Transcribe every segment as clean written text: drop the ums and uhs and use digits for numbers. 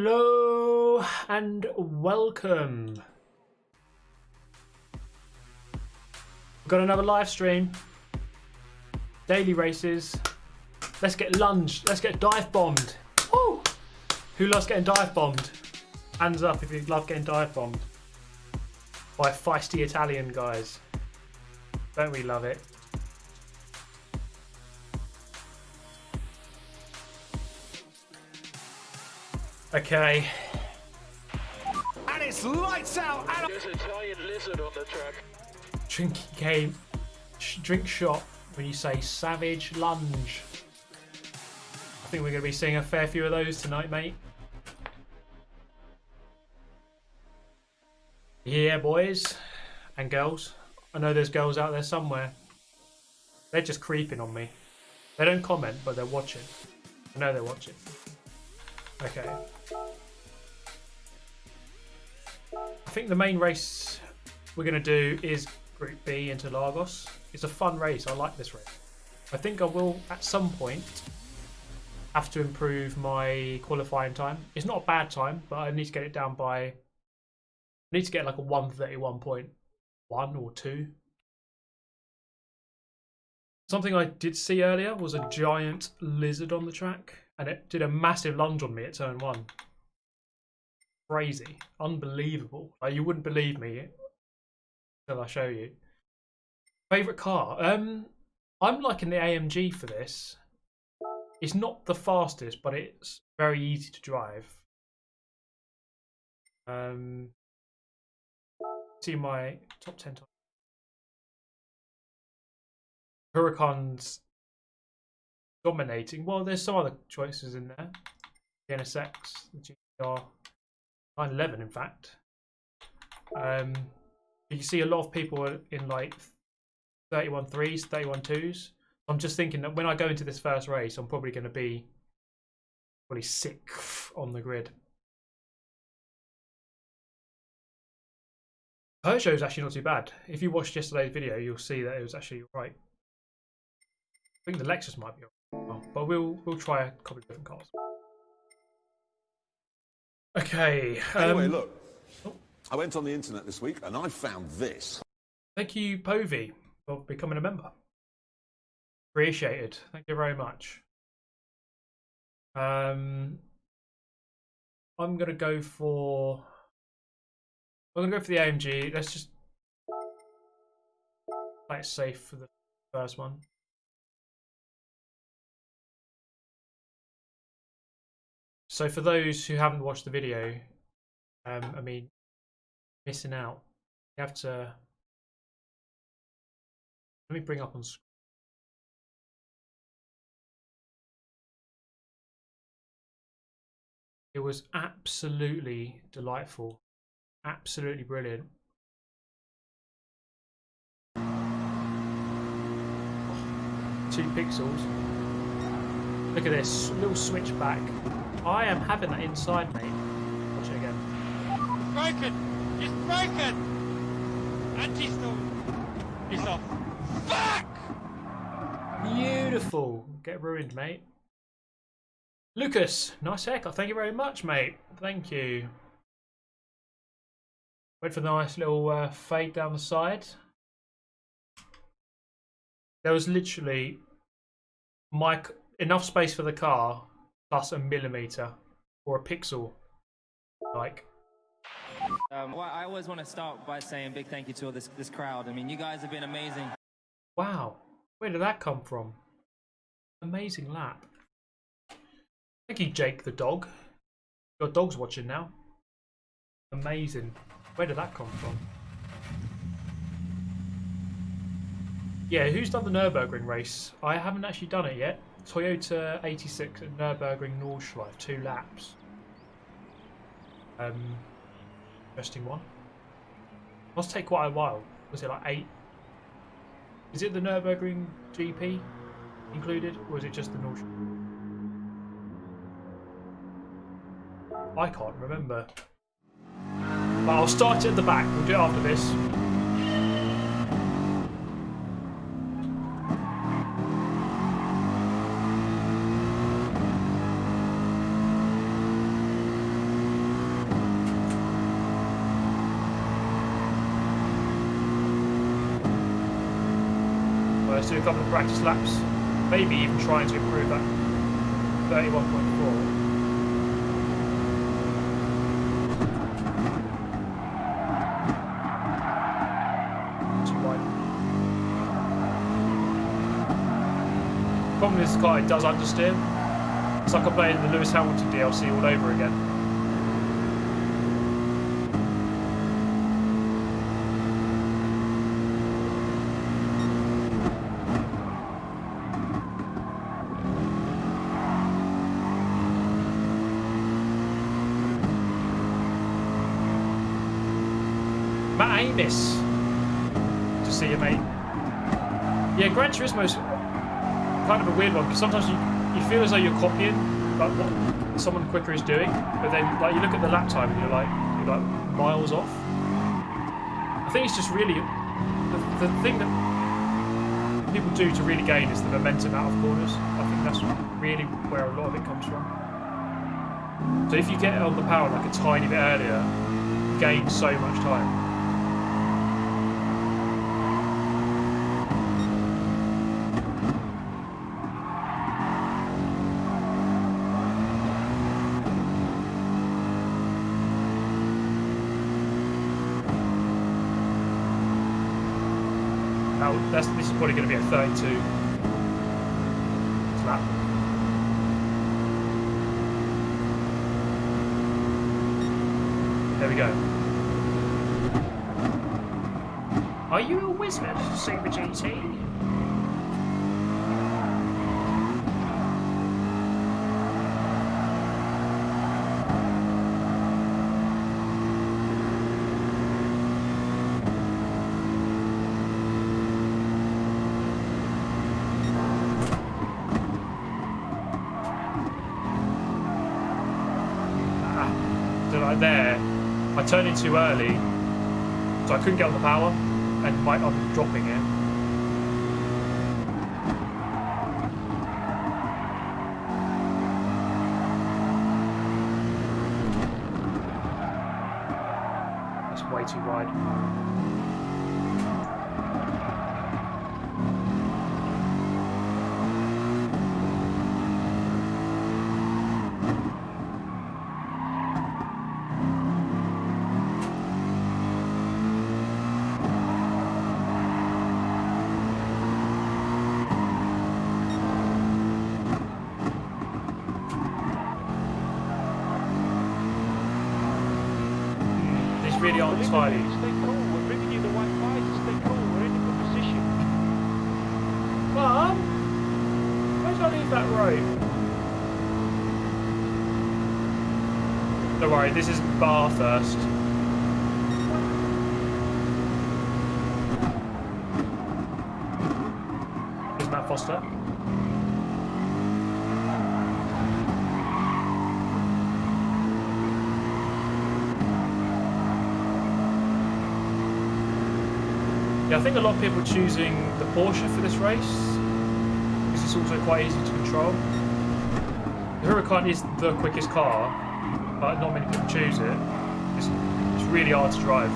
Hello and welcome. We've got another live stream. Daily races. Let's get lunged. Let's get dive bombed. Woo! Who loves getting dive bombed? Hands up if you love getting dive bombed by feisty Italian guys. Don't we love it? Okay. And it's lights out. And there's a giant lizard on the track. Drink shot when you say savage lunge. I think we're going to be seeing a fair few of those tonight, mate. Yeah, boys and girls. I know there's girls out there somewhere. They're just creeping on me. They don't comment, but they're watching. I know they're watching. Okay. I think the main race we're going to do is Group B into Lagos. It's a fun race. I like this race. I think I will, at some point, have to improve my qualifying time. It's not a bad time, but I need to get it down by... I need to get like a 1:31.1 or 2. Something I did see earlier was a giant lizard on the track, and it did a massive lunge on me at turn 1. Crazy. Unbelievable. Like, you wouldn't believe me until I show you. Favourite car? I'm liking the AMG for this. It's not the fastest, but it's very easy to drive. See my top 10 times. Huracan's dominating. Well, there's some other choices in there. The NSX, the GTR, 911 in fact. You can see a lot of people in like 31.3s, 31.2s. I'm just thinking that when I go into this first race, I'm probably going to be sick on the grid. Peugeot is actually not too bad. If you watched yesterday's video, you'll see that it was actually right. I think the Lexus might be alright, but we'll try a couple of different cars. Okay. Anyway, look. I went on the internet this week and I found this. Thank you, Povey, for becoming a member. Appreciated. Thank you very much. I'm gonna go for the AMG. Let's just play it safe for the first one. So for those who haven't watched the video, I mean, missing out. You have to. Let me bring up on screen. It was absolutely delightful. Absolutely brilliant. Two pixels. Look at this little switchback. I am having that inside, mate. Watch it again. It's broken! It's broken! Anti-stall! It's off. Fuck! Beautiful. Get ruined, mate. Lucas, nice haircut. Thank you very much, mate. Thank you. Went for the nice little fade down the side. There was literally enough space for the car plus a millimeter or a pixel. Like. Well, I always want to start by saying big thank you to all this crowd. I mean, you guys have been amazing. Wow, where did that come from? Amazing lap. Thank you, Jake the dog. Your dog's watching now. Amazing. Where did that come from? Yeah, who's done the Nürburgring race? I haven't actually done it yet. Toyota 86 at Nürburgring Nordschleife, 2 laps. Interesting one. Must take quite a while. Was it like 8? Is it the Nürburgring GP included, or is it just the Nordschleife? I can't remember. But I'll start it at the back. We'll do it after this. let's do a couple of practice laps. Maybe even trying to improve that 31.4. Problem with this car, it does understeer. It's like I'm playing the Lewis Hamilton DLC all over again. Inniss. To see you, mate. Yeah, Gran Turismo's kind of a weird one because sometimes you feel as though you're copying like what someone quicker is doing, but then like you look at the lap time and you're like miles off. I think it's just really the thing that people do to really gain is the momentum out of corners. I think that's really where a lot of it comes from. So if you get on the power like a tiny bit earlier, you gain so much time. This is probably going to be a 32 lap. There we go. Are you a wizard, Super GT? There, I turned in too early, so I couldn't get on the power, and I'm dropping it. That's way too wide. Really aren't tidy. Stay cool. We're bringing you the white flies. Stay cool. We're in a good position. Mum, where did I leave that rope? Don't worry, this isn't bar first. Isn't that Foster? Yeah, I think a lot of people are choosing the Porsche for this race because it's also quite easy to control. The Huracan is the quickest car, but not many people choose it. It's really hard to drive.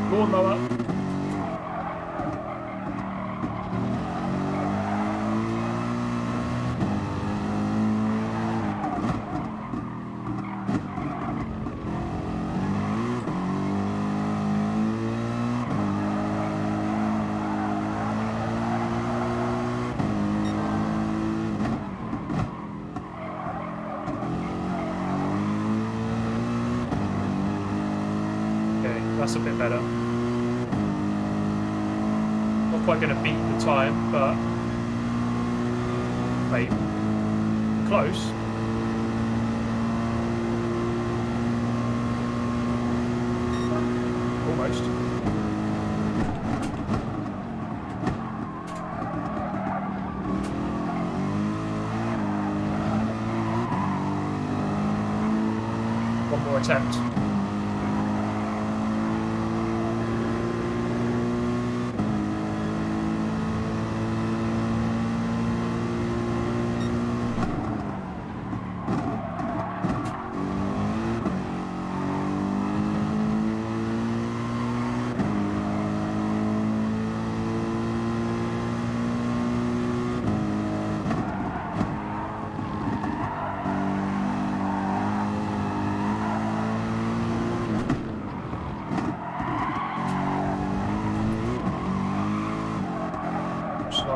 Lawnmower. Okay, that's a bit better. Quite going to beat the time, but wait, close. Almost. One more attempt.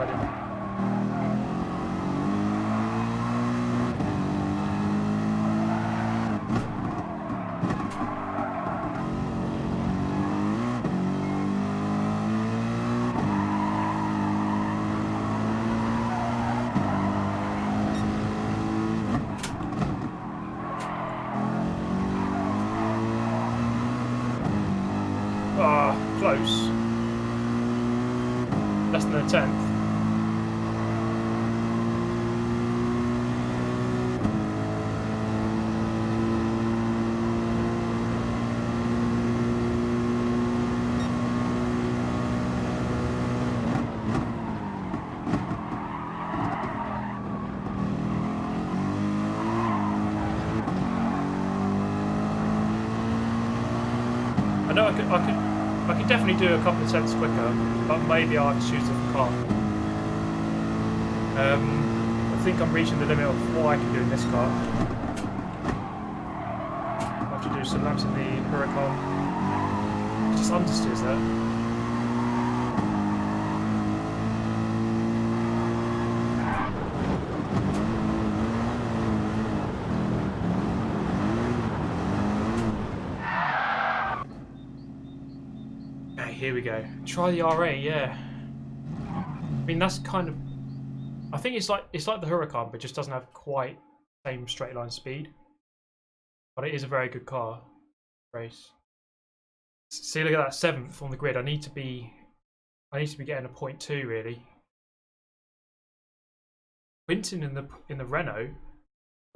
riding. Close. Less than a tenth. I know I could definitely do a couple of tenths quicker, but maybe I'll have to choose a different car. I think I'm reaching the limit of what I can do in this car. I'll have to do some laps in the Huracan. It just understeers there. Here we go. Try the RA, yeah. I mean, that's kind of. I think it's like the Huracan, but just doesn't have quite the same straight line speed. But it is a very good car. Race. See, look at that 7th on the grid. I need to be getting a 0.2 really. Quinton in the Renault.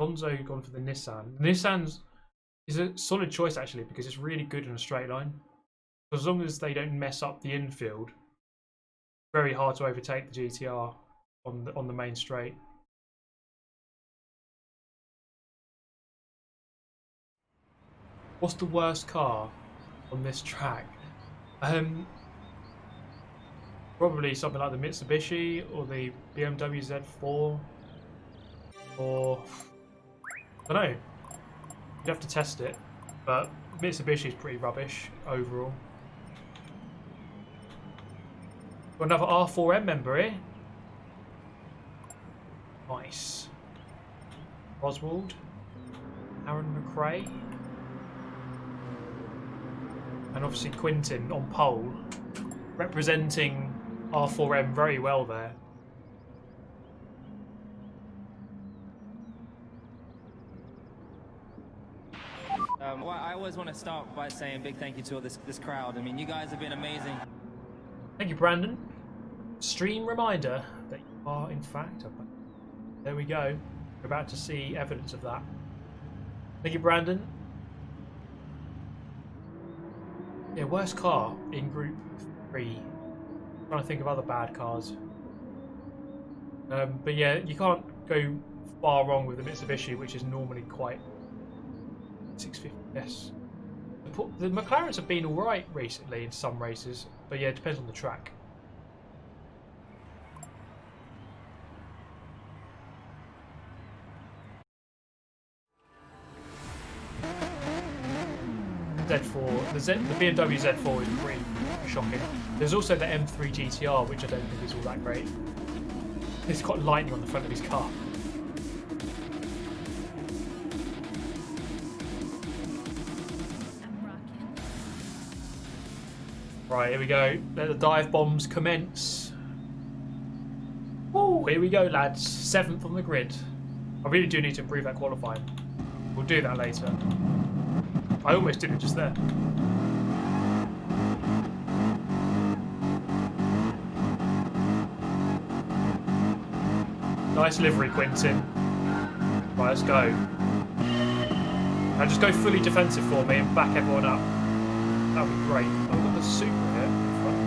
Gonzo gone for the Nissan. The Nissan is a solid choice actually because it's really good in a straight line. As long as they don't mess up the infield, very hard to overtake the GTR on the main straight. What's the worst car on this track? Probably something like the Mitsubishi or the BMW Z4, or I don't know. You'd have to test it, but Mitsubishi is pretty rubbish overall. Got another R4M member here. Nice. Oswald. Aaron McRae. And obviously Quinton on pole. Representing R4M very well there. Well, I always want to start by saying a big thank you to all this crowd. I mean, you guys have been amazing. Thank you, Brandon. Stream reminder that you are, in fact, there we go. We're about to see evidence of that. Thank you, Brandon. Yeah, worst car in Group 3. I'm trying to think of other bad cars. But yeah, you can't go far wrong with the Mitsubishi, which is normally quite 650s. The McLarens have been alright recently in some races, but yeah, it depends on the track. Z4, the BMW Z4 is pretty shocking. There's also the M3 GTR, which I don't think is all that great. It's got lightning on the front of his car. Right, here we go. Let the dive bombs commence. Oh, here we go, lads. 7th on the grid. I really do need to improve that qualifying. We'll do that later. I almost did it just there. Nice livery, Quinton. Right, let's go. Now just go fully defensive for me and back everyone up. That would be great. Oh, we've got the Supra here in front.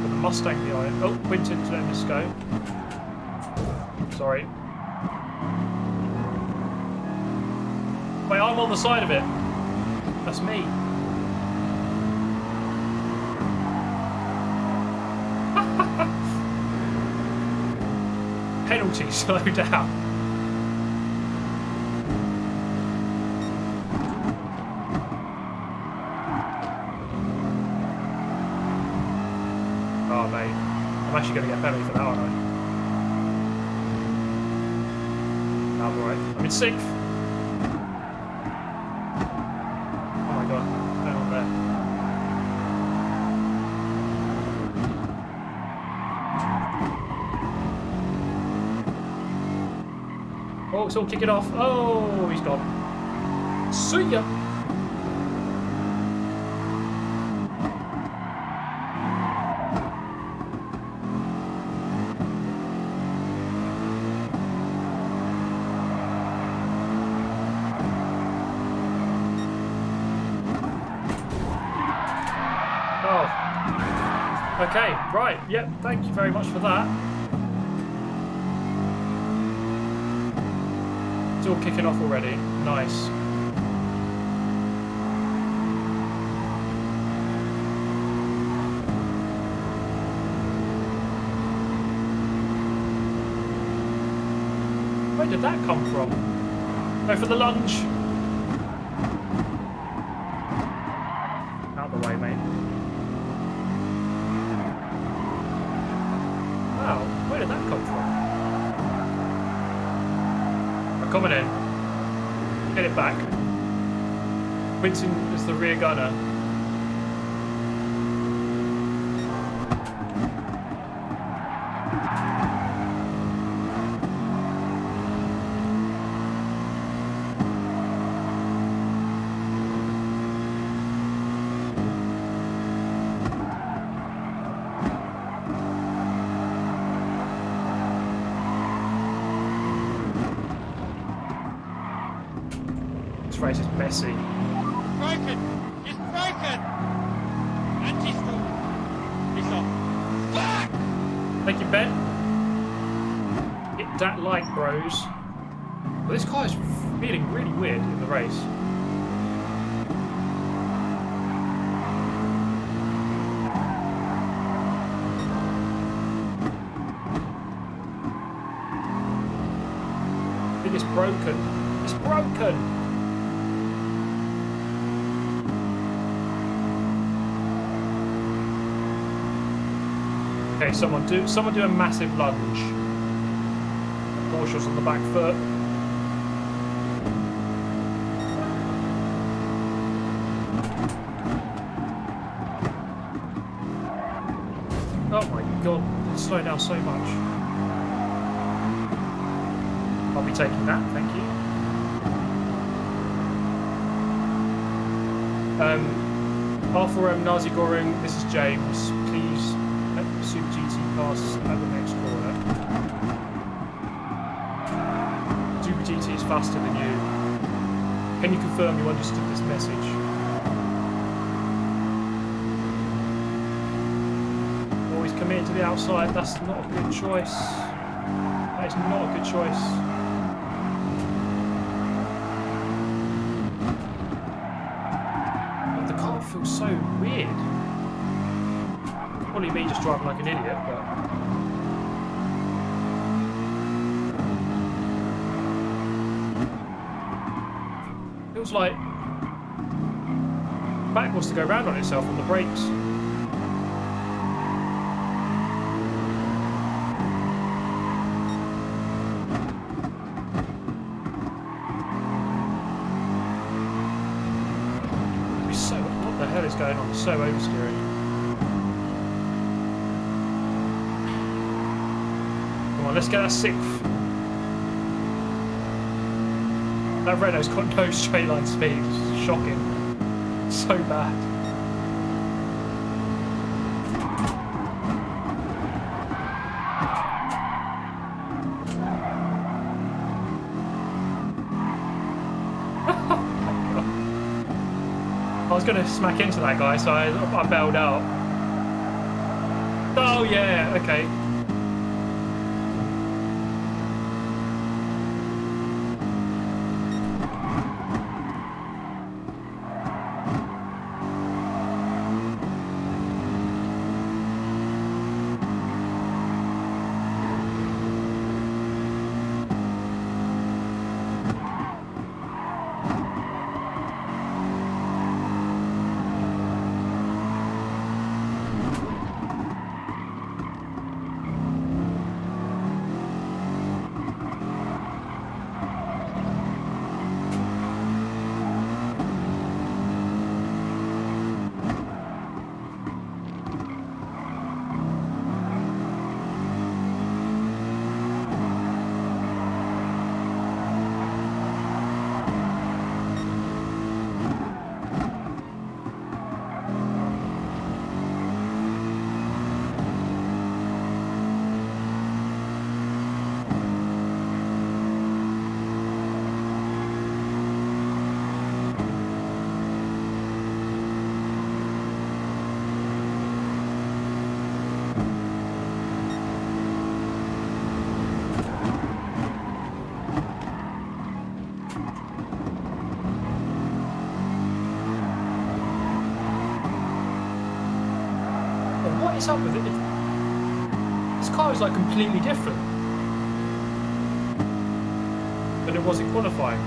Got the Mustang behind. Oh, Quinton's letting us go. Sorry. Wait, I'm on the side of it. That's me. Penalty, slow down. Oh, mate. I'm actually going to get a penalty for that, aren't I? I'm alright. I'm in 6th. Oh my god. What's going on there? Oh, it's all kicking off. Oh, he's gone. See ya. Okay, right, yep, thank you very much for that. It's all kicking off already. Nice. Where did that come from? Go for the lunge. Out the way, mate. Wow, where did that come from? I'm coming in. Get it back. Winston is the rear gunner. Race is messy. Broken! It's broken! Anti-stall! It's off. Fuck! Thank you, Ben. Hit that like, bros. But this car is feeling really weird in the race. I think it's broken. It's broken! Okay, someone do a massive lunge. Cautious on the back foot. Oh my god, it's slowed down so much. I'll be taking that, thank you. R4M Nazi Goring, this is James. Please let the Super GT pass at the next corner. Super GT is faster than you. Can you confirm you understood this message? Always committed to the outside, that's not a good choice. That is not a good choice. Oh, the car feels so weird. Probably me just driving like an idiot, but... Feels like... the back wants to go round on itself on the brakes. What the hell is going on? It's so oversteering. Let's get that 6th. That Renault's got no straight line speed. It's shocking. So bad. Oh my god. I was going to smack into that guy, so I bailed out. Oh yeah, okay. What's up with it? This car is like completely different than it was in qualifying.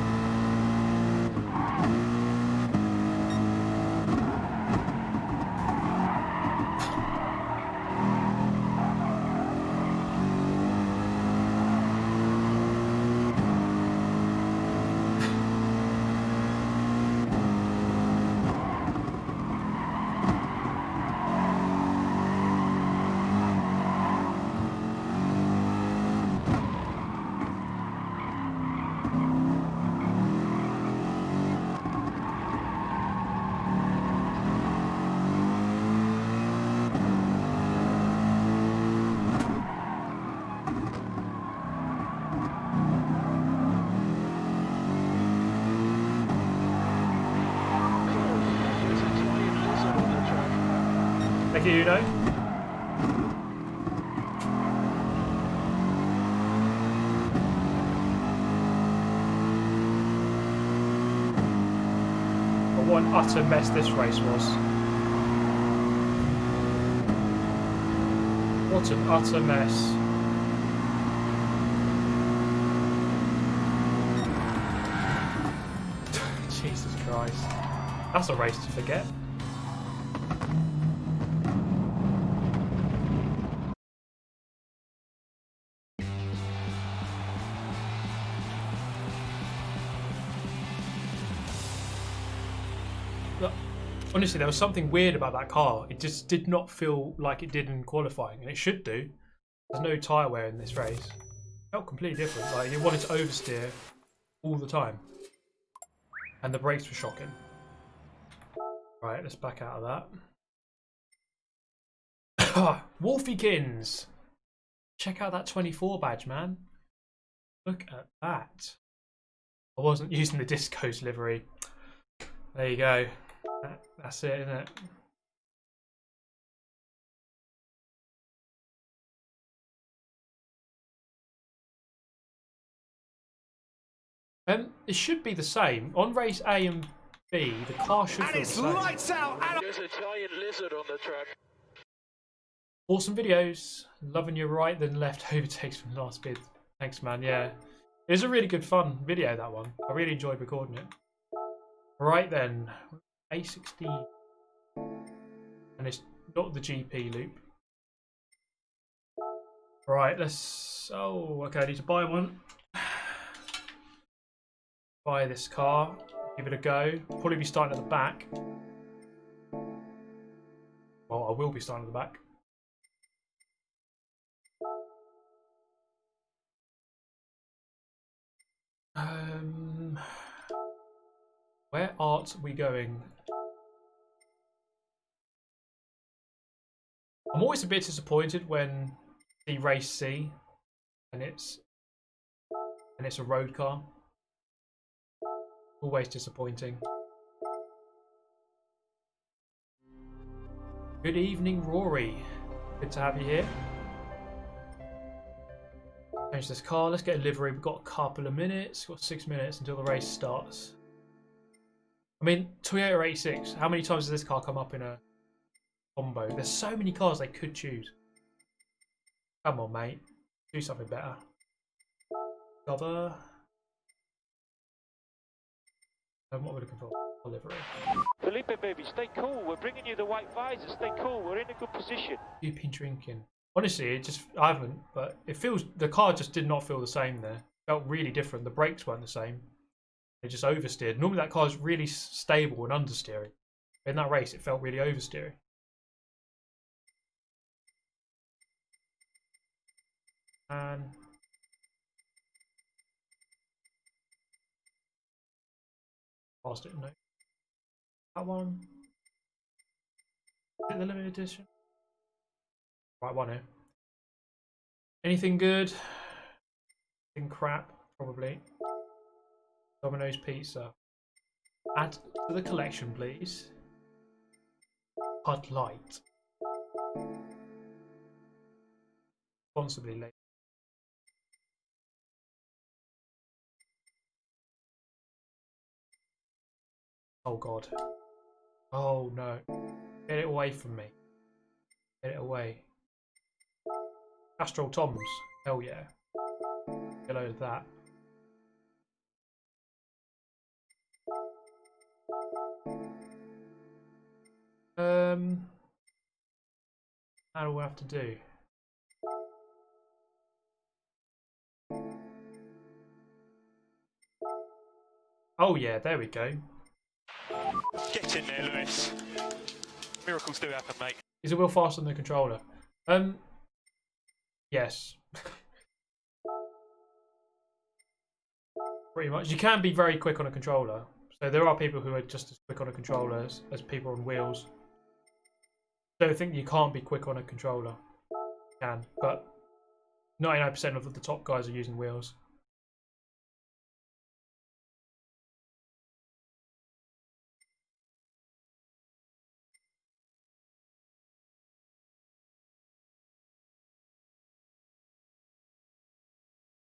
Thank you, Udo. But what an utter mess this race was. What an utter mess. Jesus Christ. That's a race to forget. Honestly, there was something weird about that car. It just did not feel like it did in qualifying, and it should do. There's no tyre wear in this race. It felt completely different. Like, you wanted to oversteer all the time. And the brakes were shocking. Right, let's back out of that. Wolfykins! Check out that 24 badge, man. Look at that. I wasn't using the Disco's livery. There you go. That's it, isn't it? It should be the same. On race A and B, the car should feel the same. Lights out! There's a giant lizard on the track. Awesome videos. Loving your right then left overtakes from last bid. Thanks, man. Yeah. It was a really good fun video, that one. I really enjoyed recording it. Right then. A16. And it's not the GP loop. Right, let's... Oh, okay, I need to buy one. Buy this car. Give it a go. Probably be starting at the back. Well, I will be starting at the back. Where art we going? I'm always a bit disappointed when the race C and it's a road car. Always disappointing. Good evening, Rory. Good to have you here. Change this car. Let's get a livery. We've got a couple of minutes. We've got 6 minutes until the race starts. I mean, Toyota 86. How many times does this car come up in a combo? There's so many cars they could choose. Come on, mate. Do something better. Cover. What are we looking for? Livery. Felipe, baby, stay cool. We're bringing you the white visor. Stay cool. We're in a good position. You've been drinking. Honestly, I haven't, but it feels, the car just did not feel the same there. It felt really different. The brakes weren't the same. They just oversteered. Normally that car is really stable and understeering. In that race, it felt really oversteering. And past it, no. That one. Is it the limited edition? Right one here. Anything good? Anything crap? Probably. Domino's Pizza. Add to the collection, please. Bud Light. Responsibly late. Oh god. Oh no. Get it away from me. Get it away. Castrol Toms. Hell yeah. Get a load of that. How do we have to do? Oh yeah, there we go. Get in there, Lewis. Miracles do happen, mate. Is it wheel faster than the controller? Yes. Pretty much. You can be very quick on a controller. So there are people who are just as quick on a controller as people on wheels. Don't think you can't be quick on a controller. You can, but 99% of the top guys are using wheels.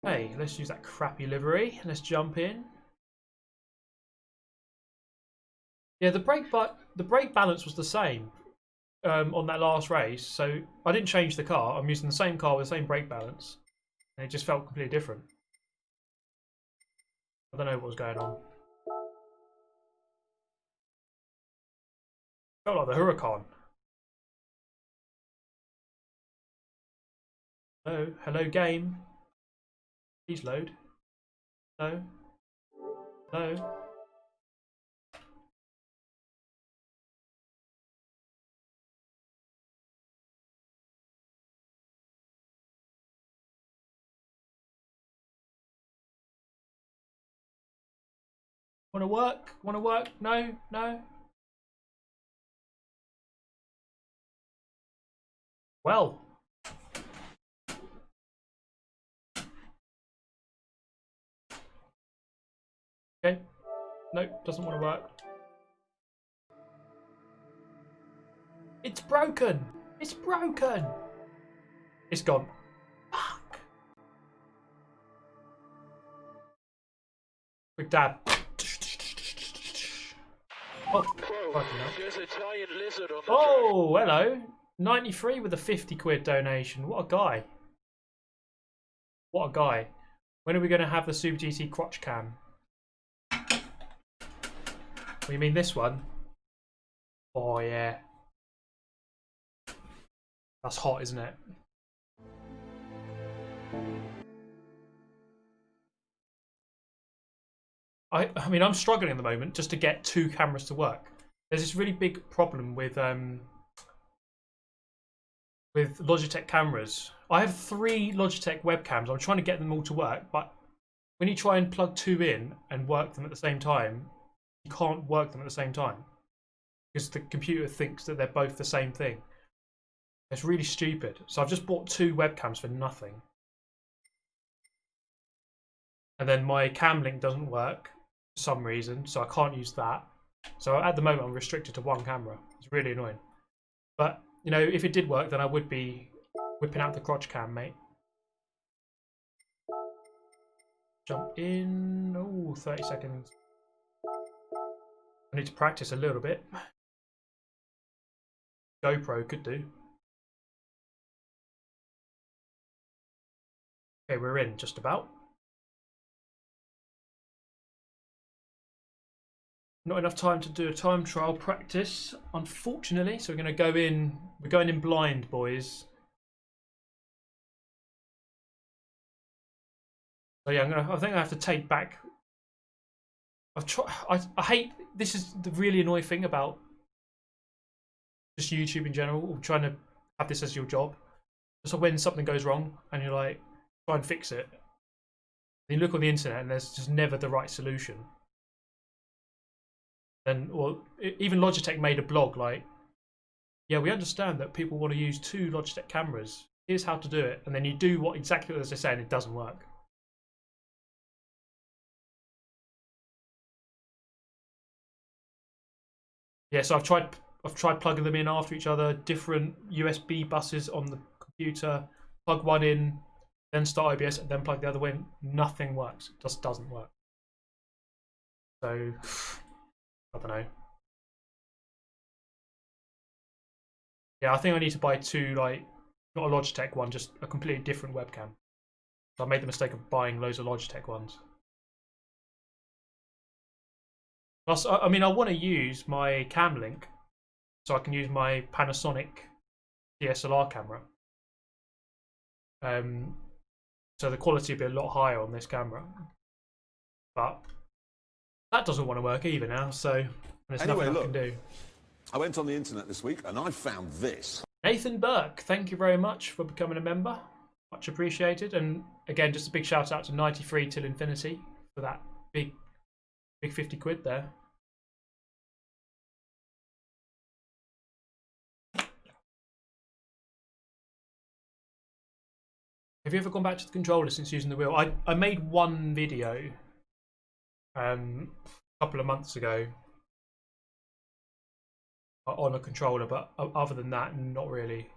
Hey, let's use that crappy livery. Let's jump in. Yeah, the brake balance was the same on that last race, so I didn't change the car. I'm using the same car with the same brake balance, and it just felt completely different. I don't know what was going on. Felt like the Huracan. Hello game. Please load. Hello. Hello. Wanna work? Wanna work? No? No? Well. Okay. Nope, doesn't want to work. It's broken! It's broken! It's gone. Fuck! Quick dab. Oh, Whoa, there's a giant lizard on the oh, hello. 93 with a 50 quid donation. What a guy. What a guy. When are we going to have the Super GT crotch cam? You mean this one? Oh yeah. That's hot, isn't it? I mean, I'm struggling at the moment just to get 2 cameras to work. There's this really big problem with Logitech cameras. I have 3 Logitech webcams. I'm trying to get them all to work, but when you try and plug 2 in and work them at the same time, you can't work them at the same time because the computer thinks that they're both the same thing. It's really stupid. So I've just bought 2 webcams for nothing. And then my cam link doesn't work for some reason, so I can't use that. So at the moment I'm restricted to 1 camera. It's really annoying. But, you know, if it did work, then I would be whipping out the crotch cam, mate. Jump in. Oh, 30 seconds. I need to practice a little bit. GoPro could do. Okay, we're in just about. Not enough time to do a time trial practice, unfortunately. So we're going to go in. We're going in blind, boys. So yeah, I think I have to take back. I hate. This is the really annoying thing about just YouTube in general, or trying to have this as your job. So when something goes wrong and you're like, try and fix it, and you look on the internet and there's just never the right solution. Then, well, even Logitech made a blog like, yeah, we understand that people want to use 2 Logitech cameras. Here's how to do it, and then you do what exactly as they say, and it doesn't work. Yeah, so I've tried plugging them in after each other, different USB buses on the computer, plug one in, then start OBS, and then plug the other one in. Nothing works. It just doesn't work. So, I don't know. Yeah, I think I need to buy two, like, not a Logitech one, just a completely different webcam. So I made the mistake of buying loads of Logitech ones. Plus, I mean, I want to use my cam link so I can use my Panasonic DSLR camera. So the quality will be a lot higher on this camera. But that doesn't want to work either now, so there's nothing I can do. I went on the internet this week and I found this. Nathan Burke, thank you very much for becoming a member. Much appreciated. And again, just a big shout out to 93 Till Infinity for that big 50 quid there. Have you ever gone back to the controller since using the wheel? I made one video a couple of months ago on a controller, but other than that, not really.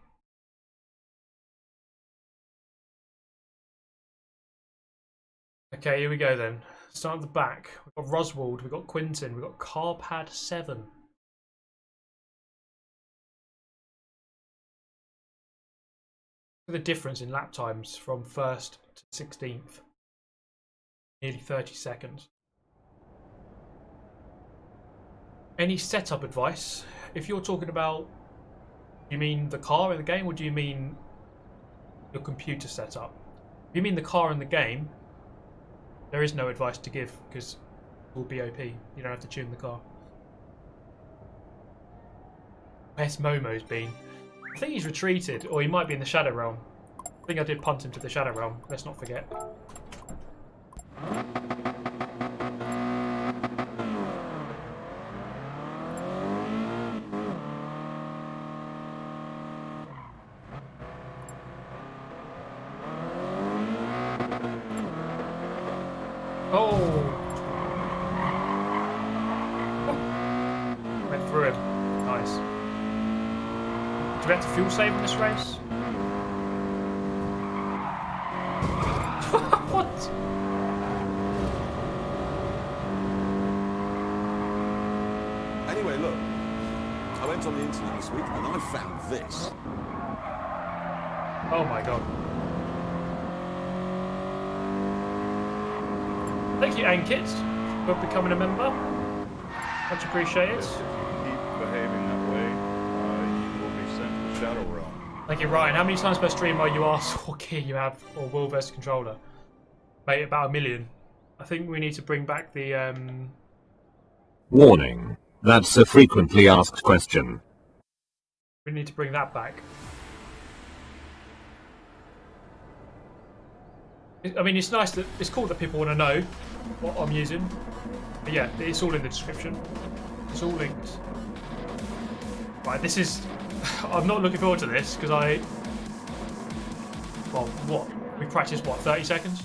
Okay, here we go then. Start at the back. We've got Roswald, we've got Quinton, we've got Carpad 7. Look at the difference in lap times from 1st to 16th. Nearly 30 seconds. Any setup advice? If you're talking about, do you mean the car in the game, or do you mean your computer setup? If you mean the car in the game, there is no advice to give because it will be OP. You don't have to tune the car. Where's Momo's been? I think he's retreated, or he might be in the Shadow Realm. I think I did punt him to the Shadow Realm, let's not forget. Do we have to fuel save in this race? What? Anyway, look. I went on the internet this week and I found this. Oh my god. Thank you, Ankit, for becoming a member. Much appreciated. If you keep behaving that way, you will be sent to the Shadow Realm. Thank you, Ryan. How many times per stream are you asked what gear you have or wheel versus controller? Mate, about 1 million. I think we need to bring back the Warning. That's a frequently asked question. We need to bring that back. I mean, it's nice that it's cool that people want to know what I'm using. But yeah, it's all in the description. It's all linked. Right, this is. I'm not looking forward to this because I. Well, what? We practiced what? 30 seconds?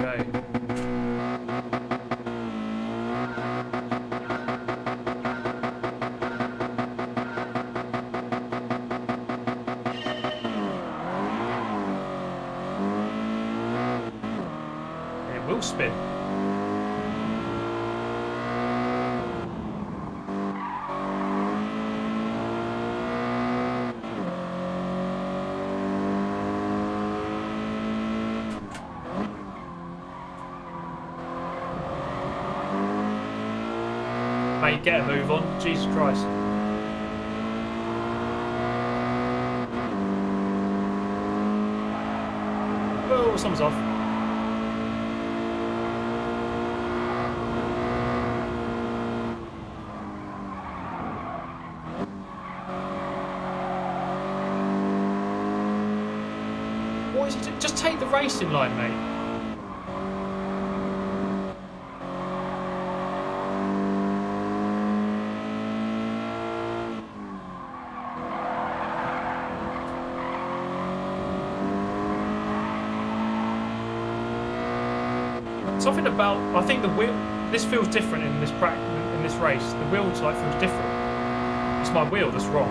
Okay. It will spin. Mate, get a move on. Jesus Christ. Oh, someone's off. What is he doing? Just take the racing line, mate. Something about, I think the wheel, this feels different in this race. The wheel like feels different. It's my wheel that's wrong.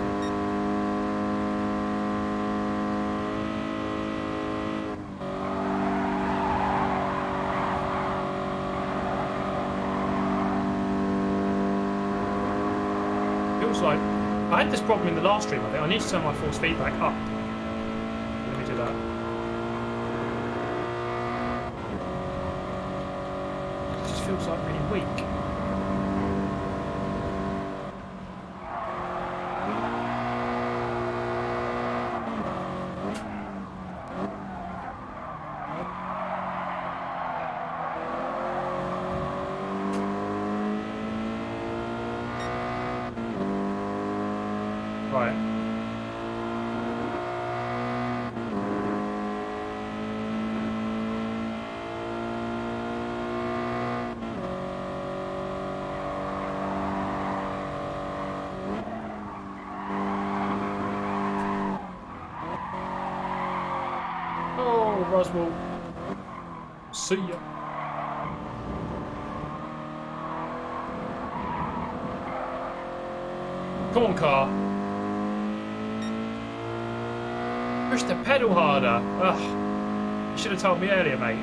feels like I had this problem in the last stream. I think I need to turn my force feedback up. Let me do that. It just feels like really weak. Right. Oh, Roswell. See ya. Come on, car. Push the pedal harder. Ugh. You should have told me earlier, mate.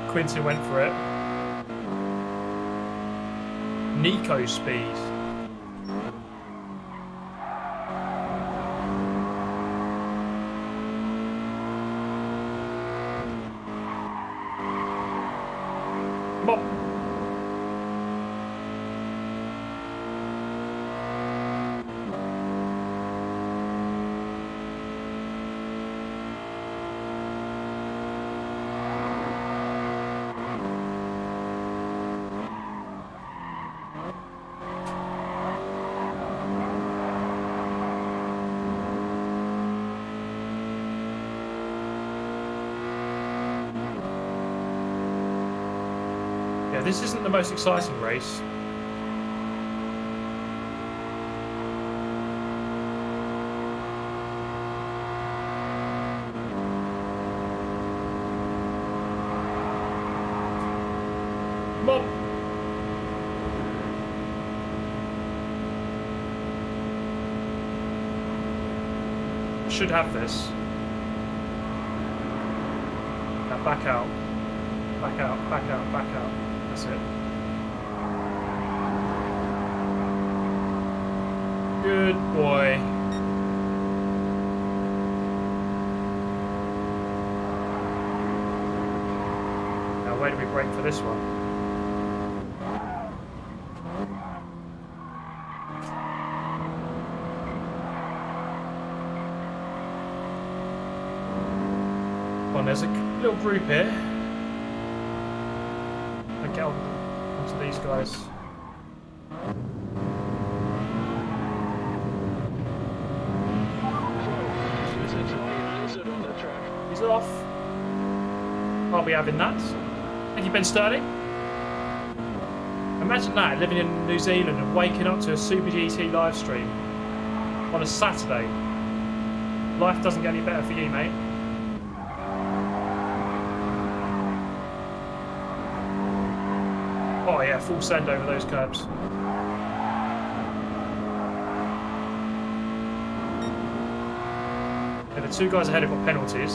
Quincy went for it. Nico speed. Come on. This isn't the most exciting race. Come on. Should have this. Now back out. Back out, back out, back out. That's it. Good boy. Now where do we brake for this one? Come on, there's a little group here. Get onto these guys. He's off. I'll be having that. Thank you, Ben Sterling. Imagine that, living in New Zealand and waking up to a Super GT live stream on a Saturday. Life doesn't get any better for you, mate. Oh yeah, full send over those curbs. Yeah, the two guys ahead have got penalties.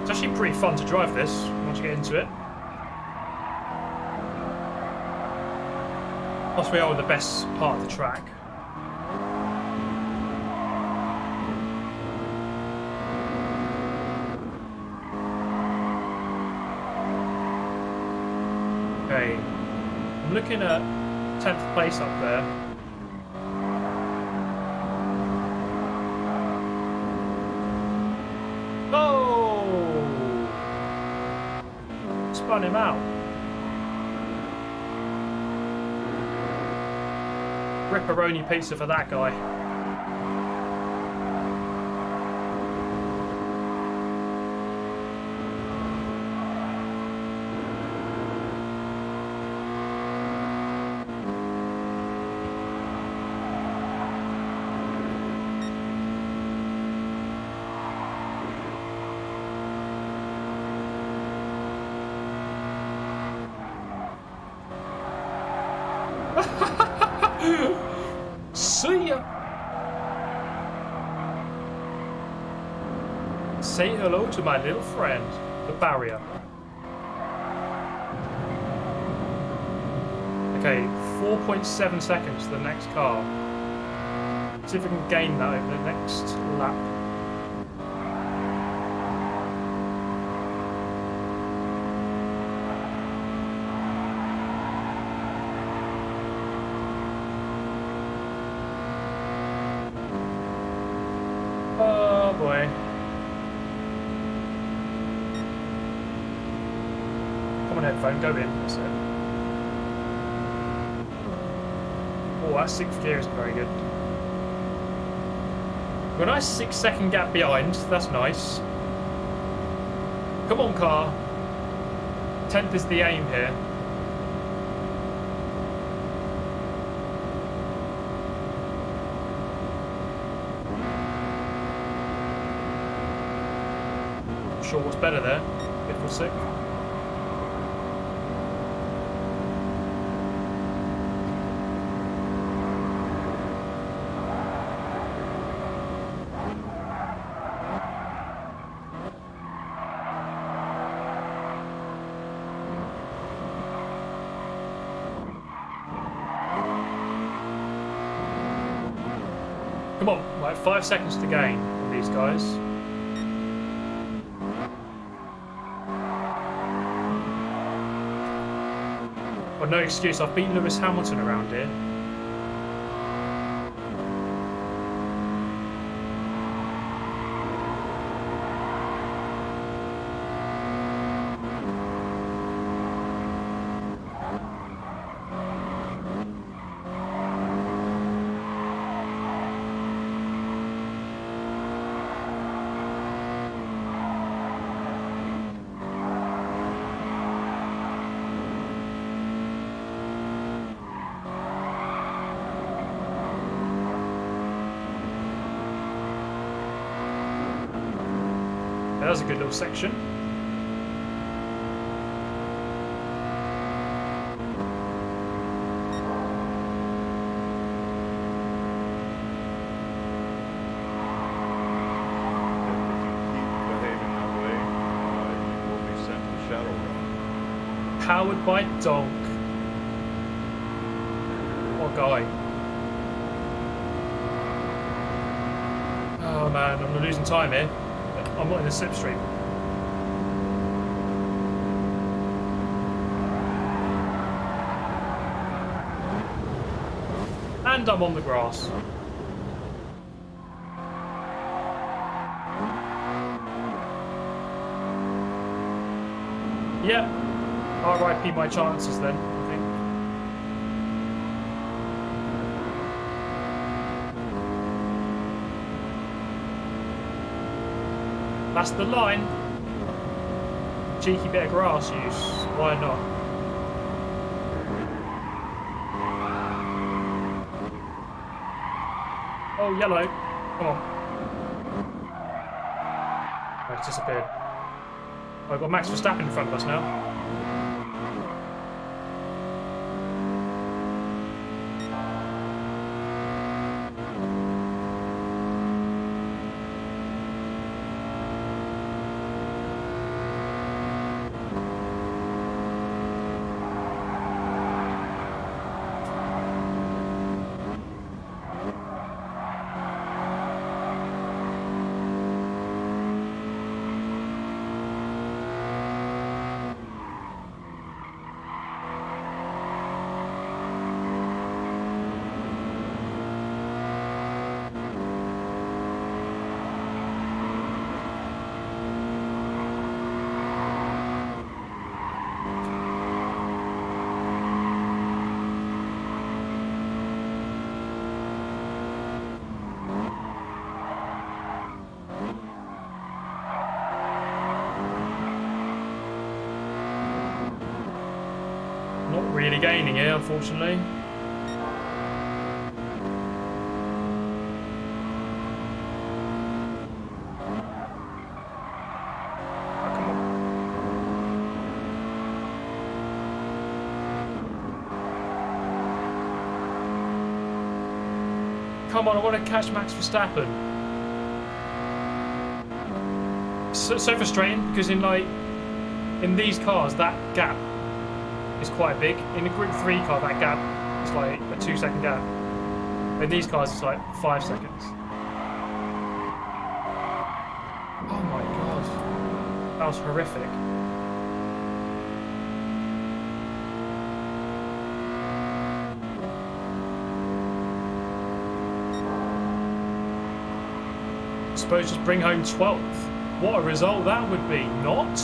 It's actually pretty fun to drive this once you get into it. Plus we are the best part of the track. Okay. I'm looking at 10th place up there. Oh! Spun him out. Ripperoni pizza for that guy. See ya! Say hello to my little friend, the barrier. Okay, 4.7 seconds to the next car. See if we can gain that over the next lap. Oh boy. Come on, headphone, go in. That's it. Oh, that 6th gear isn't very good. Got a nice 6-second gap behind. That's nice. Come on, car. 10th is the aim here. Sure what's better there, 5th or 6th. Come on, like 5 seconds to gain on these guys. Well, no excuse, I've beaten Lewis Hamilton around here. That was a good little section. Powered by Donk. What guy? Oh man, I'm losing time here. I'm not in the slipstream. And I'm on the grass. Yep. RIP my chances then, I think. That's the line. Cheeky bit of grass use. Why not? Oh, yellow. Come on. Oh, it's disappeared. Oh, I've got Max Verstappen in front of us now. Not really gaining here, unfortunately. Oh, come on. Come on, I want to catch Max Verstappen. So frustrating because in these cars that gap is quite big. In the Group 3 car that gap is like a 2-second gap. In these cars it's like 5 seconds. Oh my god. That was horrific. I suppose just bring home 12th. What a result that would be. Not?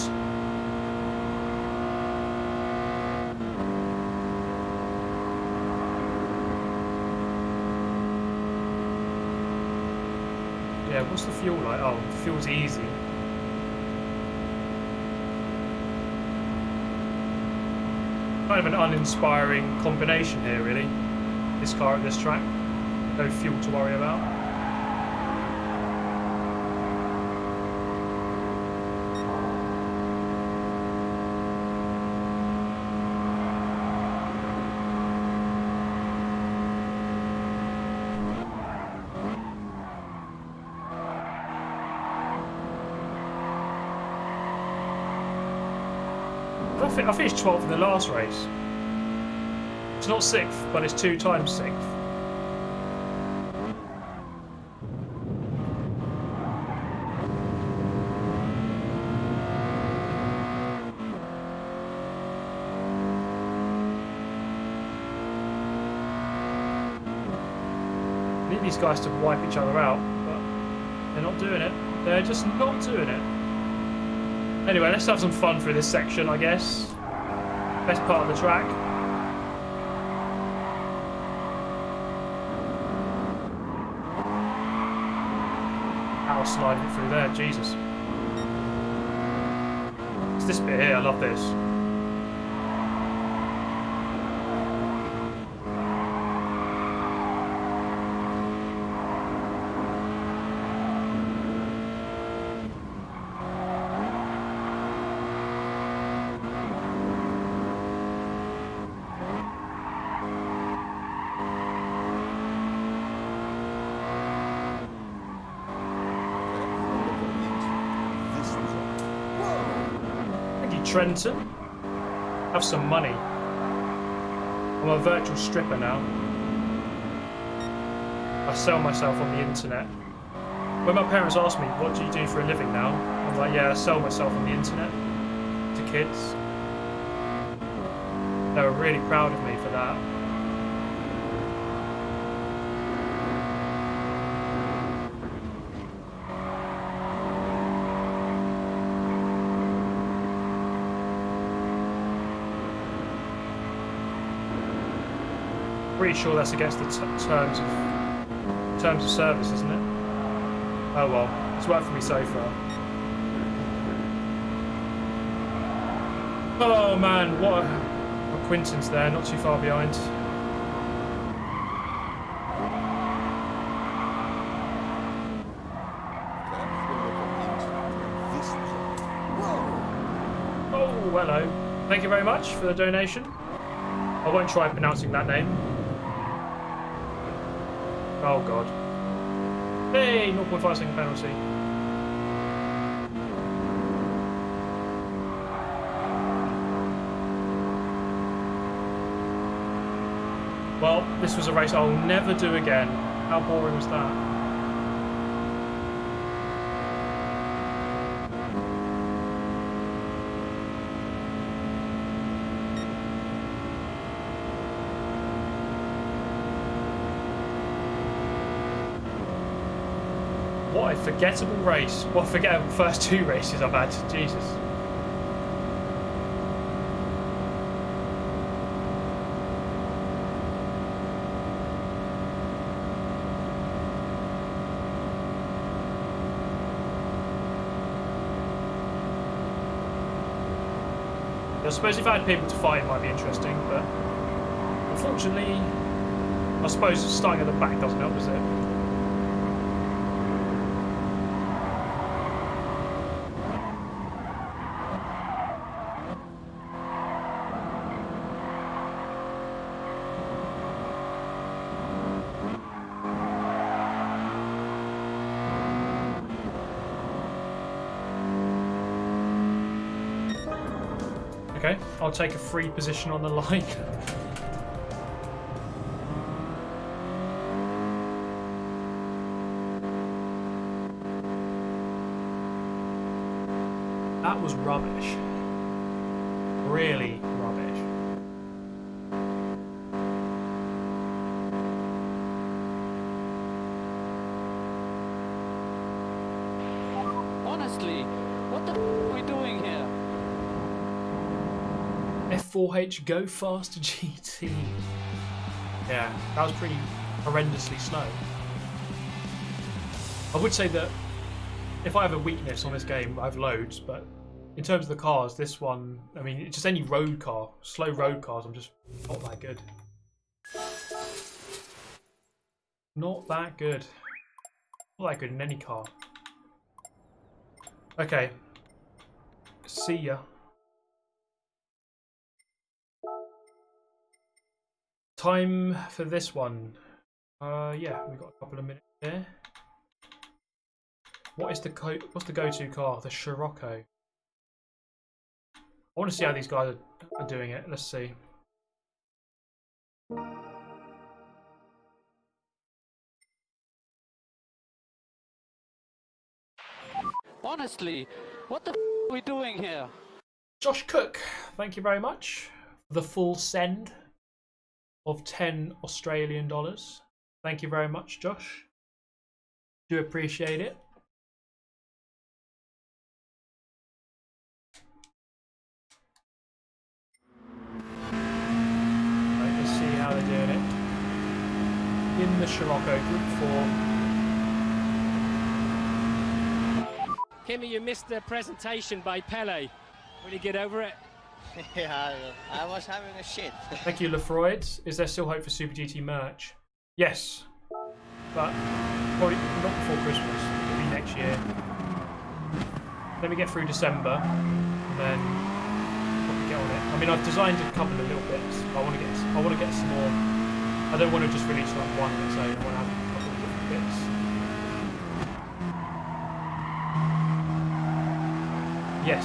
Yeah, what's the fuel like? Oh, the fuel's easy. Kind of an uninspiring combination here, really. This car at this track. No fuel to worry about. I finished 12th in the last race. It's not 6th, but it's 2 times 6th. I need these guys to wipe each other out, but they're not doing it. They're just not doing it. Anyway, let's have some fun through this section, I guess. Best part of the track. Ow, sliding it through there, Jesus. It's this bit here, I love this. Trenton, have some money. I'm a virtual stripper now. I sell myself on the internet. When my parents ask me, what do you do for a living now? I'm like, yeah, I sell myself on the internet to kids. They were really proud of me for that. Pretty sure that's against the terms of service, isn't it? Oh well, it's worked for me so far. Oh man, what a Quinton's there, not too far behind. Oh, hello. Thank you very much for the donation. I won't try pronouncing that name. Oh god. Hey, 0.5 second penalty. Well, this was a race I'll never do again. How boring was that? What a forgettable race. What forgettable first 2 races I've had. Jesus. I suppose if I had people to fight, it might be interesting, but unfortunately, I suppose starting at the back doesn't help, does it? Okay, I'll take a free position on the line. That was rubbish. Really rubbish. Honestly, what the f are we doing here? F4H Go Faster GT. Yeah, that was pretty horrendously slow. I would say that if I have a weakness on this game, I have loads, but in terms of the cars, this one, I mean, it's just any road car, slow road cars, I'm just not that good. Not that good. Not that good in any car. Okay. See ya. Time for this one. Yeah, we've got a couple of minutes there. What's the go-to car? The Scirocco. I want to see how these guys are doing it. Let's see. Honestly, what the f are we doing here? Josh Cook, thank you very much for the full send of $10 Australian. Thank you very much, Josh. Do appreciate it. Right, let's see how they're doing it. In the Scirocco Group 4. Kimmy, you missed the presentation by Pele. Will you get over it? Yeah, I was having a shit. Thank you, Lefroid. Is there still hope for Super GT merch? Yes, but probably not before Christmas. It'll be next year. Let me get through December, and then probably get on it. I mean, I've designed a couple of little bits. But I want to get some more. I don't want to just release like one on its own. I want to have a couple of different bits. Yes.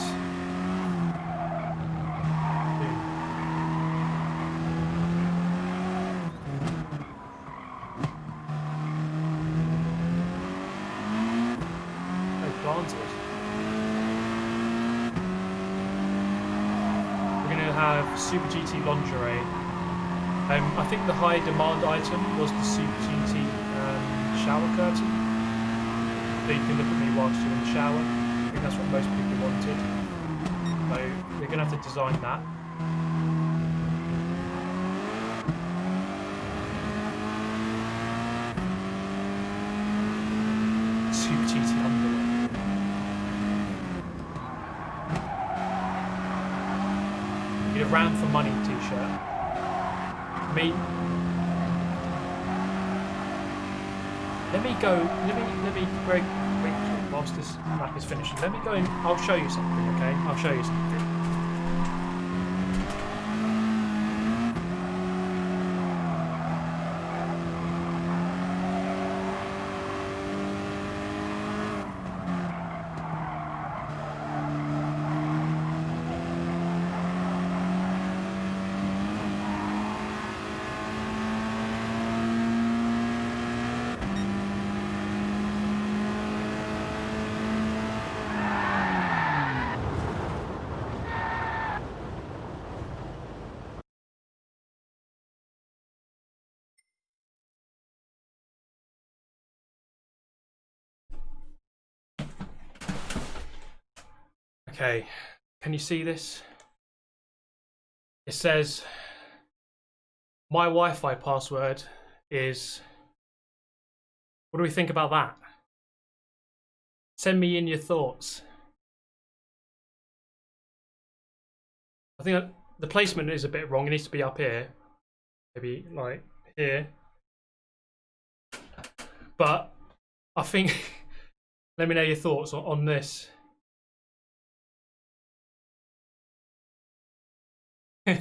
We're going to have Super GT lingerie. I think the high demand item was the Super GT shower curtain. So you can look at me whilst you're in the shower. I think that's what most people wanted. So we're going to have to design that. Super GT underwear. A Ram for Money t-shirt. I mean, let me break whilst this lap is finishing. Let me go and I'll show you something, okay? I'll show you something. Okay, can you see this? It says my Wi-Fi password is. What do we think about that? Send me in your thoughts. I think the placement is a bit wrong. It needs to be up here. Maybe like here. But I think, let me know your thoughts on this. I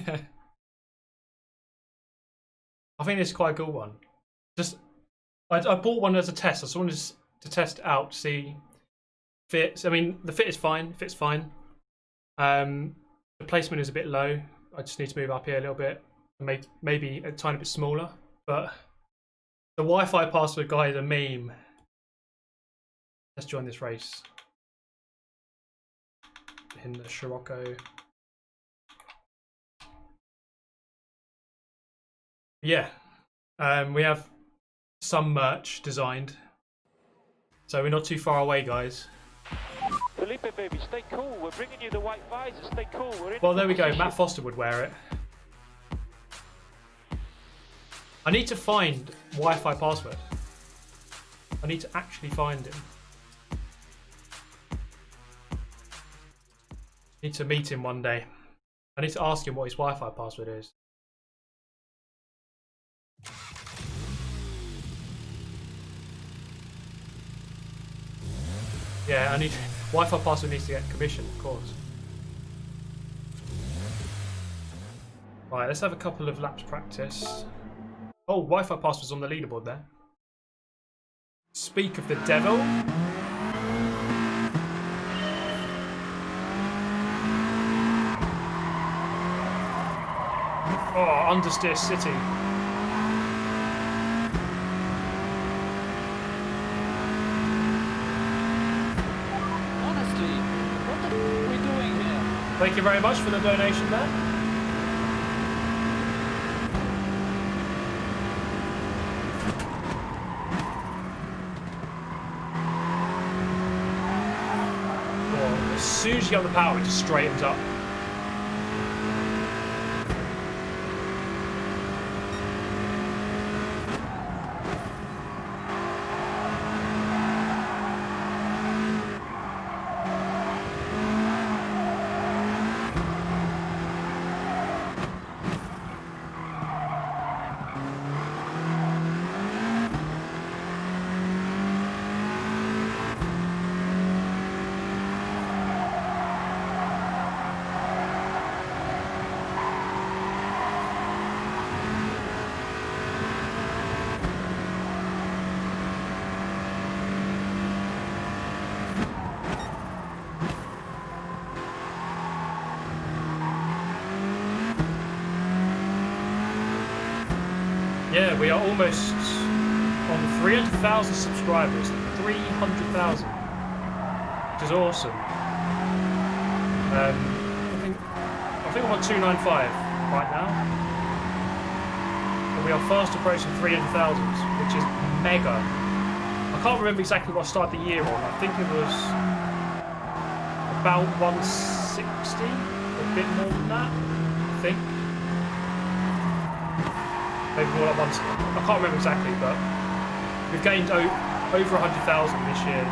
think this is quite a good one. Just, I bought one as a test. I just wanted to test it out, see fits. I mean, the fit is fine. Fits fine. The placement is a bit low. I just need to move up here a little bit, and maybe a tiny bit smaller. But the Wi-Fi password guy is a meme. Let's join this race in the Scirocco. Yeah, we have some merch designed, so we're not too far away, guys. Felipe, baby, stay cool. We're bringing you the white visors. Stay cool. We're in. Well, there we go. Matt Foster would wear it. I need to find Wi-Fi password. I need to actually find him. I need to meet him one day. I need to ask him what his Wi-Fi password is. Yeah, I need Wi-Fi password needs to get commission, of course. Right, let's have a couple of laps practice. Oh, Wi-Fi password's on the leaderboard there. Speak of the devil. Oh, understeer city. Honestly, what the f are we doing here? Thank you very much for the donation there. Oh, as soon as you get on the power, it just straightens up. Yeah, we are almost on 300,000 subscribers. 300,000, which is awesome. I think I'm on 295 right now. And we are fast approaching 300,000, which is mega. I can't remember exactly what I started the year on. I think it was about 160, a bit more than that, I think. Maybe more like once. I can't remember exactly, but we've gained over 100,000 this year.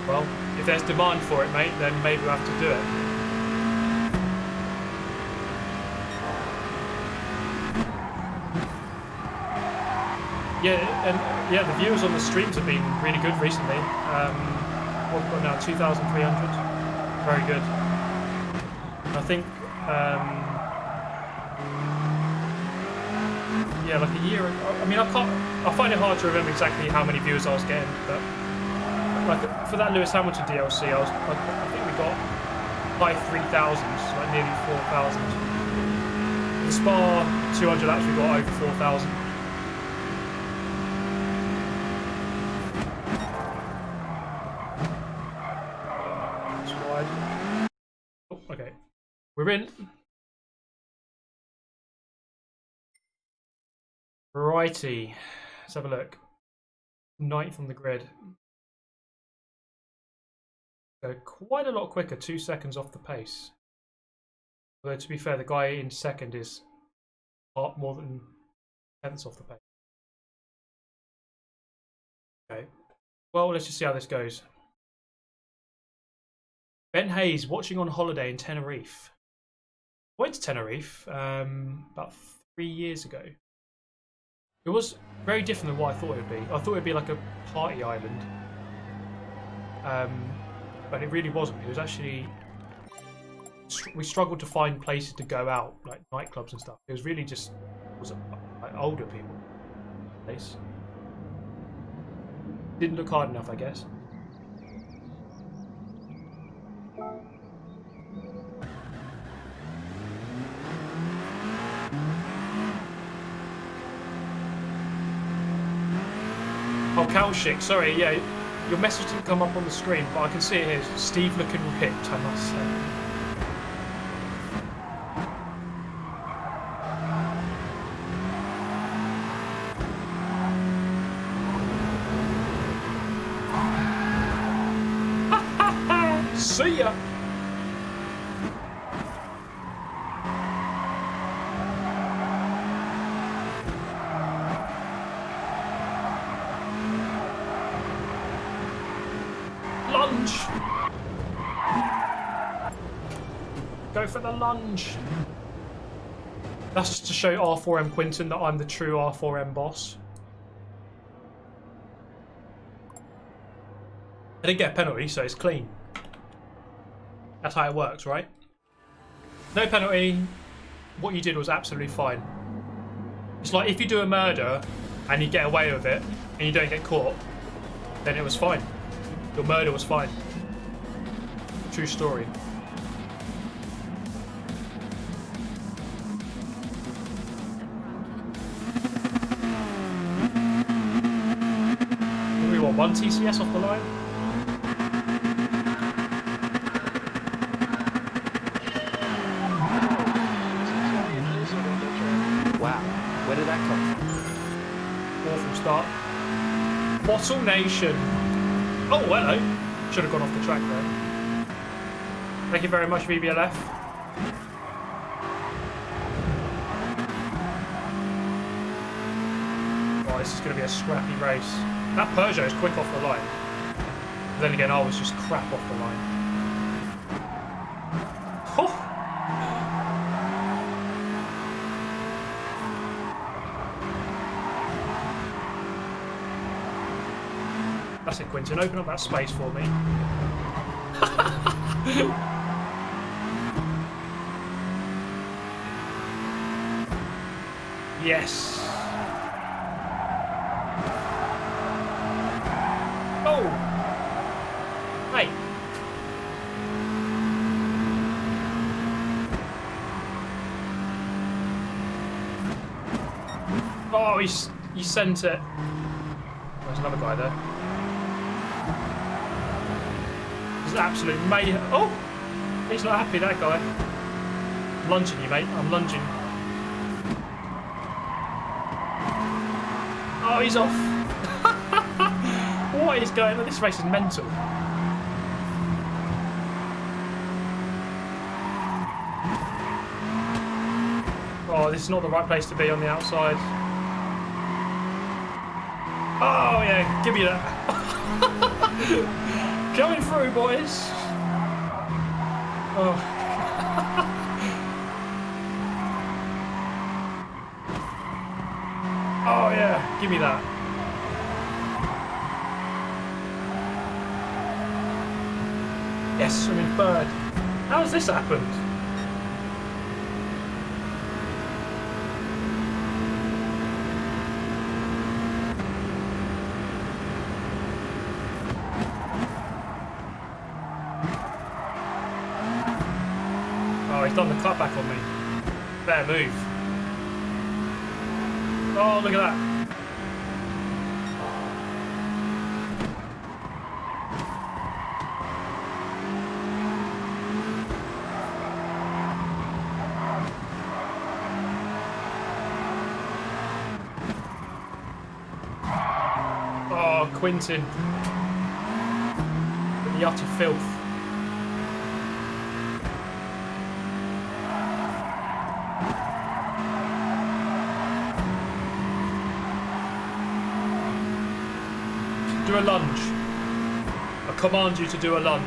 Well, if there's demand for it, mate, then maybe we'll have to do it. Yeah, and yeah, the viewers on the streams have been really good recently. What we've got now, 2,300. Very good. I think, yeah, like a year ago. I mean, I find it hard to remember exactly how many viewers I was getting, but like for that Lewis Hamilton DLC, I think we got high 3,000s, like nearly 4,000. The Spa 200 laps, we got over 4,000. That's wide. Oh, okay, we're in. Righty, let's have a look. 9th on the grid. So quite a lot quicker, 2 seconds off the pace. Although to be fair, the guy in second is more than tenths off the pace. Okay. Well, let's just see how this goes. Ben Hayes watching on holiday in Tenerife. I went to Tenerife about 3 years ago. It was very different than what I thought it would be. I thought it would be like a party island. But it really wasn't. It was actually... We struggled to find places to go out, like nightclubs and stuff. It was really just... like older people. Place. Didn't look hard enough, I guess. Oh, Kalshik, sorry, yeah, your message didn't come up on the screen, but I can see it here. Steve looking ripped, I must say. See ya! Lunge! Go for the lunge! That's just to show R4M Quinton that I'm the true R4M boss. I didn't get a penalty, so it's clean. That's how it works, right? No penalty. What you did was absolutely fine. It's like if you do a murder and you get away with it and you don't get caught, then it was fine. Your murder was fine. True story. We want 1 TCS off the line. Wow, where did that come from? Awful start. Bottle Nation. Oh, hello. Should have gone off the track there. Thank you very much, VBLF. Oh, this is going to be a scrappy race. That Peugeot is quick off the line. But then again, I was just crap off the line. Oh. That's it, Quinton. Open up that space for me. Yes. Oh. Hey. Oh, he sent it. There's another guy there. Absolute mayhem. Oh! He's not happy, that guy. I'm lunging you, mate. I'm lunging. Oh, he's off. What is going on? This race is mental. Oh, this is not the right place to be on the outside. Oh, yeah. Give me that. Coming through, boys. Oh. Oh, yeah. Give me that. Yes, I'm in third. How has this happened? He's done the cutback on me. Better move. Oh, look at that. Oh, Quintin. The utter filth. Do a lunge. I command you to do a lunge.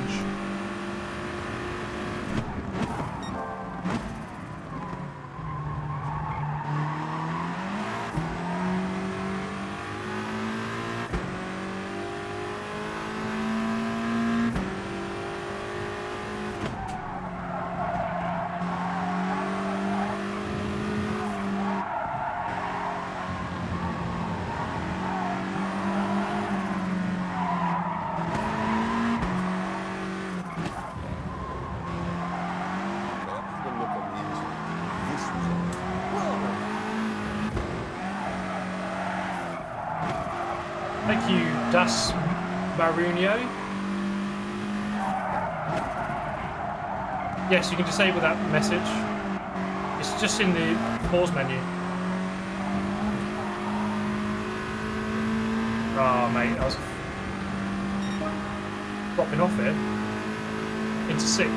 Thank you, Das Marunio. Yes, you can disable that message. It's just in the pause menu. Oh, mate, I was dropping off here into 6th.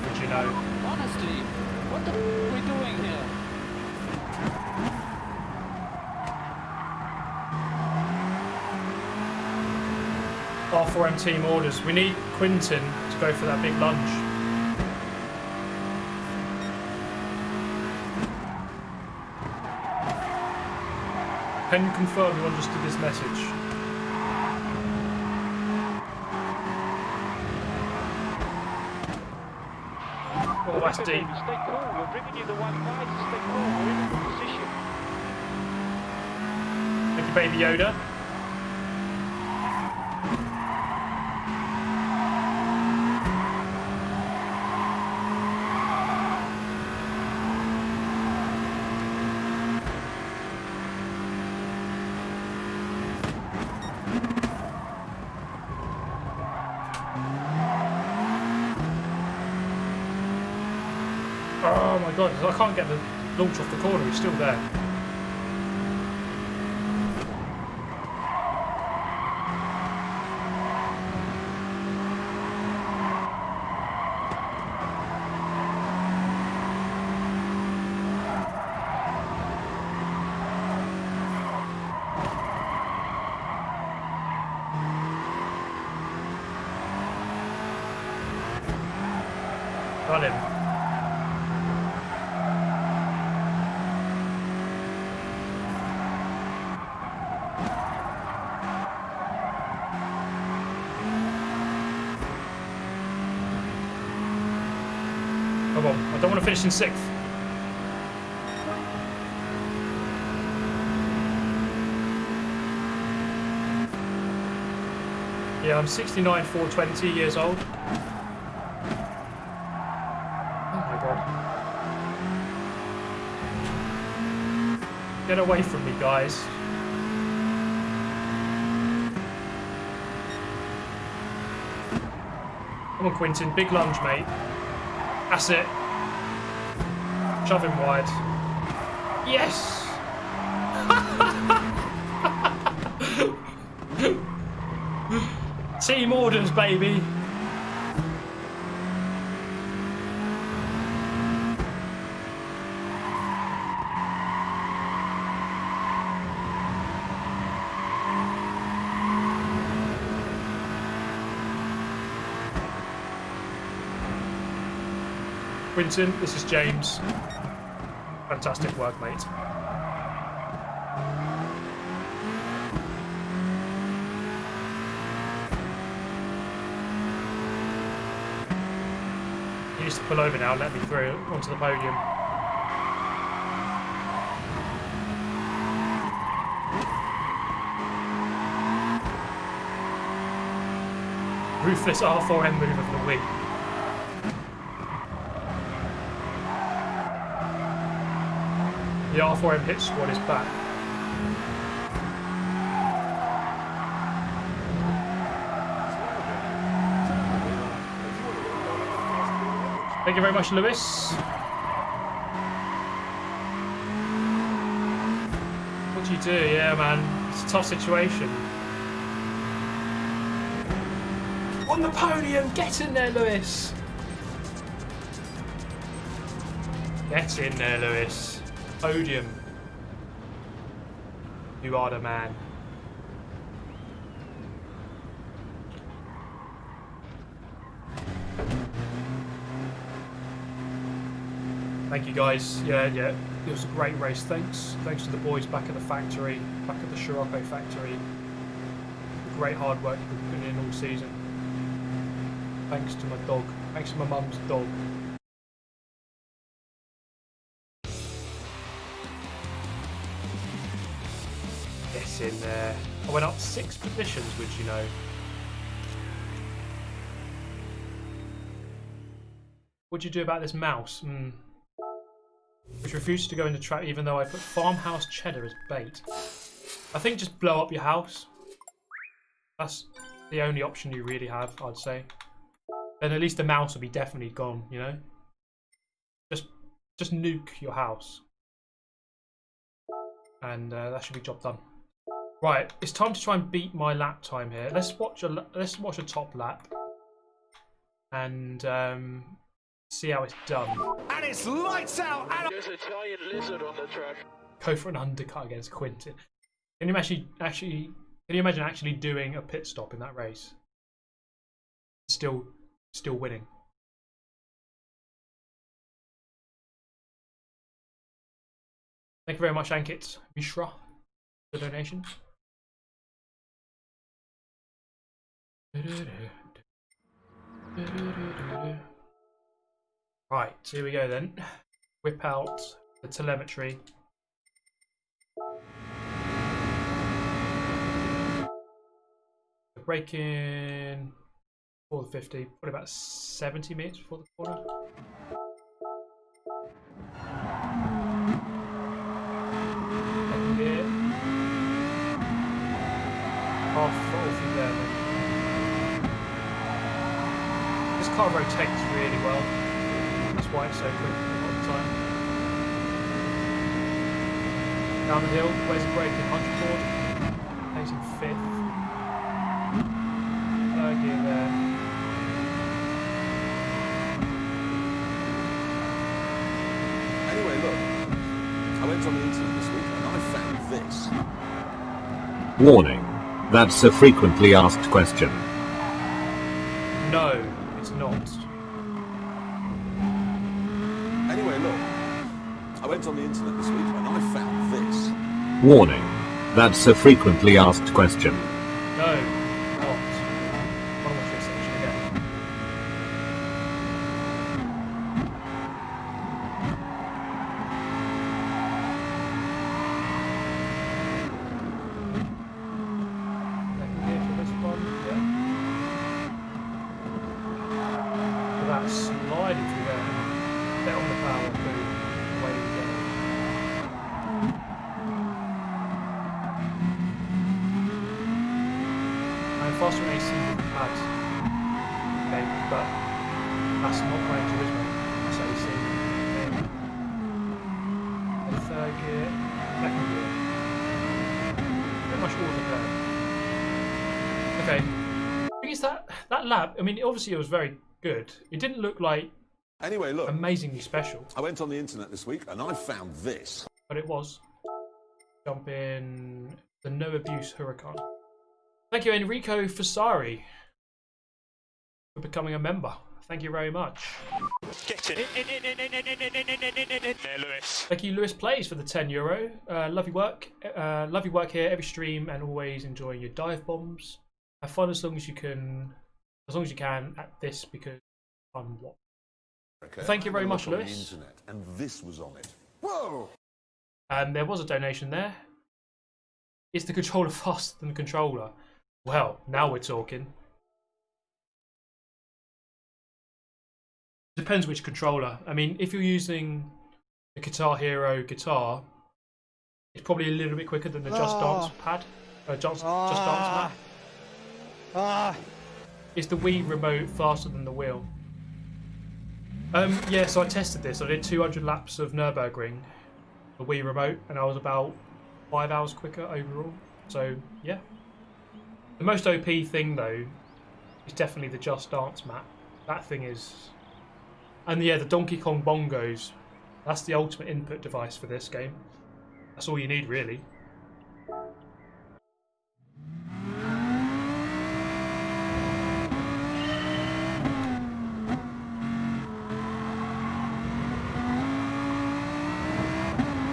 Would you know? Honestly, what the are we doing here? R4M team orders. We need Quintin to go for that big lunge. Can you confirm you understood this message? Oh, that's deep. Stay cool. We're bringing you the white visors. Stay cool. We're in a good position. Thank you, Baby Yoda. Oh my god, I can't get the launch off the corner, he's still there. Got him. Come on, I don't want to finish in 6th. Yeah, I'm 69, 420 years old. Oh my god. Get away from me, guys. Come on, Quintin, big lunge, mate. That's it. Shove him wide. Yes! Team orders, baby. Quintin, this is James. Fantastic work, mate. He needs to pull over now and let me through onto the podium. Ruthless R4M move of the week. The R4M hit squad is back. Thank you very much, Lewis. What are you you do, yeah, man. It's a tough situation. On the podium, get in there, Lewis. Get in there, Lewis. Podium. You are the man. Thank you guys. Yeah, it was a great race. Thanks to the boys back at the factory, back at the Scirocco factory. The great hard work you've been putting in all season. Thanks to my dog. Thanks to my mum's dog. Get in there. I went up 6 positions, would you know. What'd you do about this mouse? Which refuses to go into trap even though I put farmhouse cheddar as bait. I think just blow up your house. That's the only option you really have, I'd say. Then at least the mouse will be definitely gone, you know? Just nuke your house. And that should be job done. Right, it's time to try and beat my lap time here. Let's watch a top lap. And see how it's done. And it's lights out. And There's a giant lizard on the track. Go for an undercut against Quintin. Can you imagine actually doing a pit stop in that race? Still winning. Thank you very much, Ankit Mishra, for the donation. Right, here we go then. Whip out the telemetry. Braking before the 50, probably about 70 meters before the corner. Second gear. Half throttle through there then. This car rotates really well. That's why it's so quick all the time. Down the hill, where's the braking? 100 board. Plays in 5th. Third gear there. anyway, look. I went on the internet this week and I found this. Warning. That's a frequently asked question. No, it's not. Anyway, look. I went on the internet this week and I found this. Warning. That's a frequently asked question. No, not. I want to watch this section again. Second gear for this one, yeah. Look at that sliding through there. Get on the power, boom. Away we go. Faster than AC with the pads. Okay, but that's not Gran Turismo. That's AC. Okay. The third gear, second gear. Pretty much auto there. Okay. The thing is that lap, I mean, obviously it was very good. It didn't look like Anyway, look. amazingly special. I went on the internet this week and I found this. But it was. Jump in the No Abuse Huracan. Thank you, Enrico Fasari, for becoming a member. Thank you very much. Get in. There, Lewis. Thank you, Lewis Plays, for the €10. Lovely work. Lovely work here every stream, and always enjoying your dive bombs. Have fun as long as you can at this, because I'm what. Okay. Thank you very much, I looked Lewis. on the internet and this was on it. Whoa! And there was a donation there. Is the controller faster than the controller? Well, now we're talking. Depends which controller. I mean, if you're using the Guitar Hero guitar, it's probably a little bit quicker than the Just Dance pad. Just Dance pad. Is the Wii remote faster than the wheel? Yeah, so I tested this. I did 200 laps of Nürburgring, the Wii remote, and I was about 5 hours quicker overall. So yeah. The most OP thing though is definitely the Just Dance map. That thing is, and yeah, the Donkey Kong bongos. That's the ultimate input device for this game. That's all you need really.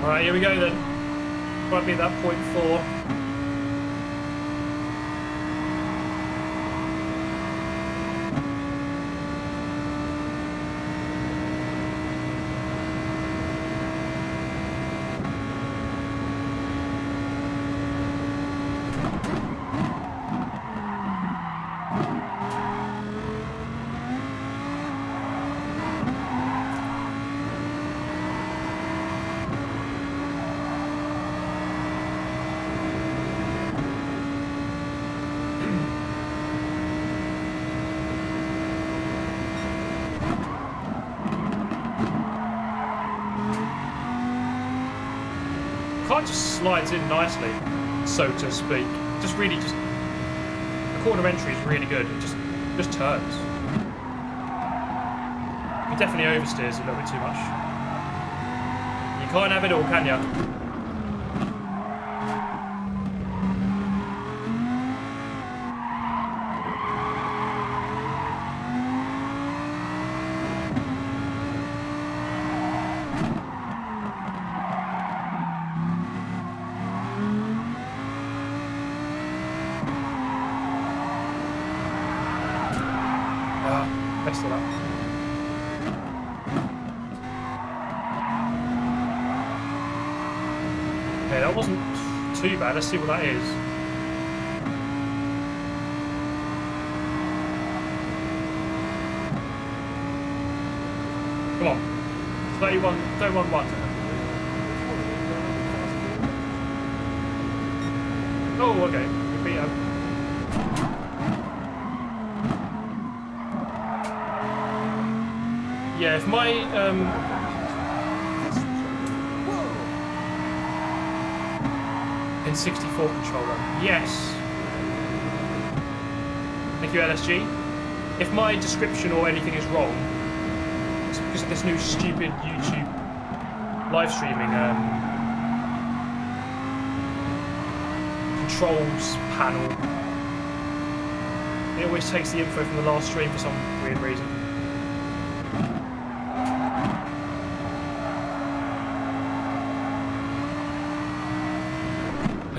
Alright, here we go then. Might be that 0.4. Car just slides in nicely, so to speak. Just really, the corner entry is really good. It just turns. It definitely oversteers a little bit too much. You can't have it all, can you? Messed it up. Okay, that wasn't too bad. Let's see what that is. Come on. 31-1. Oh, okay. We beat him. Yeah, if my N64 controller, yes. Thank you, LSG. If my description or anything is wrong, it's because of this new stupid YouTube live streaming controls panel. It always takes the info from the last stream for some weird reason.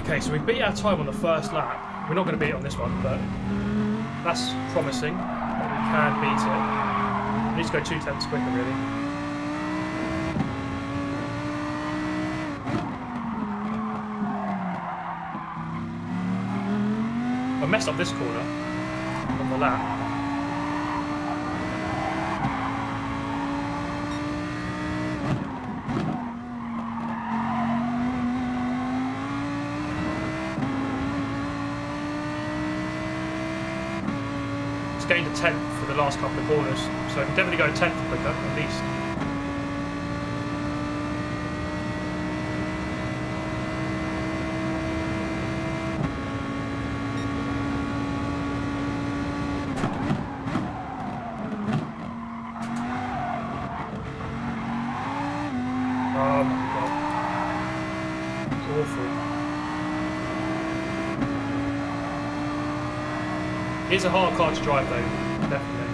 Okay, so we beat our time on the first lap. We're not going to beat it on this one, but that's promising that we can beat it. We need to go 2 tenths quicker, really. I messed up this corner on the lap. Gained a 10th for the last couple of corners, so I can definitely go a 10th quicker at least. Oh my god. It's awful. It's a hard car to drive though, definitely.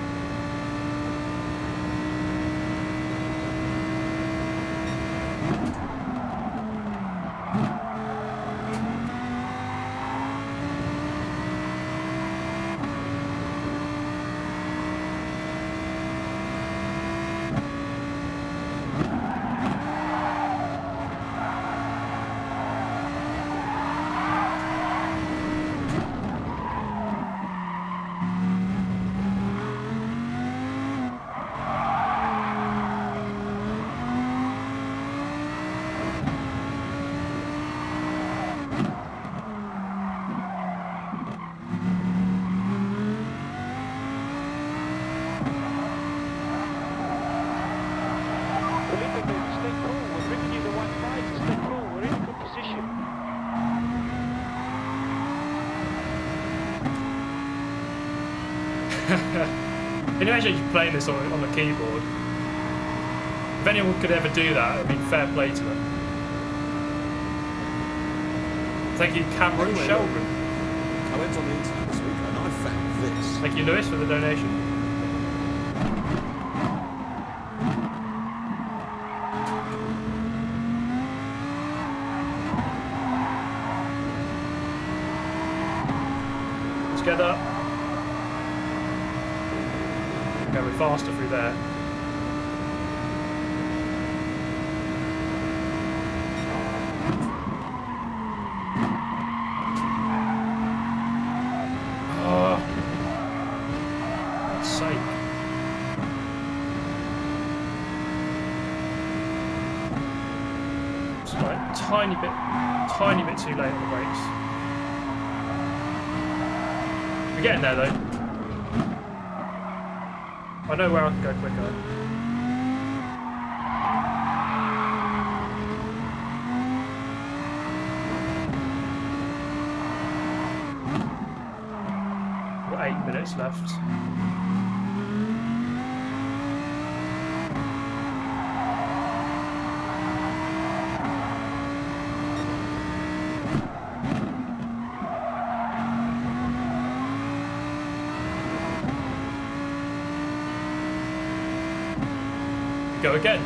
Can you imagine you playing this on the keyboard? If anyone could ever do that, it would be fair play to them. Thank you, Cameron Anyway, Sheldon. I went on the internet this week and I found this. Thank you, Lewis, for the donation. Together. Go we're faster through there. Tiny bit too late on the brakes. We're getting there though. I know where I can go quicker. We've got 8 minutes left. Go again.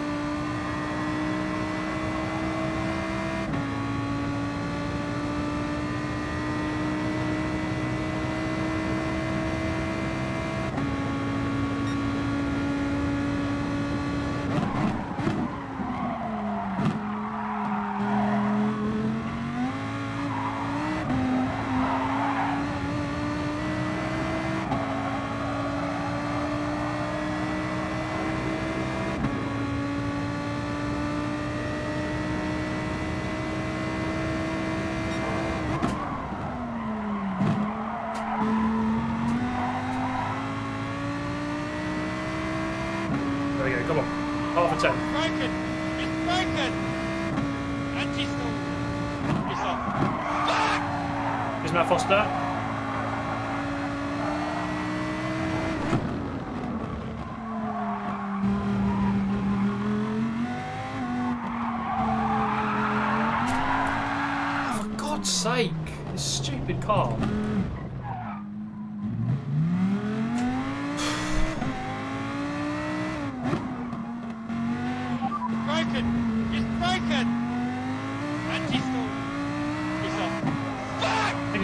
Come on. Half a 10. Broken! It's broken! Anti-stall! It's off. Fuck! Here's Matt Foster. For God's sake! This stupid car.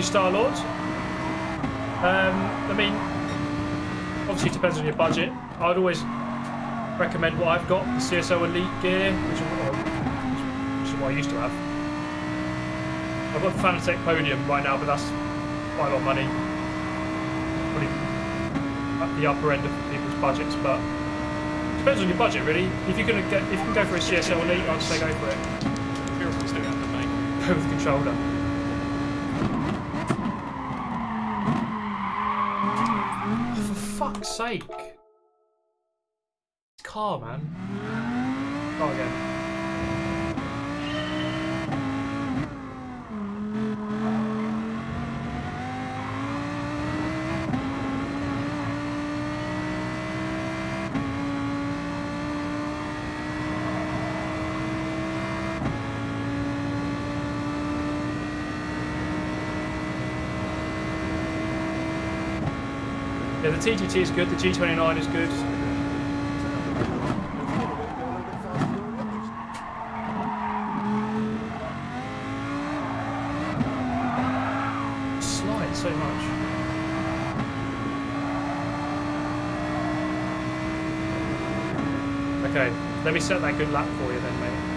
Star-Lord. I mean, obviously it depends on your budget. I'd always recommend what I've got, the CSO Elite gear, which is what I used to have. I've got the Fanatec Podium right now, but that's quite a lot of money. Probably at the upper end of people's budgets, but it depends on your budget really. If you can go for a CSO Elite, I'd say go for it. Go with the controller. Fuck's sake. Car, man. Go again. Yeah, the TGT is good, the G29 is good. Slide so much. Okay, let me set that good lap for you then, mate.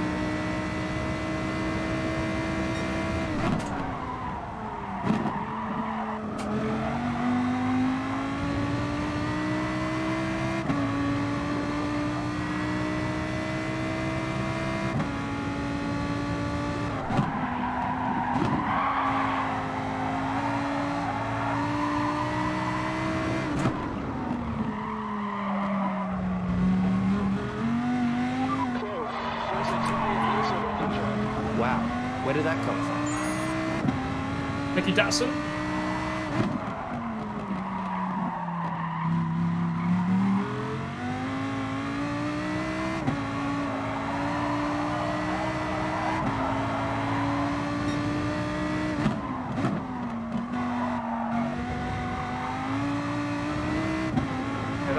Where did that come from? Mickey Datsun.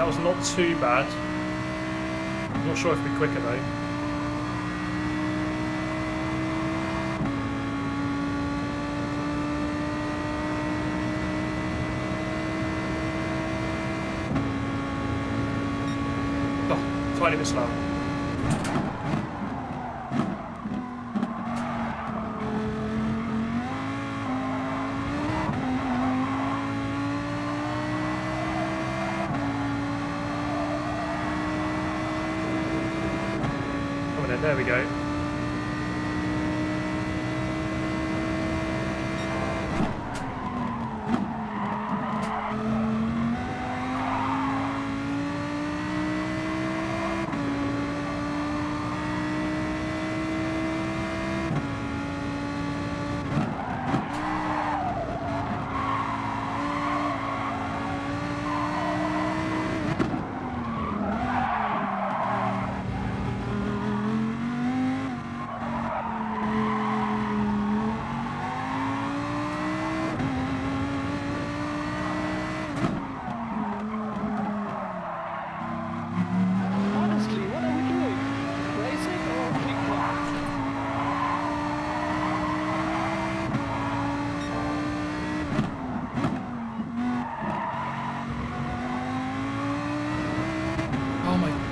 was not too bad. I'm not sure if it'll be quicker though. Oh, tiny bit slow. There we go.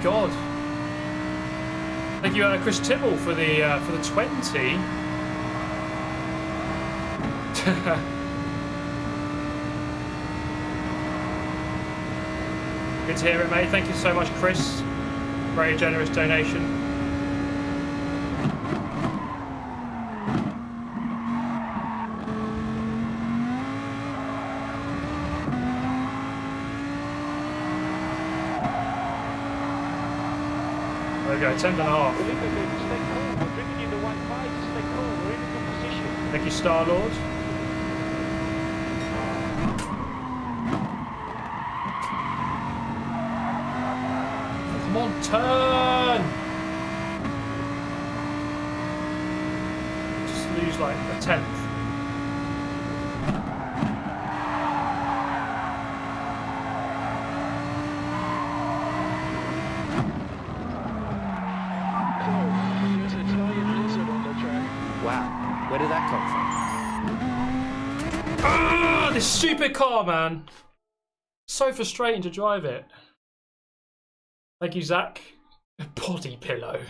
God. Thank you, Chris Tibble, for the 20. Good to hear it, mate. Thank you so much, Chris. Very generous donation. There we go, 10 and a half. Stay cool. We're bringing you the white flags. Stay cool. We're in a good position. Thank you, Star-Lord. Come on, turn! Just lose like a tenth. Wow, where did that come from? Ah, this stupid car, man. So frustrating to drive it. Thank you, Zach. Body pillow.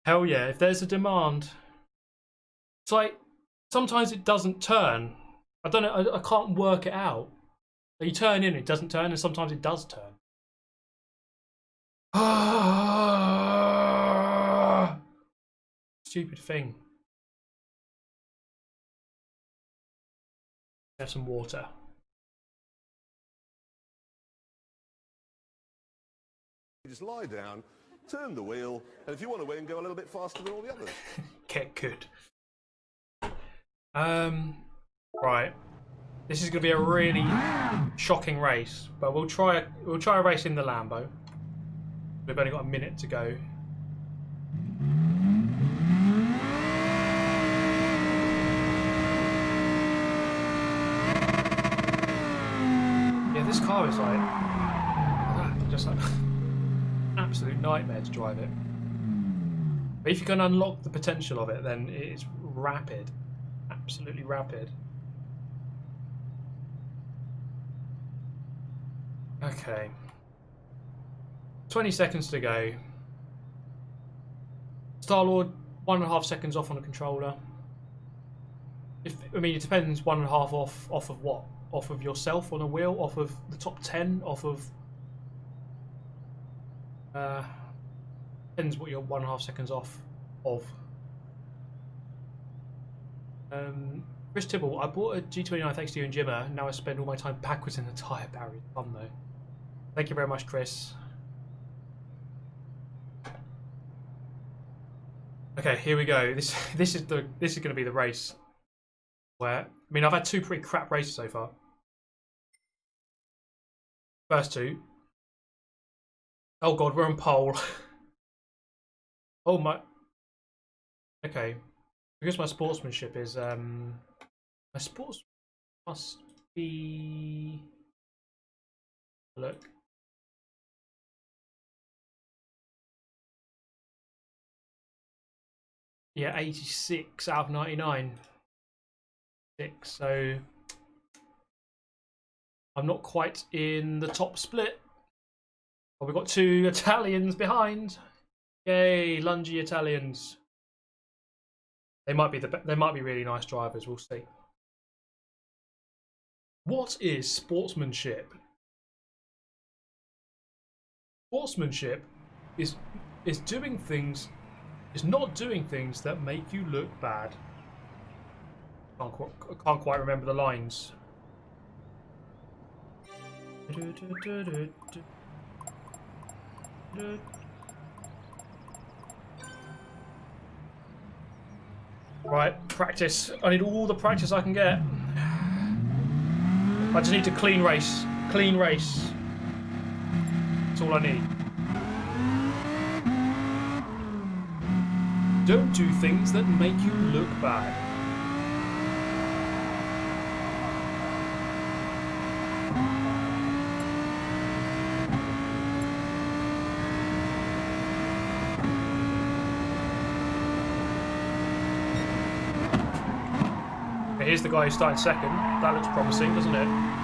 Hell yeah, if there's a demand. It's like, sometimes it doesn't turn. I don't know, I can't work it out. You turn in, it doesn't turn, and sometimes it does turn. Ah, stupid thing. Have some water. You just lie down, turn the wheel, and if you want to win, go a little bit faster than all the others. Get good. Right. This is going to be a really shocking race, but we'll try a race in the Lambo. We've only got a minute to go. Yeah, this car is like just like absolute nightmare to drive it. But if you can unlock the potential of it, then it's rapid, absolutely rapid. Okay, 20 seconds to go. Star-Lord, 1.5 seconds off on the controller. I mean, it depends. 1.5 off of what? Off of yourself on a wheel? Off of the top 10? Off of depends what you're 1.5 seconds off of. Chris Tibble, I bought a G29 thanks to you and Jimmer. Now I spend all my time backwards in the tyre barrier. Fun though. Thank you very much, Chris. Okay, here we go. This is going to be the race. Where I mean, I've had 2 pretty crap races so far. First 2. Oh god, we're on pole. Oh my. Okay, because my sportsmanship is my sports must be. Look, Yeah, 86 out of 99. 6, so I'm not quite in the top split. But we've got 2 Italians behind. Yay, lungy Italians. They might be really nice drivers. We'll see. What is sportsmanship? Sportsmanship is doing things. Is not doing things that make you look bad. I can't quite remember the lines. Right, practice. I need all the practice I can get. I just need to clean race. Clean race. That's all I need. Don't do things that make you look bad. Okay, here's the guy who started second. That looks promising, doesn't it?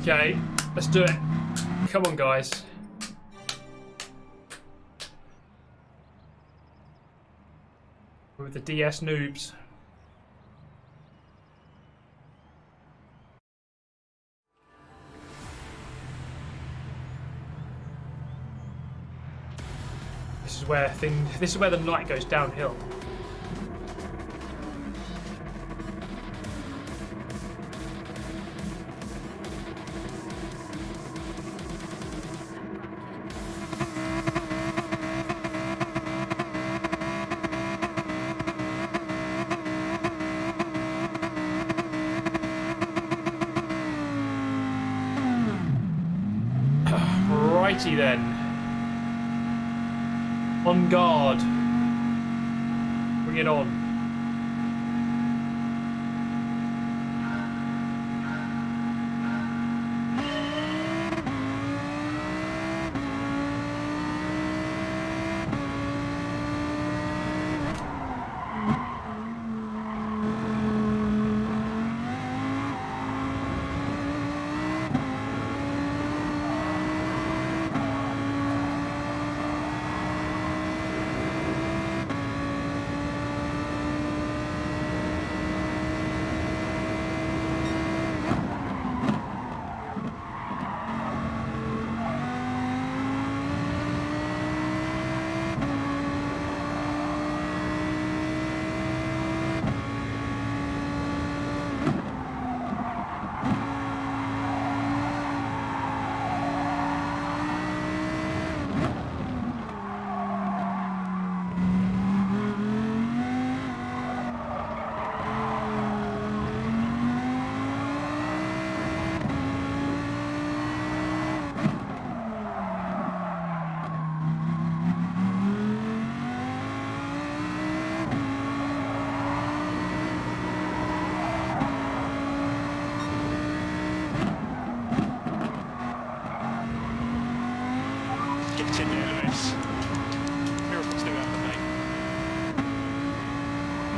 Okay, let's do it. Come on, guys. With the DS noobs. This is where the night goes downhill. Righty then. On guard. Bring it on.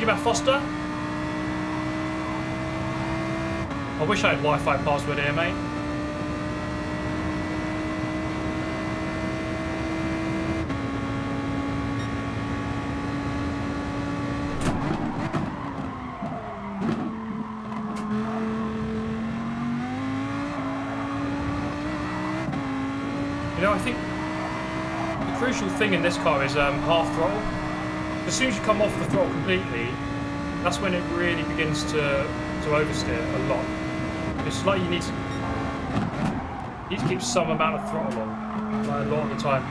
About Foster. I wish I had Wi-Fi password here, mate. You know, I think the crucial thing in this car is half throttle. As soon as you come off the throttle completely, that's when it really begins to oversteer a lot. It's like you need to keep some amount of throttle on, like a lot of the time.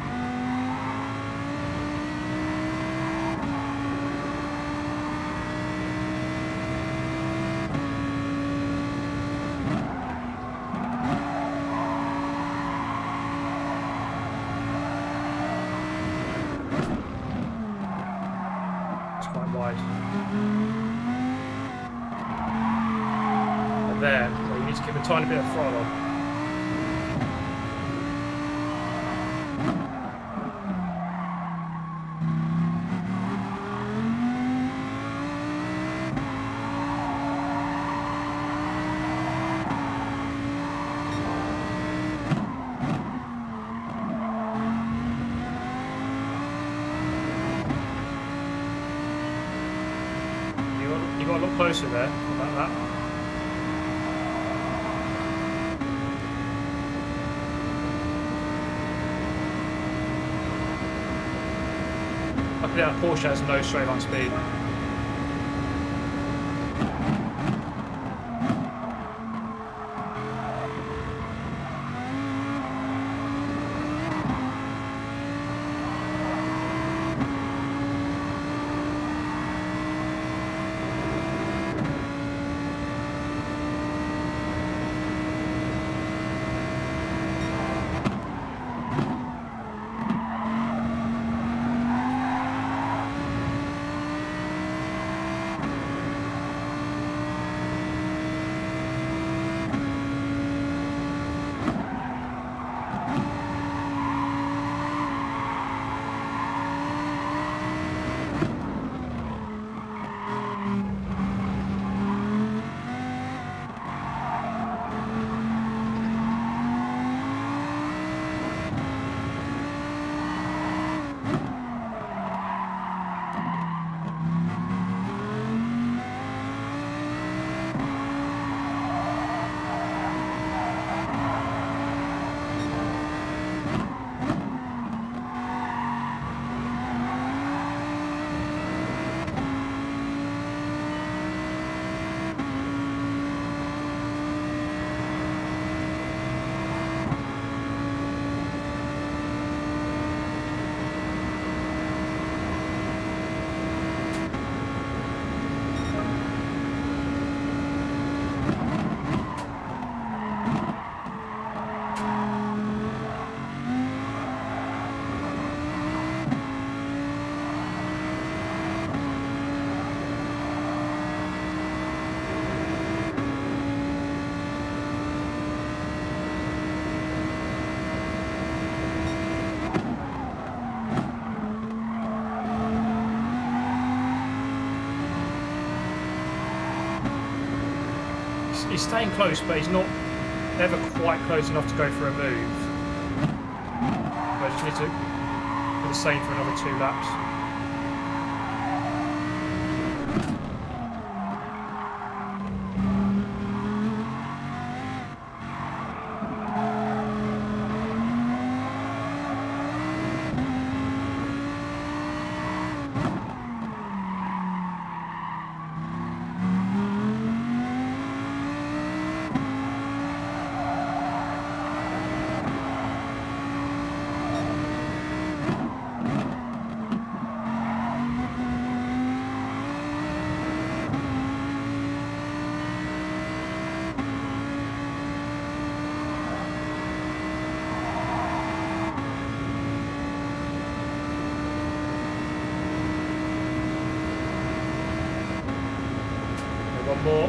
about there, where you need to keep a tiny bit of throttle on. You got to look closer there about that. Luckily, that Porsche has no straight line speed. He's staying close, but he's not ever quite close enough to go for a move. But I just need to do the same for another 2 laps. One more.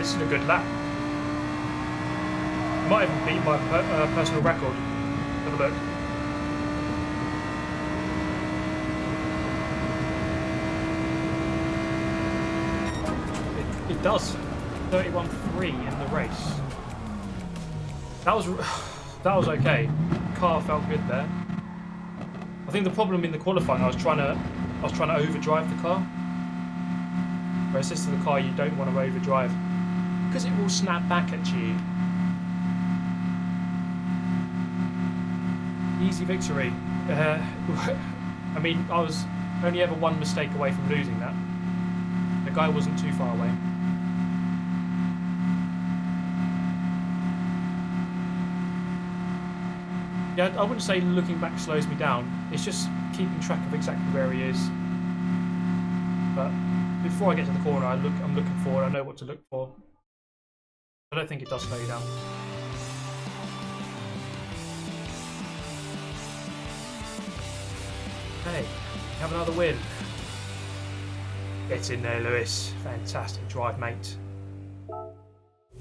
this is a good lap. Might even beat my personal record. Have a look. It does. 31.3 in the race. That was okay. Car felt good there. I think the problem in the qualifying, I was trying to overdrive the car. Whereas this is the car you don't want to overdrive because it will snap back at you. Easy victory. I mean, I was only ever one mistake away from losing that. The guy wasn't too far away. Yeah, I wouldn't say looking back slows me down. It's just keeping track of exactly where he is. But before I get to the corner, I'm looking forward. I know what to look for. I don't think it does slow you down. Hey, have another win. Get in there, Lewis. Fantastic drive, mate.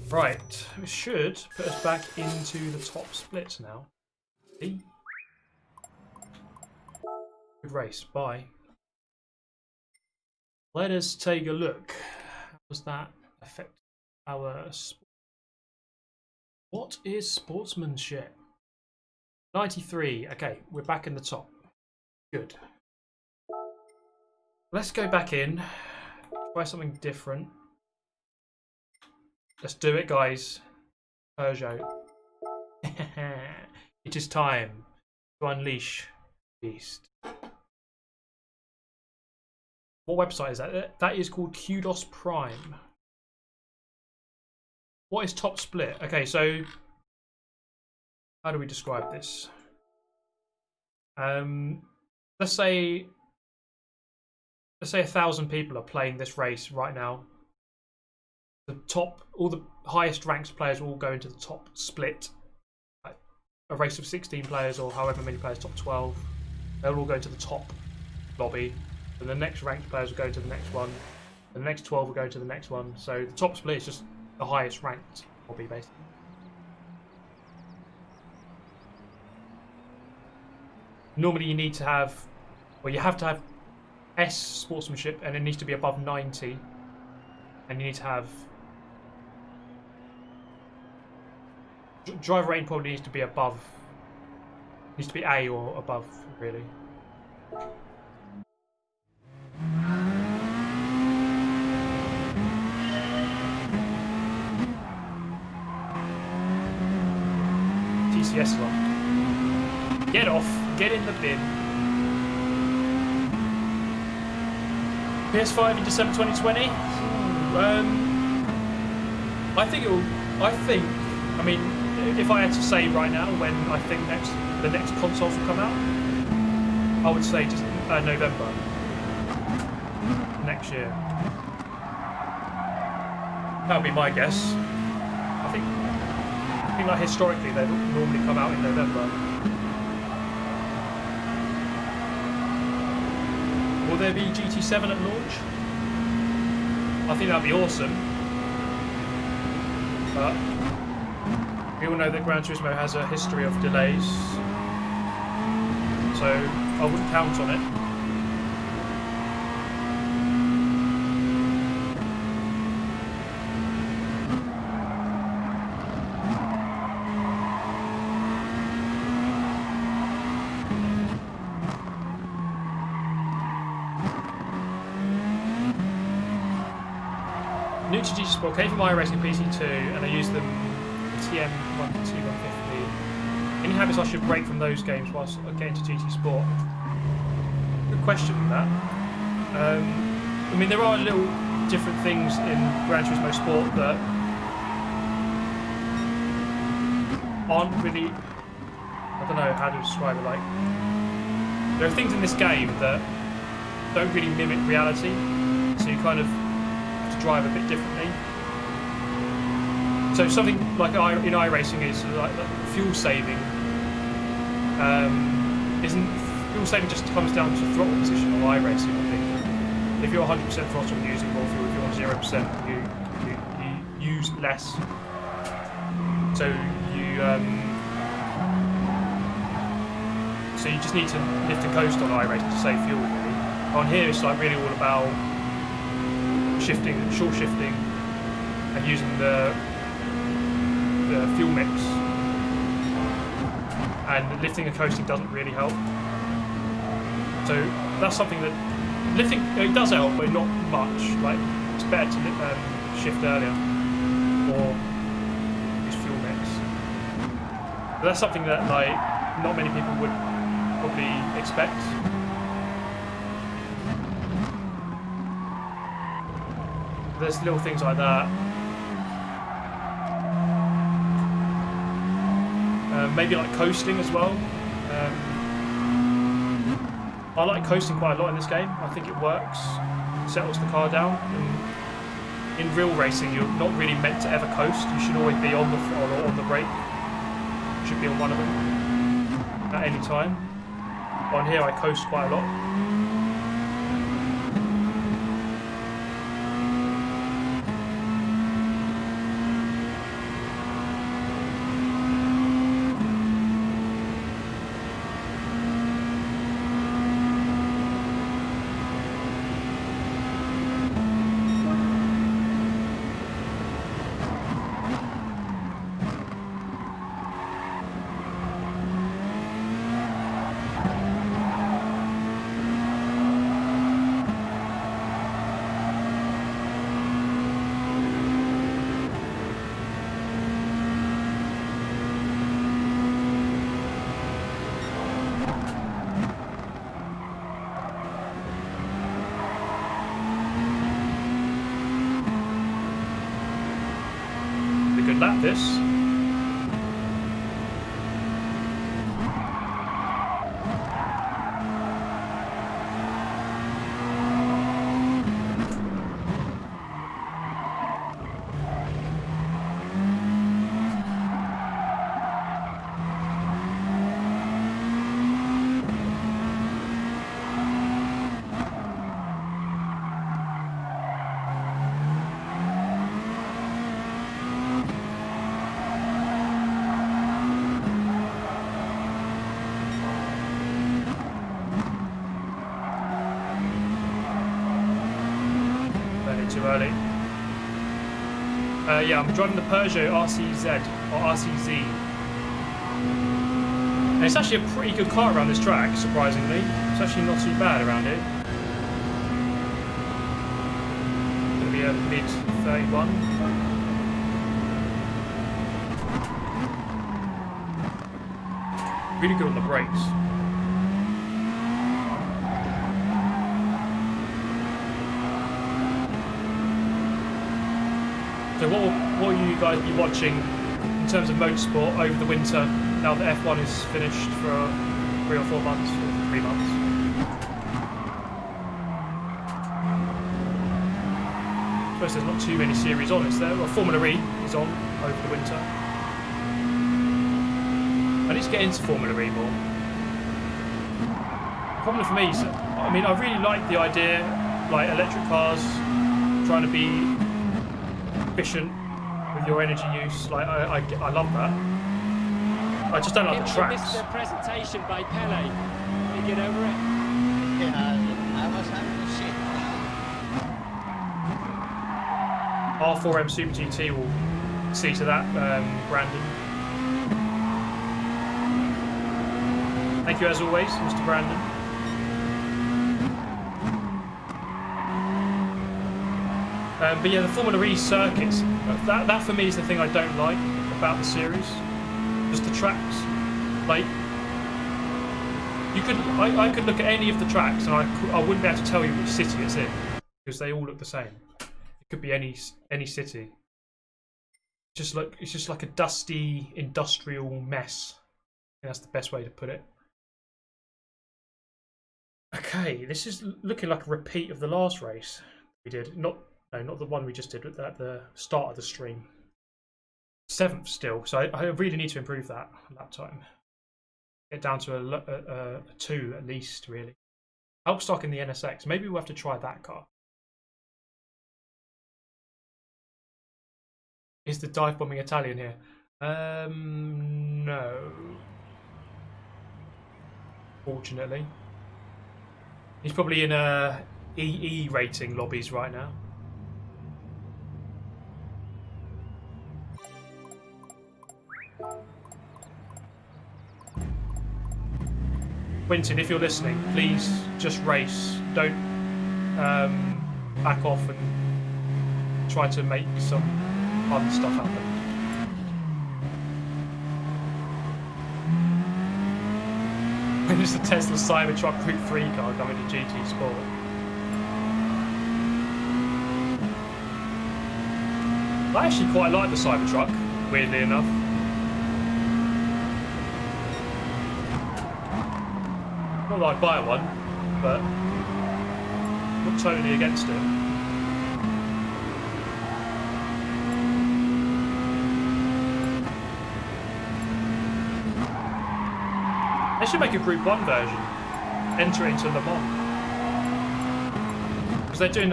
Right, we should put us back into the top splits now. Good race, bye. Let us take a look. How does that affect our sport? What is sportsmanship? 93. Okay, we're back in the top. Good. Let's go back in. Try something different. Let's do it, guys. Peugeot. It is time to unleash the beast. What website is that? That is called Kudos Prime. What is top split? Okay, so how do we describe this? Let's say 1,000 people are playing this race right now. All the highest ranked players will all go into the top split. A race of 16 players or however many players, top 12, they'll all go to the top lobby. And the next ranked players will go to the next one. And the next 12 will go to the next one. So the top split is just the highest ranked lobby, basically. Normally you need to have, well, you have to have S sportsmanship and it needs to be above 90. And you need to have driver rating probably needs to be above, needs to be A or above, really. TCS one. Get off, get in the bin. PS5 in December 2020. I mean, if I had to say right now when I think the next consoles will come out, I would say just November next year. That would be my guess. I think like historically they normally come out in November. Will there be GT7 at launch? I think that'd be awesome. But we all know that Gran Turismo has a history of delays, so I wouldn't count on it. New to GT Sport, came from iRacing PC2, and I used them TM150. Any habits I should break from those games whilst getting to GT Sport? Good question, that. I mean, there are little different things in Gran Turismo Sport that aren't really, I don't know how to describe it, like, there are things in this game that don't really mimic reality, so you kind of have to drive a bit differently. So something like in iRacing is like fuel saving. Fuel saving just comes down to throttle position on iRacing, I think. If you're 100% throttle, you're using more fuel. If you're on 0%, you use less. So you just need to lift and coast on iRacing to save fuel. Really. On here, it's like really all about shifting, short shifting, and using the fuel mix. And lifting and coasting doesn't really help. So that's something that lifting it does help, but not much. Like it's better to shift earlier or use fuel mix. But that's something that like not many people would probably expect. There's little things like that. Maybe like coasting as well. I like coasting quite a lot in this game. I think it works, settles the car down. And in real racing, you're not really meant to ever coast. You should always be on the throttle or on the brake. You should be on one of them at any time. On here, I coast quite a lot. Lap this. Too early. Yeah, I'm driving the Peugeot RCZ or RCZ, and it's actually a pretty good car around this track. Surprisingly, it's actually not too bad around here. It's gonna be a mid 31. Really good on the brakes. So what will you guys be watching in terms of motorsport over the winter now that F1 is finished for 3 or 4 months, or 3 months? I suppose there's not too many series on, is there? Well, Formula E is on over the winter. I need to get into Formula E more. The problem for me is, I mean, I really like the idea, like electric cars, trying to be efficient with your energy use. Like I love that. I just don't like the tracks. Missed the presentation by Pele. Can you get over it? Yeah, I was having a shit. R4M Super GT will see to that, Brandon. Thank you as always, Mr. Brandon. But yeah, the Formula E circuits, that for me is the thing I don't like about the series. Just the tracks. Like, I could look at any of the tracks and I wouldn't be able to tell you which city it's in, because they all look the same. It could be any city. It's just like a dusty industrial mess. I think that's the best way to put it. Okay, this is looking like a repeat of the last race we did. No, not the one we just did at the start of the stream. 7th still, so I really need to improve that lap time. Get down to a 2 at least, really. Help stock in the NSX. Maybe we'll have to try that car. Is the dive bombing Italian here? No. Fortunately. He's probably in EE rating lobbies right now. Quintin, if you're listening, please just race. Don't back off and try to make some fun stuff happen. When is the Tesla Cybertruck Group 3 car coming to GT Sport? I actually quite like the Cybertruck, weirdly enough. Not that I'd buy one, but I'm not totally against it. They should make a Group 1 version. Enter it into Le Mans. Because they're doing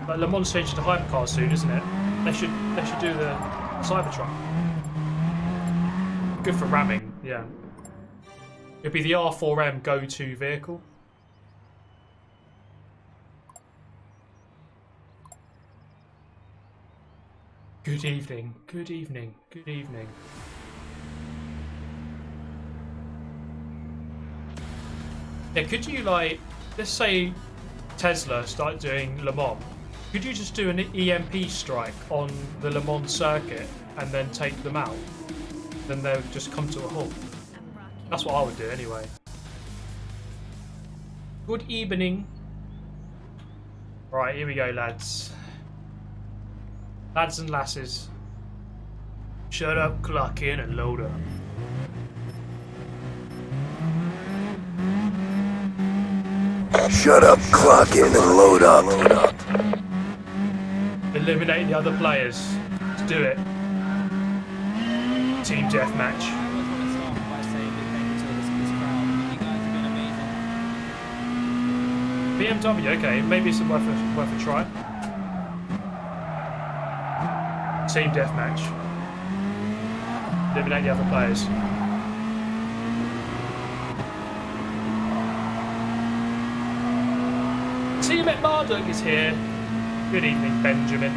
like Le Mans changing to hypercar soon, isn't it? They should do the Cybertruck. Good for ramming, yeah. It'd be the R4M go-to vehicle. Good evening, good evening, good evening. Yeah, could you, like, let's say Tesla start doing Le Mans. Could you just do an EMP strike on the Le Mans circuit and then take them out? Then they'll just come to a halt. That's what I would do anyway. Good evening. Right, here we go, lads. Lads and lasses. Shut up, clock in and load up. Shut up, clock in and load up. Eliminate the other players. Let's do it. Team deathmatch. BMW, okay, maybe it's worth a try. Team deathmatch. Eliminate the other players. Team at Marduk is here. Good evening, Benjamin.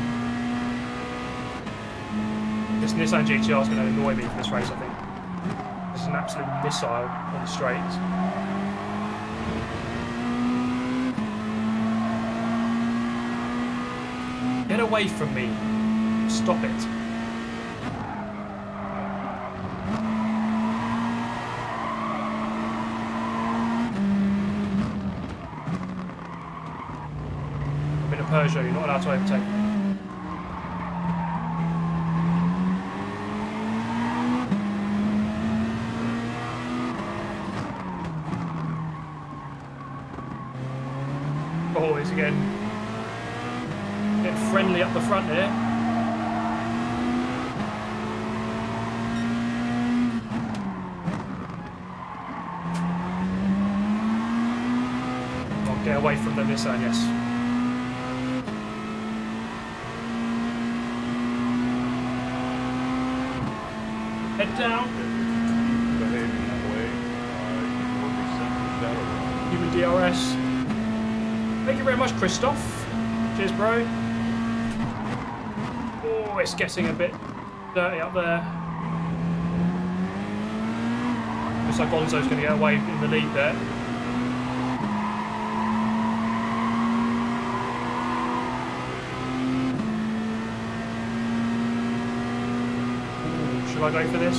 This Nissan GTR is going to annoy me for this race, I think. This is an absolute missile on the straight. Get away from me. Stop it. I'm in a Peugeot, you're not allowed to overtake me. Oh, he's again getting friendly up the front here. Oh, get away from the Nissan, yes. Head down. Behaving that way, you will be sent to shadow run. Human DRS. Thank you very much, Christoph. Cheers, bro. Oh, it's getting a bit dirty up there. Looks like Bonzo's going to get away in the lead there. Ooh, should I go for this?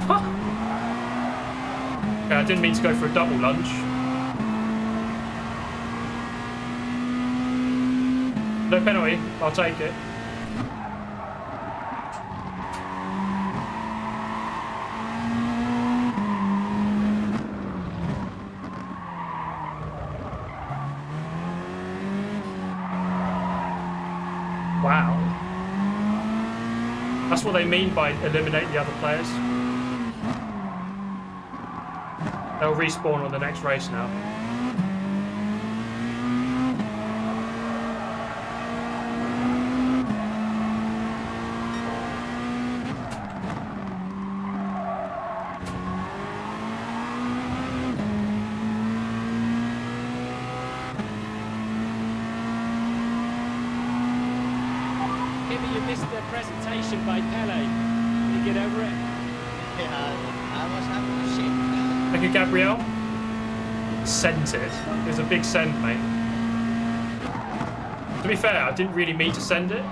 Huh? Okay, I didn't mean to go for a double lunge. No penalty, I'll take it. Wow. That's what they mean by eliminate the other players. They'll respawn on the next race now. maybe you missed the presentation by Pele. Can you get over it? Yeah, I was having a shit. Thank you, Gabrielle. Sent it. It was a big send, mate. To be fair, I didn't really mean to send it.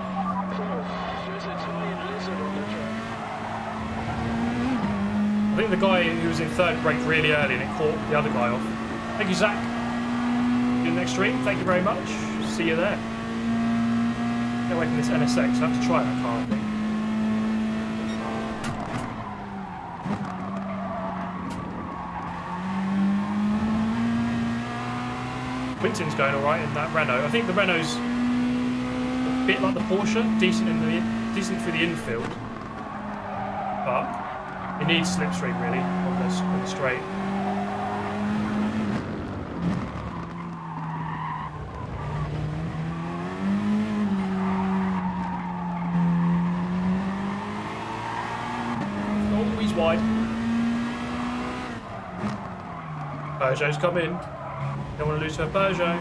I think the guy who was in third braked really early and it caught the other guy off. Thank you, Zach. In the next stream, thank you very much. See you there. Get away from this NSX. I have to try that car, I think. Quinton's going alright in that Renault. I think the Renault's a bit like the Porsche, decent through the infield, but it needs slipstream really on the straight. Always wide. Peugeot's come in. Don't want to lose to a Peugeot.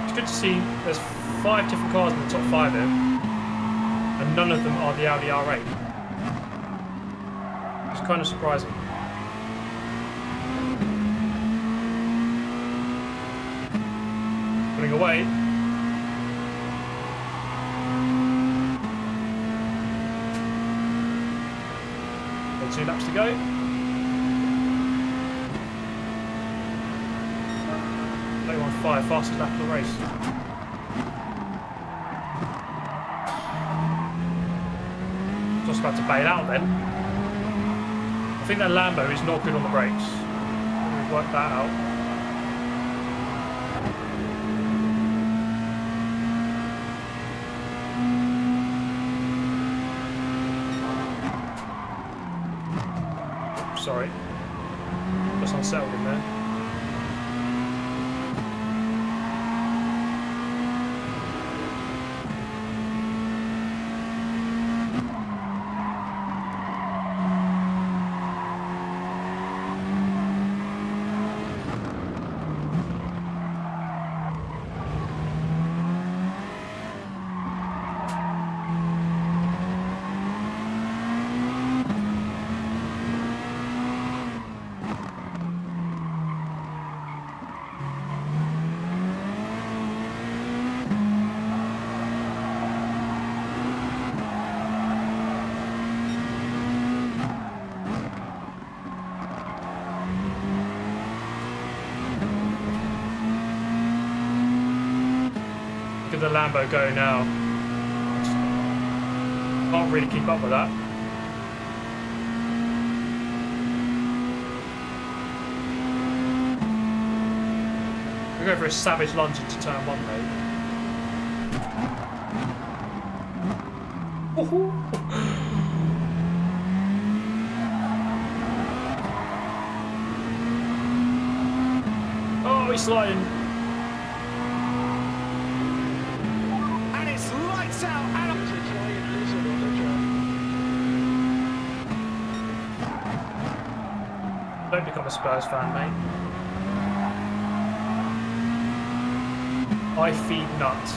It's good to see there's 5 different cars in the top 5 here, and none of them are the Audi R8. It's kind of surprising. Pulling away. And 2 laps to go. On 5, fastest lap of the race. Just about to bail out then. I think that Lambo is not good on the brakes. We've worked that out. Sorry. Just unsettled in there. The Lambo go now. Can't really keep up with that. We go for a savage lunge into turn 1 though. Woohoo! Oh, he's sliding. Don't become a Spurs fan, mate. I feed nuts.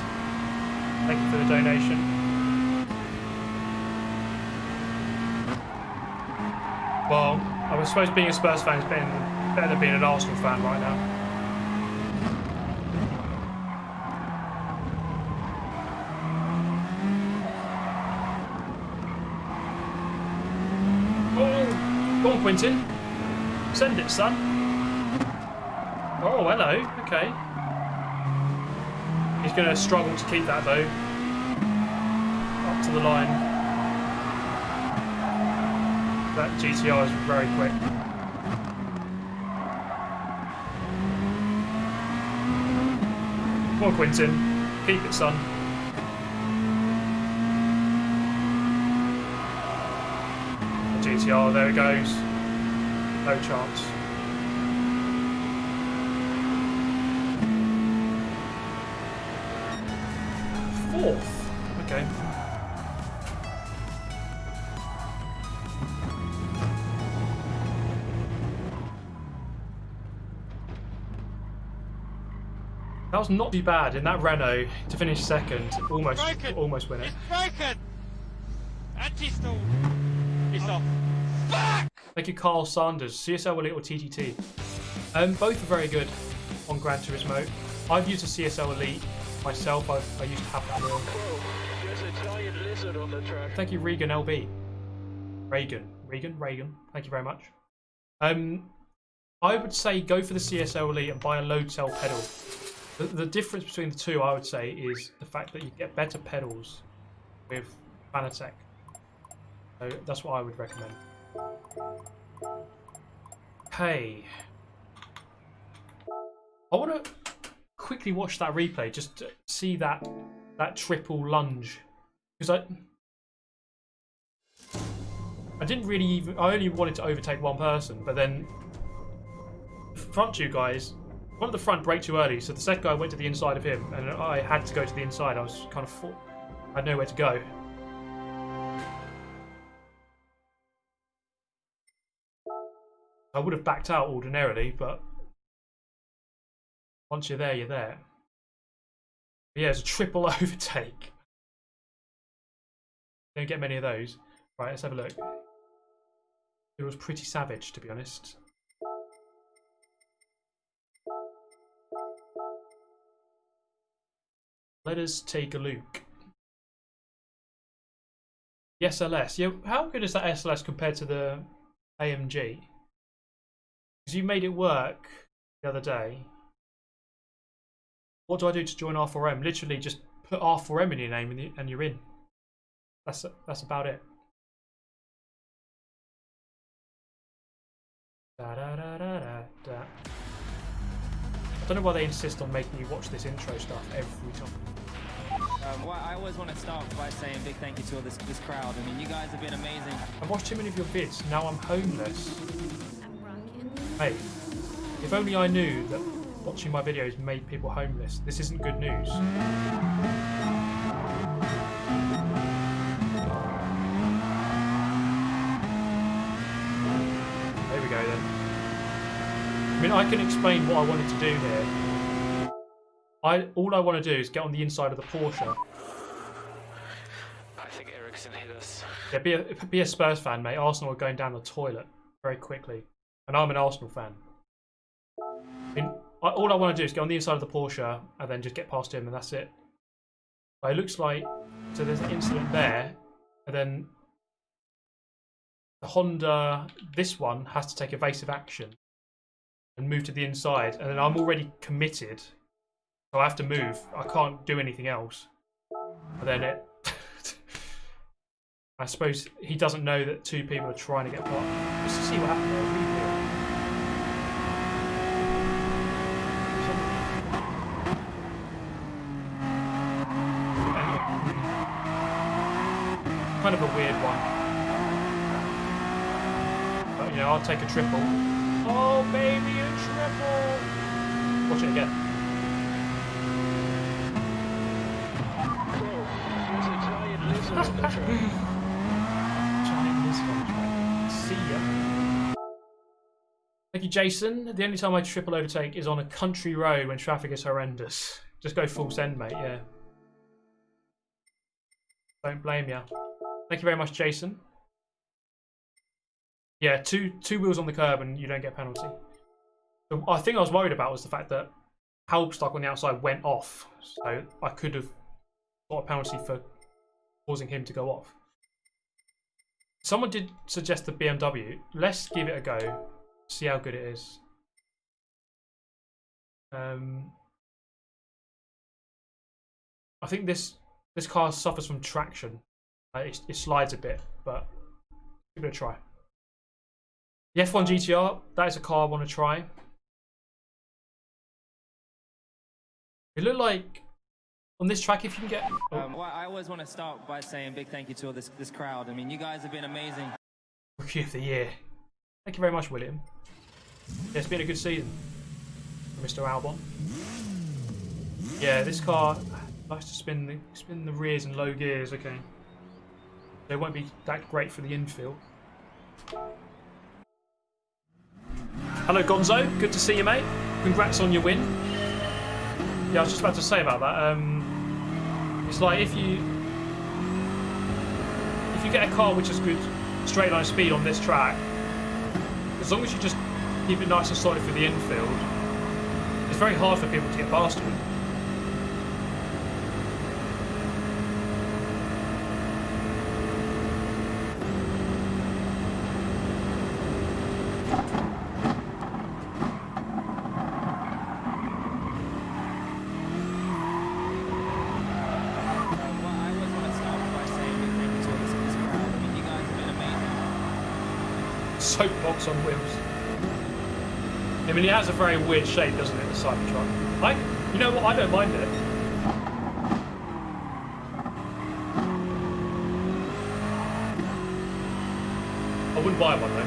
Thank you for the donation. Well, I suppose being a Spurs fan is better than being an Arsenal fan right now. Oh, go on, Quinton. Send it, son. Oh, hello. Okay. He's going to struggle to keep that, though. Up to the line. That GTR is very quick. Come on, Quinton. Keep it, son. The GTR, there it goes. No chance. Fourth. Okay. That was not too bad in that Renault to finish second, almost win it. It's broken! Anti-stall! It's off. Fuck! Thank you, Carl Sanders, CSL Elite or TGT. Both are very good on Gran Turismo. I've used a CSL Elite myself. I used to have that wheel. There's a giant lizard on the track. Thank you, Regan LB. Regan. Thank you very much. I would say go for the CSL Elite and buy a load cell pedal. The difference between the two, I would say, is the fact that you get better pedals with Fanatec. So that's what I would recommend. Hey, I want to quickly watch that replay just to see that triple lunge, because I didn't really even. I only wanted to overtake one person, but then front two guys. One at the front braked too early, so the second guy went to the inside of him, and I had to go to the inside. I was kind of I had nowhere to go. I would have backed out ordinarily, but once you're there, you're there. But yeah, it's a triple overtake. Don't get many of those. Right, let's have a look. It was pretty savage, to be honest. Let us take a look. The SLS. Yeah, how good is that SLS compared to the AMG? Because you made it work the other day. What do I do to join R4M? Literally just put R4M in your name and you're in. That's about it. Da, da, da, da, da, da. I don't know why they insist on making you watch this intro stuff every time. Well, I always want to start by saying big thank you to all this crowd. I mean, you guys have been amazing. I've watched too many of your vids. Now I'm homeless. Hey, if only I knew that watching my videos made people homeless. This isn't good news. There we go then. I mean, I can explain what I wanted to do here. All I want to do is get on the inside of the Porsche. I think Ericsson hit us. Yeah, be a Spurs fan, mate. Arsenal are going down the toilet very quickly. And I'm an Arsenal fan. I mean, all I want to do is get on the inside of the Porsche and then just get past him, and that's it. But it looks like... So there's an incident there, and then the Honda, this one, has to take evasive action and move to the inside, and then I'm already committed. So I have to move. I can't do anything else. And then it... I suppose he doesn't know that two people are trying to get past. Just to see what happened there. Kind of a weird one. But, you know, I'll take a triple. Oh, baby, a triple! Watch it again. Giant lizard on the track. See ya. Thank you, Jason. The only time I triple overtake is on a country road when traffic is horrendous. Just go full send, mate. Yeah. Don't blame ya. Thank you very much, Jason. Yeah, two wheels on the curb and you don't get a penalty. The thing I was worried about was the fact that Howe stuck on the outside went off, so I could have got a penalty for causing him to go off. Someone did suggest the BMW. Let's give it a go. See how good it is. I think this car suffers from traction. It slides a bit, but give it a try. The F1 GTR, that is a car I want to try. It looked like on this track, if you can get... Well, I always want to start by saying big thank you to all this crowd. I mean, you guys have been amazing. Rookie of the year. Thank you very much, William. Yeah, it's been a good season for Mr. Albon. Yeah, this car likes to spin the rears in low gears. Okay, they won't be that great for the infield. Hello, Gonzo. Good to see you, mate. Congrats on your win. Yeah, I was just about to say about that. It's like if you get a car which has good straight line speed on this track, as long as you just keep it nice and solid through the infield, it's very hard for people to get past you. Soapbox on wheels. I mean, it has a very weird shape, doesn't it, the Cybertruck? You know what? I don't mind it. I wouldn't buy one though.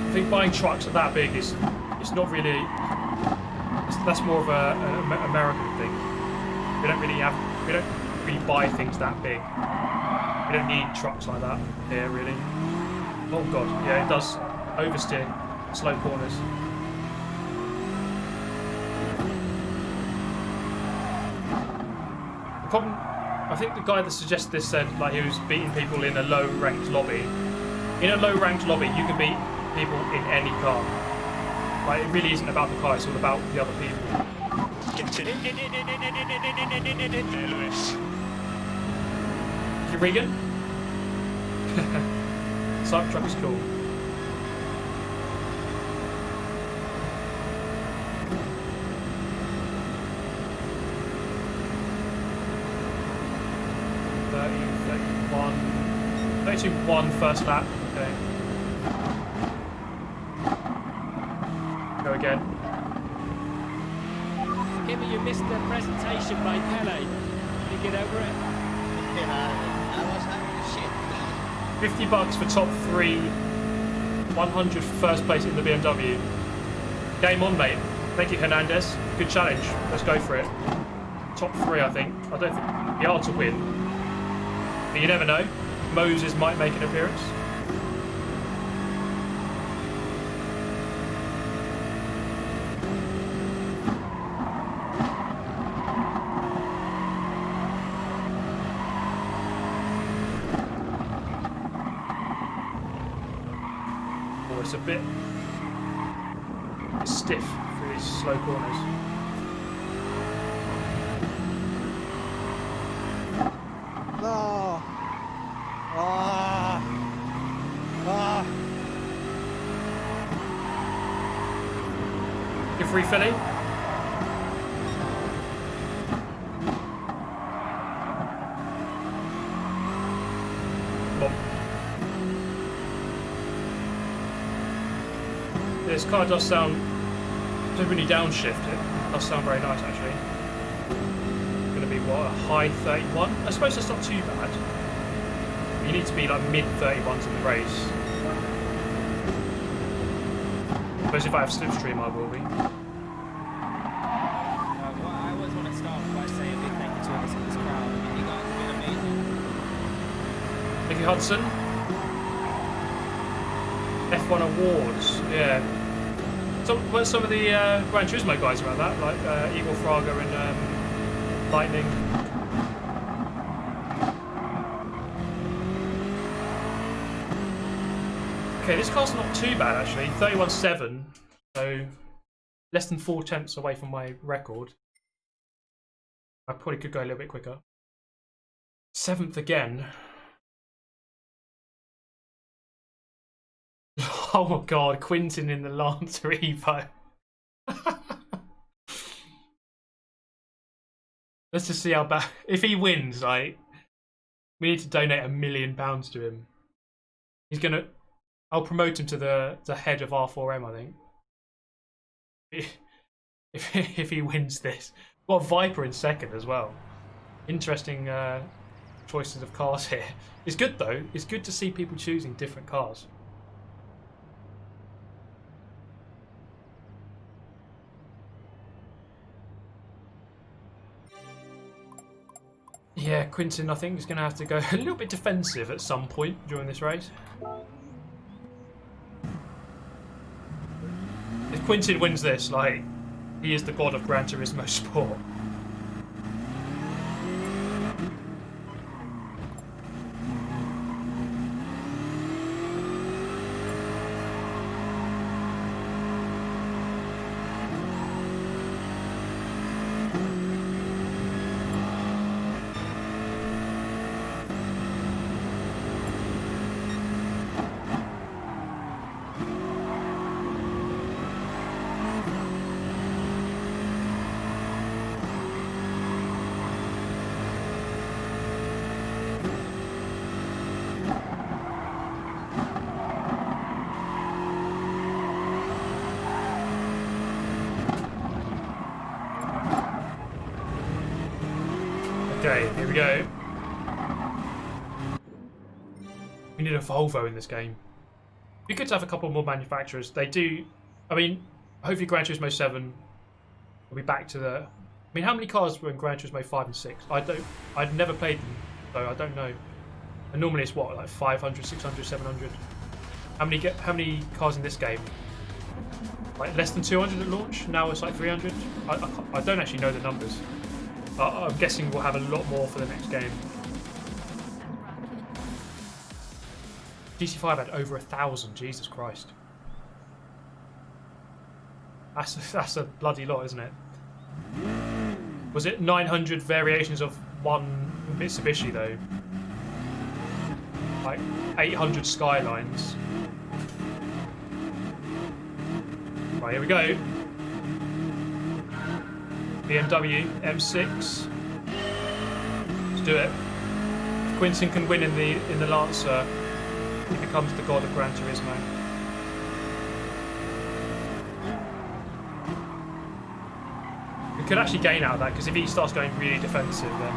I think buying trucks that big it's not really. That's more of an American thing. We don't really buy things that big. We don't need trucks like that here, really. Oh god, yeah, it does oversteer, slow corners. The problem, I think the guy that suggested this said like he was beating people in a low-ranked lobby. In a low-ranked lobby, you can beat people in any car. Like, it really isn't about the car; it's all about the other people. Get in. There, Lewis. You Regan? Cybertruck is cool. One first lap. Okay. Go again. Kimmy, you missed the presentation by Pele. Did you get over it? Yeah, I was having shit. $50 for top 3, 100 for first place in the BMW. Game on, mate. Thank you, Hernandez. Good challenge. Let's go for it. Top 3, I think. I don't think it'd be hard to win. But you never know. Moses might make an appearance. Oh, it's a bit stiff through these slow corners. Give refilling. This car does sound, doesn't really downshift. It does sound very nice actually. Going to be what, a high 31? I suppose that's not too bad. You need to be like mid 31s in the race. I suppose if I have slipstream, I will be. Well, I always want to start by saying a big thank you to all this crowd. I mean, you guys have been amazing. Thank you, Hudson. F1 Awards, yeah. Some of the Gran Turismo guys around that, like Igor Fraga and Lightning. Okay, this car's not too bad actually. 31.7, so less than 4/10 away from my record. I probably could go a little bit quicker. 7th again. Oh my god, Quintin in the Lancer Evo. Let's just see how bad. If he wins, like, we need to donate £1 million to him. He's gonna. I'll promote him to the head of R4M, I think. If he wins this. Got Viper in second as well. Interesting choices of cars here. It's good though. It's good to see people choosing different cars. Yeah, Quintin, I think, is going to have to go a little bit defensive at some point during this race. If Quintin wins this, like, he is the god of Gran Turismo sport. Okay, here we go. We need a Volvo in this game. It'd be good to have a couple more manufacturers. They do. I mean, hopefully Gran Turismo 7 will be back to the. I mean, how many cars were in Gran Turismo 5 and 6? I've never played them, so I don't know. And normally it's what, like 500, 600, 700. How many cars in this game? Like less than 200 at launch. Now it's like 300. I don't actually know the numbers. I'm guessing we'll have a lot more for the next game. GC5 had over 1,000. Jesus Christ. That's a bloody lot, isn't it? Was it 900 variations of one Mitsubishi though? Like 800 Skylines. Right, here we go. BMW M6. Let's do it. If Quintin can win in the Lancer, he becomes the god of Gran Turismo. We could actually gain out of that because if he starts going really defensive, then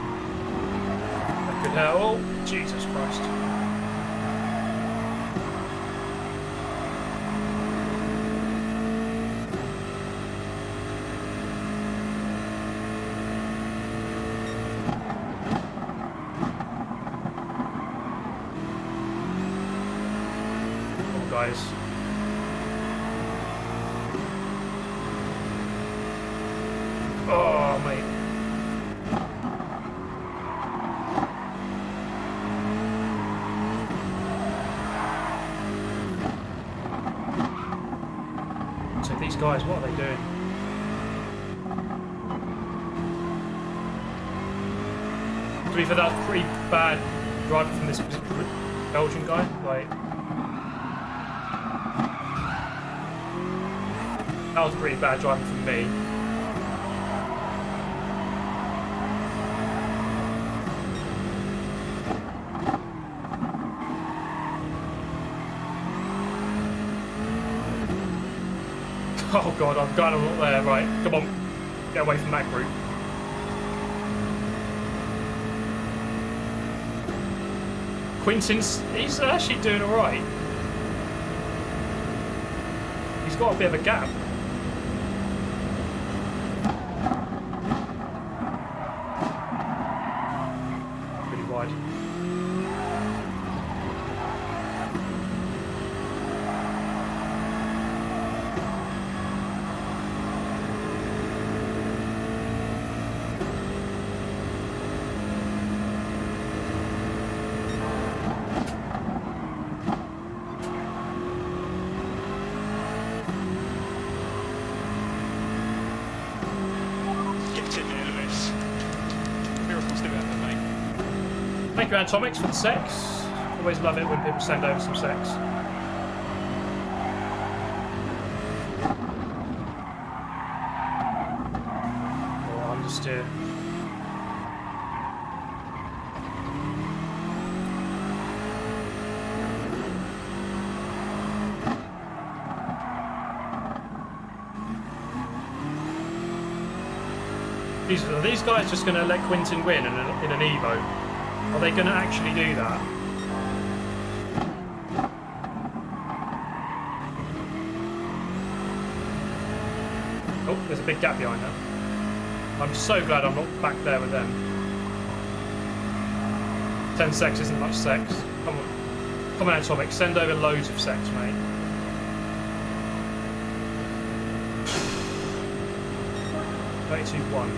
that could hurt. Oh, Jesus Christ! Guys. Oh, mate. So these guys, what are they doing? To be fair, that was pretty bad driving from this Belgian guy. Like. That was pretty bad driving from me. Oh god, I'm glad I'm not there. Right, come on. Get away from that group. Quintin's, he's actually doing alright. He's got a bit of a gap. Thank you, Atomics, for the sex. Always love it when people send over some sex. Oh, understeer. Are these guys just going to let Quintin win in an Evo? Are they going to actually do that? Oh, there's a big gap behind them. I'm so glad I'm not back there with them. 10 sex isn't much sex. Come on, Atomic, send over loads of sex, mate. 32.1.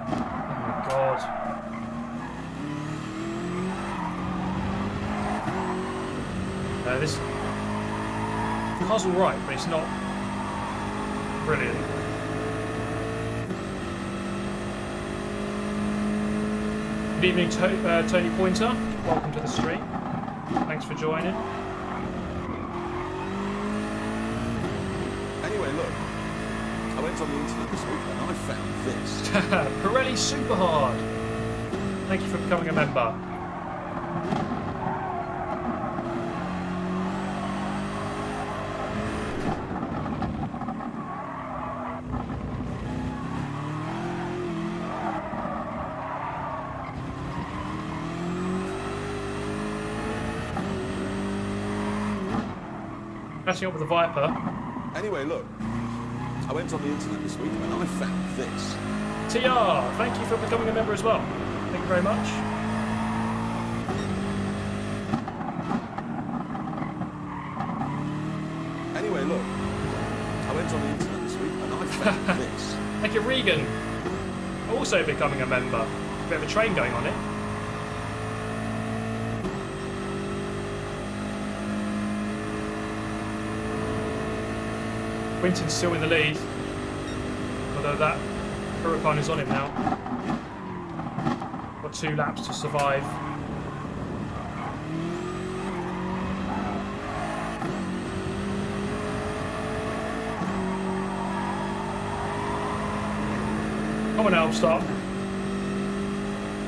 Oh my god. This car's alright, but it's not brilliant. Good evening, Tony Pointer. Welcome to the stream. Thanks for joining. Anyway, look. I went on the internet this week and I found this. Pirelli Super Hard. Thank you for becoming a member. Catching up with the Viper. Anyway, look. I went on the internet this week and I found this. TR, thank you for becoming a member as well. Thank you very much. Anyway, look. I went on the internet this week and I found this. Thank you, Regan. Also becoming a member. Bit of a train going on it. Winton's still in the lead, although that Huracan is on him now. Got 2 laps to survive. Come on now, stop.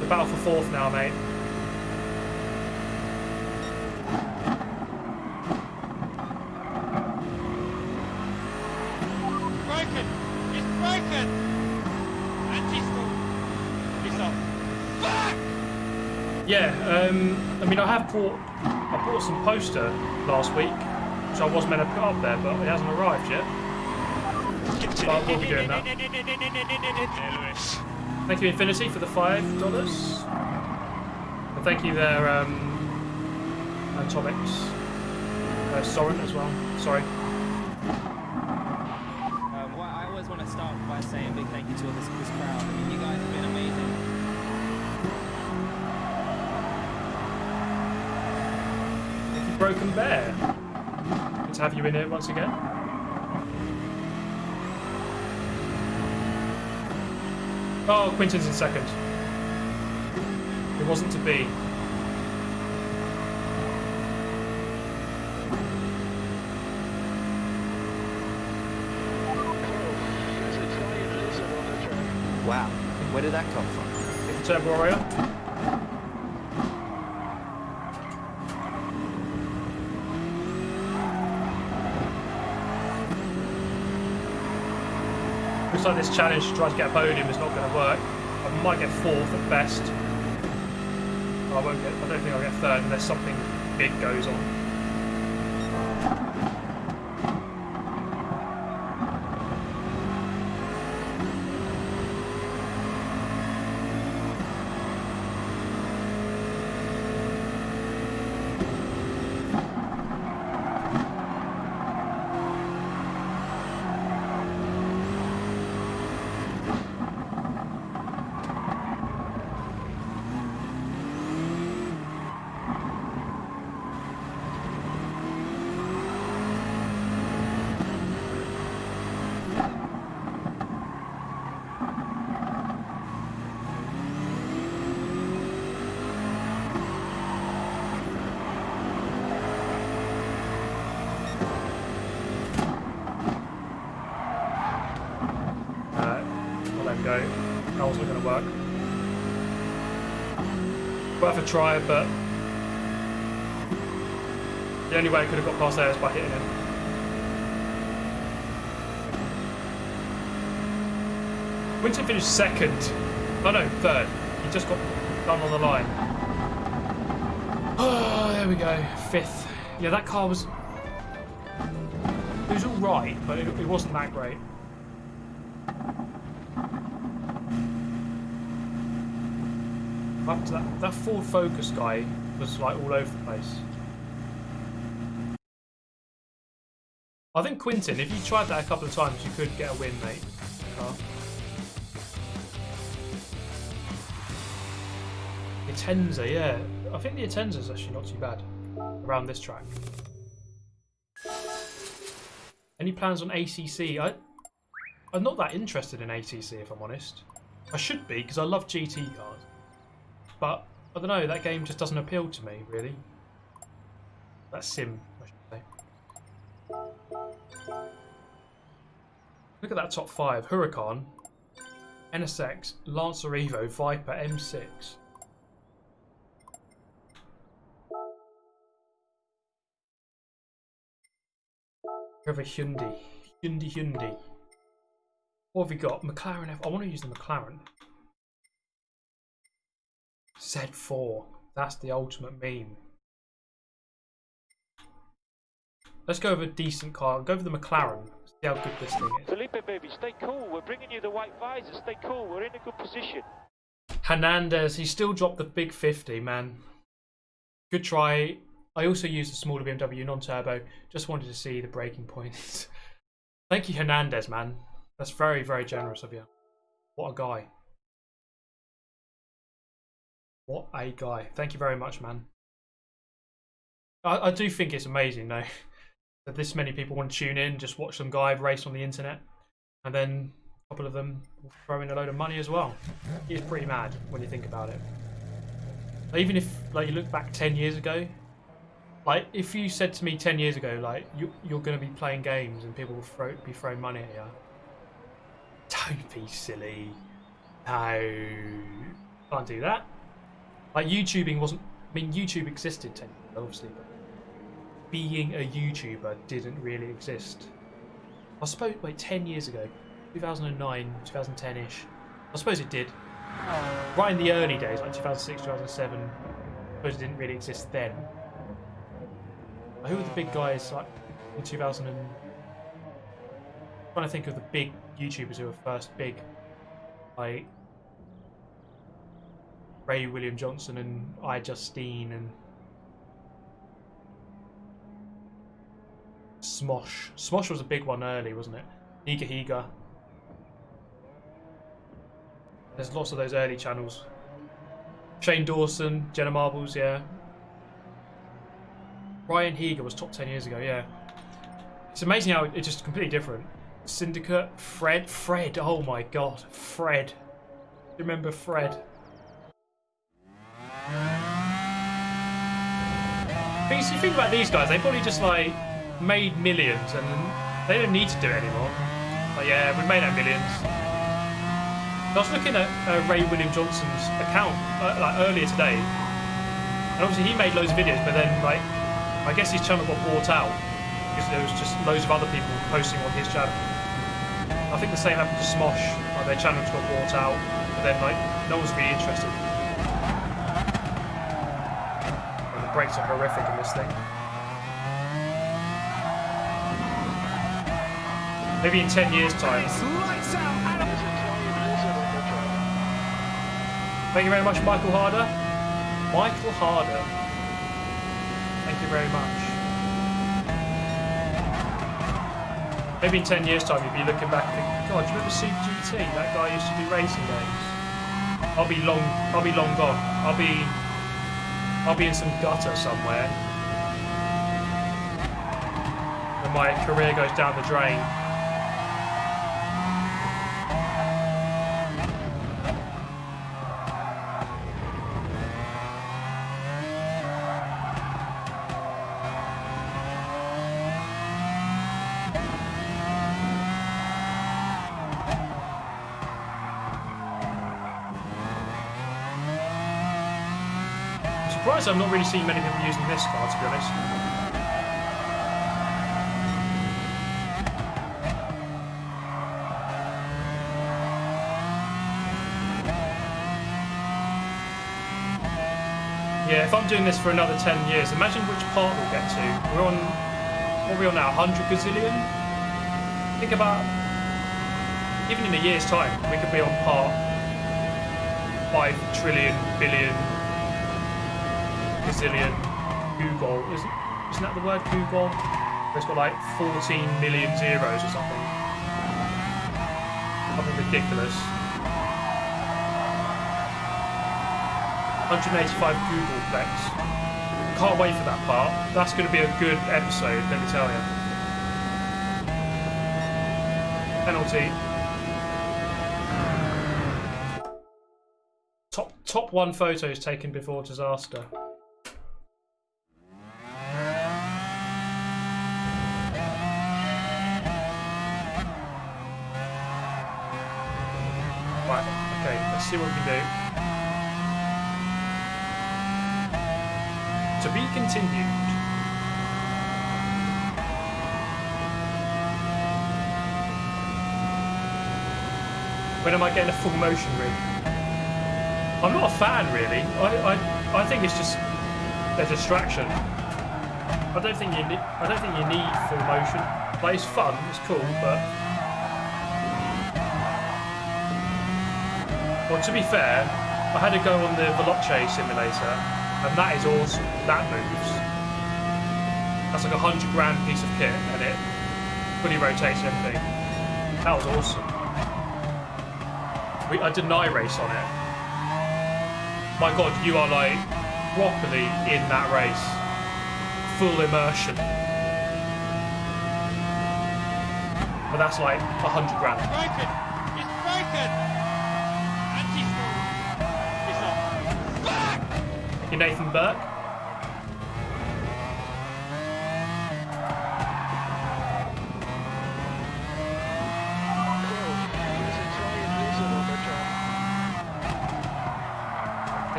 The battle for 4th now, mate. Yeah, I mean, I bought some poster last week, which I was meant to put up there, but it hasn't arrived yet. But we'll be doing that. Thank you, Infinity, for the $5. And thank you there, Atomics. Soren as well. Sorry. Well, I always want to start by saying a big thank you to all this crowd. I mean, you guys have been amazing. Broken Bear. Good to have you in here once again. Oh, Quinton's in second. It wasn't to be. Wow, where did that come from? Turbo Warrior. Looks like this challenge to try to get a podium is not going to work. I might get 4th at best. I don't think I'll get 3rd unless something big goes on. Go. That wasn't going to work. Worth a try, but the only way I could have got past there is by hitting him. Winton finished 2nd. Oh no, 3rd. He just got done on the line. Oh, there we go. 5th. Yeah, that car was. It was all right, but it wasn't that great. Up to that Ford Focus guy was like all over the place. I think Quinton, if you tried that a couple of times, you could get a win, mate. The Atenza, yeah. I think the Atenza is actually not too bad around this track. Any plans on ACC? I'm not that interested in ACC, if I'm honest. I should be, because I love GT cars. But, I don't know, that game just doesn't appeal to me, really. That sim, I should say. Look at that top 5. Huracan, NSX, Lancer Evo, Viper, M6. We have a Hyundai. What have we got? McLaren F. I want to use the McLaren. Z4. That's the ultimate meme. Let's go with a decent car. Go with the McLaren. See how good this thing is. Felipe, baby, stay cool. We're bringing you the white visor. Stay cool. We're in a good position. Hernandez. He still dropped the big 50, man. Good try. I also used the smaller BMW non-turbo. Just wanted to see the braking points. Thank you, Hernandez, man. That's very, very generous of you. What a guy. What a guy. Thank you very much, man. I do think it's amazing, though, that this many people want to tune in, just watch some guy race on the internet, and then a couple of them throw in a load of money as well. It is pretty mad when you think about it. Even if, like, you look back 10 years ago, like, if you said to me 10 years ago, like, you're going to be playing games and people will be throwing money at you. Don't be silly. No. Can't do that. Like, YouTubing wasn't... I mean, YouTube existed 10 years ago, obviously, but being a YouTuber didn't really exist. I suppose, wait, 10 years ago. 2009, 2010-ish. I suppose it did. Right in the early days, like 2006, 2007. I suppose it didn't really exist then. Who were the big guys like in 2000 and... I'm trying to think of the big YouTubers who were first big, like Ray William Johnson and iJustine and Smosh. Smosh was a big one early, wasn't it? Higa. There's lots of those early channels. Shane Dawson, Jenna Marbles, yeah. Ryan Higa was top 10 years ago, yeah. It's amazing how it's just completely different. Syndicate, Fred, oh my god, Fred. Remember Fred? Because you think about these guys, they probably just like made millions and they don't need to do it anymore. Like, yeah, we've made our millions. I was looking at Ray William Johnson's account like earlier today, and obviously he made loads of videos, but then like I guess his channel got bought out because there was just loads of other people posting on his channel. I think the same happened to Smosh. Like, their channels got bought out, but then like no one's really interested. And the brakes are horrific in this thing. Maybe in 10 years' time. Thank you very much, Michael Harder. Michael Harder. Thank you very much. Maybe in 10 years' time you'll be looking back and thinking, God, do you remember Super GT? That guy used to do racing games. I'll be long gone. I'll be in some gutter somewhere. And my career goes down the drain. I'm not really seeing many people using this car, to be honest. Yeah, if I'm doing this for another 10 years, imagine which part we'll get to. We're on, what are we on now, 100 gazillion? Think about, even in a year's time, we could be on part 5 trillion, billion, gazillion, Google. Isn't that the word, Google? It's got like 14 million zeros or something. Something ridiculous. 185 Google Plex. Can't wait for that part. That's going to be a good episode, let me tell you. Penalty. Top one photos taken before disaster. Right, okay, let's see what we can do. To be continued. When am I getting a full motion rig? I'm not a fan, really. I think it's just a distraction. I don't think you need full motion. Like, it's fun, it's cool, but well, to be fair, I had to go on the wongckj simulator, and that is awesome. That moves. That's like $100 grand piece of kit, and it fully rotates everything. That was awesome. I did an race on it. My God, you are like properly in that race. Full immersion. But that's like $100 grand. It's broken! It's broken! Anti-stall! It's off. Thank you, Nathan Burke.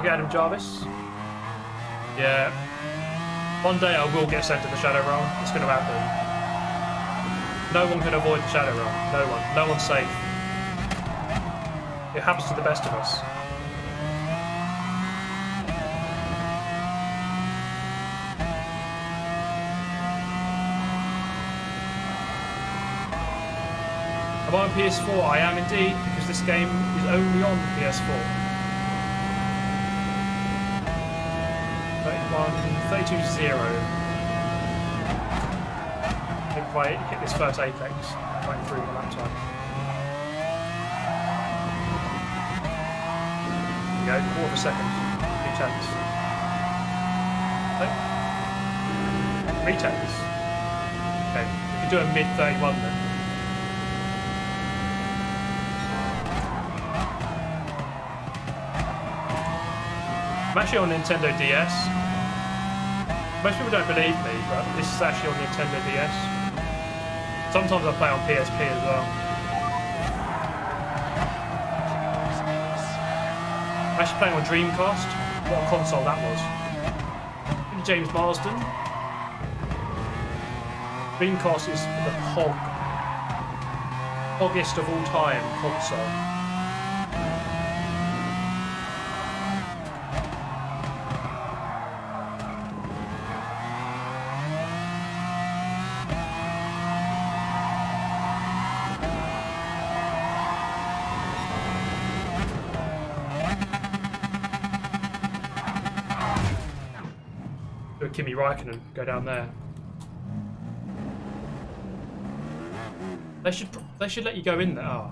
Adam Jarvis. Yeah. One day I will get sent to the shadow realm. It's going to happen. No one can avoid the shadow realm. No one. No one's safe. It happens to the best of us. Am I on PS4? I am indeed, because this game is only on PS4. 32-0. If I hit this first apex, I might improve on that time. There we go, quarter of a second. 2 tenths. Okay. 3 tenths. Okay, we can do a mid 31 then. I'm actually on Nintendo DS. Most people don't believe me, but this is actually on Nintendo DS. Sometimes I play on PSP as well. I'm actually playing on Dreamcast. What a console that was. James Marsden. Dreamcast is the hoggest of all time console. Kimi Räikkönen go down there. They should let you go in there. Oh.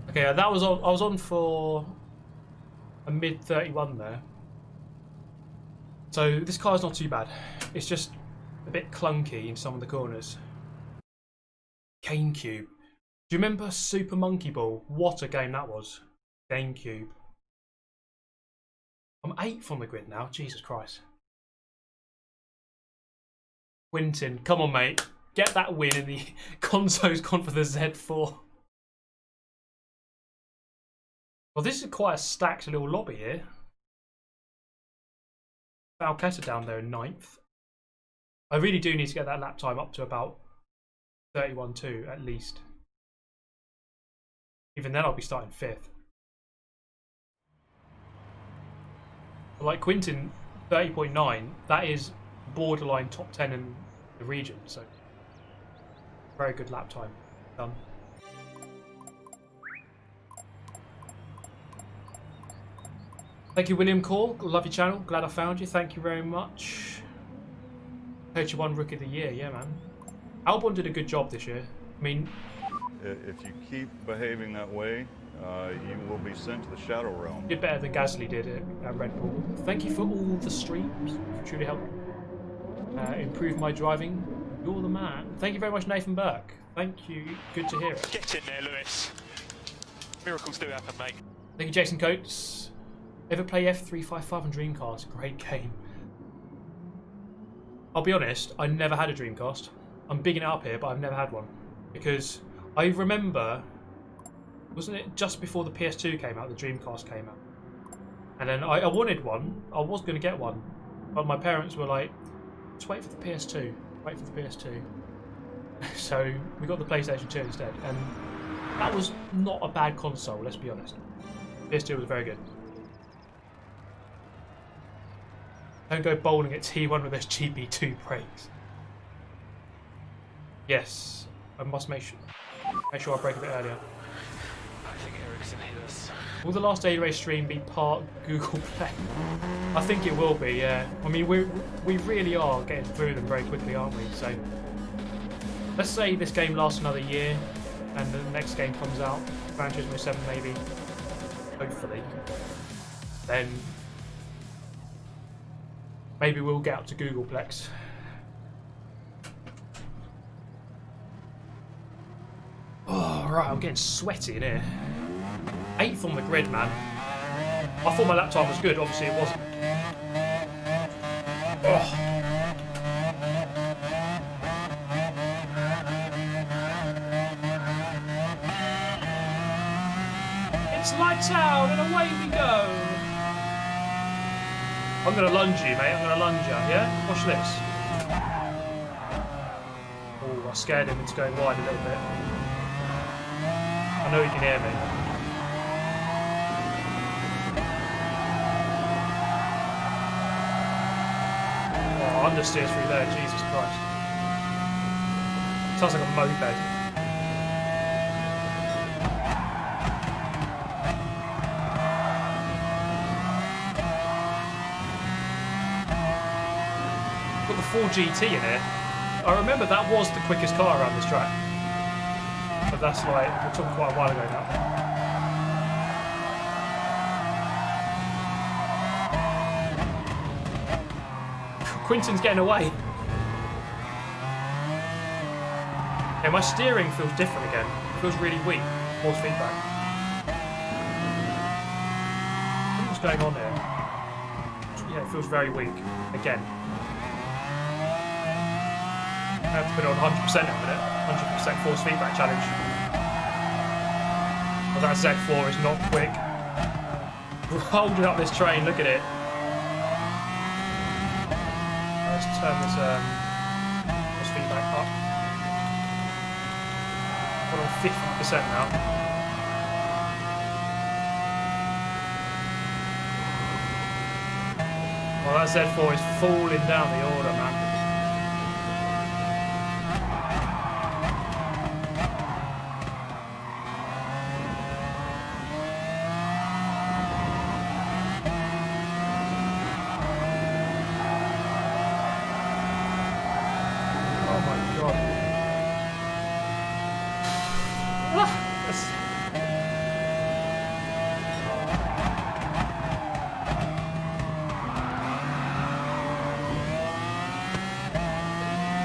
Okay, that was on. I was on for a mid 31 there. So this car's not too bad. It's just a bit clunky in some of the corners. GameCube. Do you remember Super Monkey Ball? What a game that was. GameCube. I'm 8th on the grid now. Jesus Christ. Quinton, come on, mate. Get that win in the console's gone for the Z4. Well, this is quite a stacked little lobby here. Valketa down there in 9th. I really do need to get that lap time up to about 31.2 at least. Even then, I'll be starting 5th. But like Quinton, 30.9, that is borderline top 10 in the region, so very good lap time done. Thank you, William Call. Love your channel. Glad I found you. Thank you very much. Coach 1 Rookie of the Year, yeah, man. Albon did a good job this year. I mean, If you keep behaving that way, you will be sent to the Shadow Realm. did better than Gasly did at Red Bull. Thank you for all the streams. You truly helped improve my driving. You're the man. Thank you very much, Nathan Burke. Thank you. Good to hear it. Get in there, Lewis. Miracles do happen, mate. Thank you, Jason Coates. Ever play F355 on Dreamcast? Great game. I'll be honest, I never had a Dreamcast. I'm bigging it up here, but I've never had one. Because I remember, wasn't it just before the PS2 came out, the Dreamcast came out? And then I wanted one. I was going to get one. But my parents were like, just wait for the PS2. Wait for the PS2. So we got the PlayStation 2 instead. And that was not a bad console, let's be honest. PS2 was very good. Don't go bowling at T1 with those GP2 brakes. Yes, I must make sure I break a bit earlier. I think Eric's gonna hit us. Will the last day race stream be part Google Play? I think it will be, yeah. I mean, we really are getting through them very quickly, aren't we? So let's say this game lasts another year, and the next game comes out, Gran Turismo 7 maybe, hopefully. Then maybe we'll get up to Googleplex. Oh, right, I'm getting sweaty in here. 8th on the grid, man. I thought my lap time was good, obviously it wasn't. Oh. It's lights out and away we go. I'm going to lunge you, mate. I'm going to lunge you, yeah? Watch this. Oh, I scared him into going wide a little bit. I know he can hear me. Oh, understeers through there, Jesus Christ. Sounds like a moped. Got the 4GT in here. I remember that was the quickest car around this track. But that's like, we're talking quite a while ago now. Quinton's getting away. Yeah, my steering feels different again. It feels really weak. More feedback. What's going on here? Yeah, it feels very weak. Again. I have to put it on 100% in a minute. 100% force feedback challenge. Well, that Z4 is not quick. We're holding up this train, look at it. Let's turn this force feedback up. We're on 50% now. Well, that Z4 is falling down the order, man.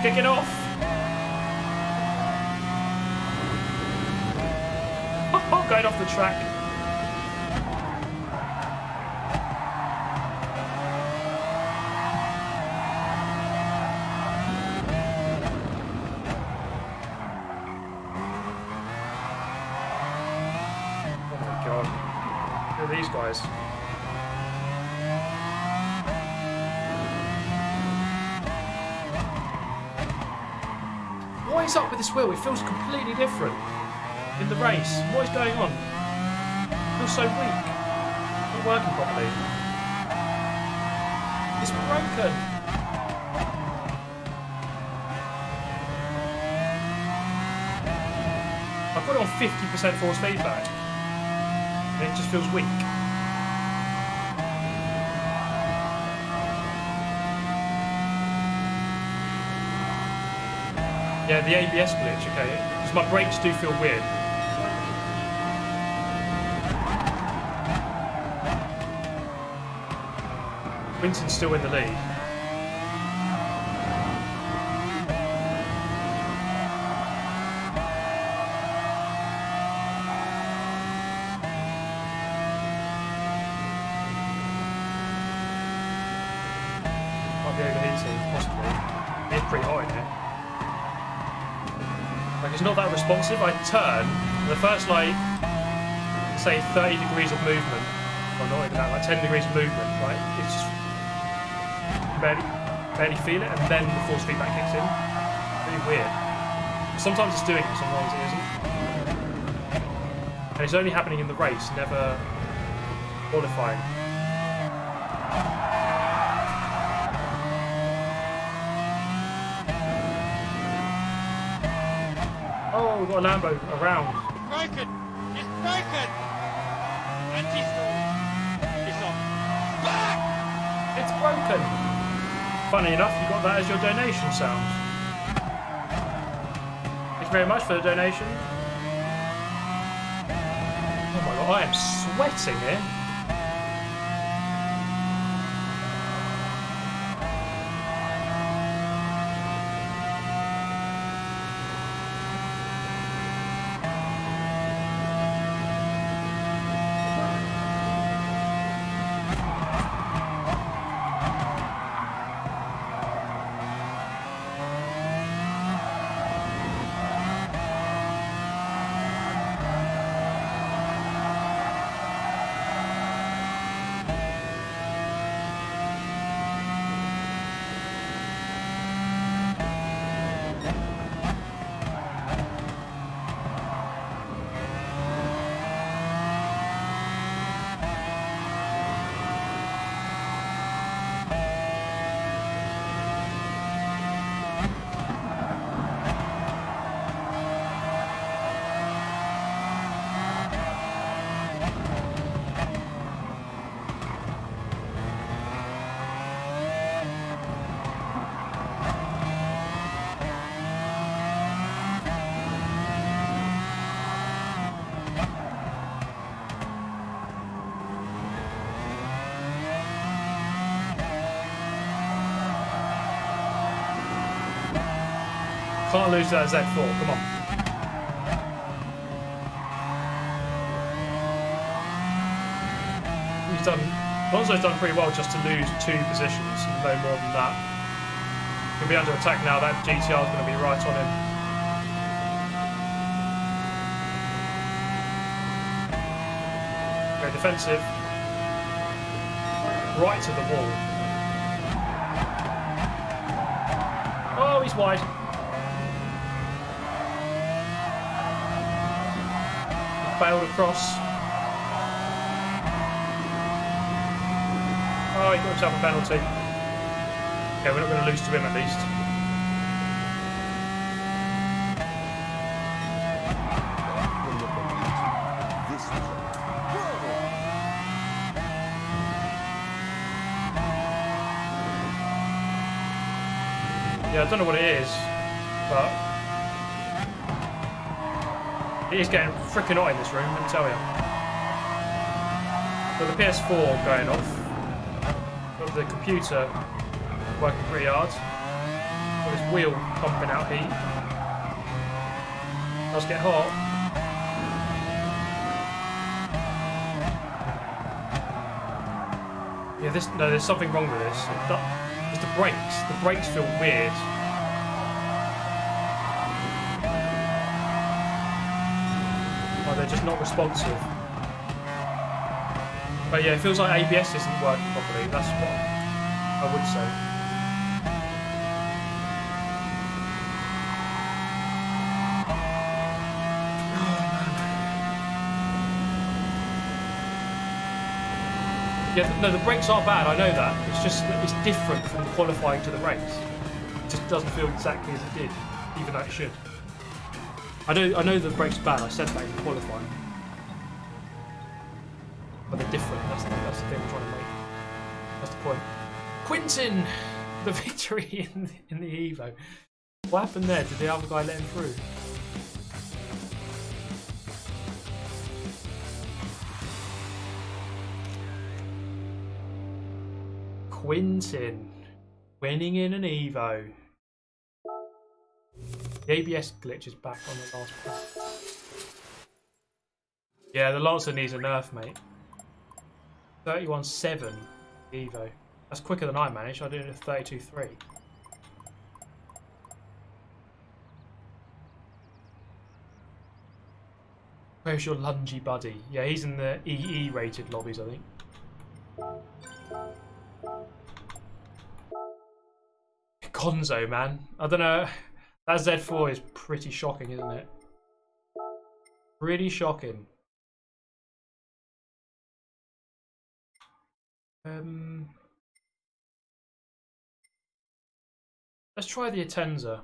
Kick it off! Oh, going off the track. Oh my god. Look at these guys. What is up with this wheel? It feels completely different in the race. What is going on? It feels so weak. Not working properly. It's broken. I've got it on 50% force feedback. And it just feels weak. Yeah, the ABS glitch, okay. Because my brakes do feel weird. Quinton's still in the lead. Might be overheating, possibly. It's pretty hot in here. Like, it's not that responsive. I turn, and the first, like, say 30 degrees of movement, or not even that, like 10 degrees of movement, right? It's just barely feel it, and then the force feedback kicks in. Really weird. Sometimes it's doing it, sometimes it isn't. And it's only happening in the race, never qualifying. Oh, we've got a Lambo around. Broken! It's broken! Anti-stall! It's on. Back! It's broken! Funny enough, you got that as your donation sound. Thank you very much for the donation. Oh my god, I am sweating here. Can't lose that Z4, come on. He's done, Alonso's done pretty well just to lose 2 positions, no more than that. He'll be under attack now, that GTR is going to be right on him. Very defensive. Right to the wall. Oh, he's wide. Failed across. Oh, he got himself a penalty. Okay, we're not going to lose to him at least. Yeah, I don't know what it is, but it is getting freaking hot in this room, let me tell you. Got the PS4 going off. Got the computer working pretty hard. Got this wheel pumping out heat. Does get hot. Yeah, no, there's something wrong with this. It's the brakes. The brakes feel weird. They're just not responsive. But yeah, it feels like ABS isn't working properly. That's what I would say. Yeah, no, the brakes are bad, I know that. It's just that it's different from qualifying to the race. It just doesn't feel exactly as it did, even though it should. I know the brakes are bad, I said that in qualifying. But they're different, that's the thing I'm trying to make. That's the point. Quinton! The victory in the Evo. What happened there? Did the other guy let him through? Quintin winning in an Evo. The ABS glitch is back on the last part. Yeah, the Lancer needs a nerf, mate. 31.7 Evo. That's quicker than I managed. I did it at 32.3. Where's your lungy buddy? Yeah, he's in the EE rated lobbies, I think. Gonzo, man. I don't know. That Z4 is pretty shocking, isn't it? Pretty shocking. Let's try the Atenza.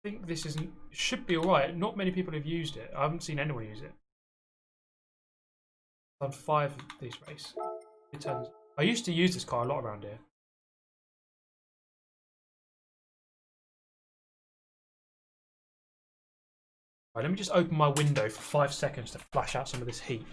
I think this should be alright. Not many people have used it. I haven't seen anyone use it. I've done 5 of these races. Atenza. I used to use this car a lot around here. Right, let me just open my window for 5 seconds to flash out some of this heat.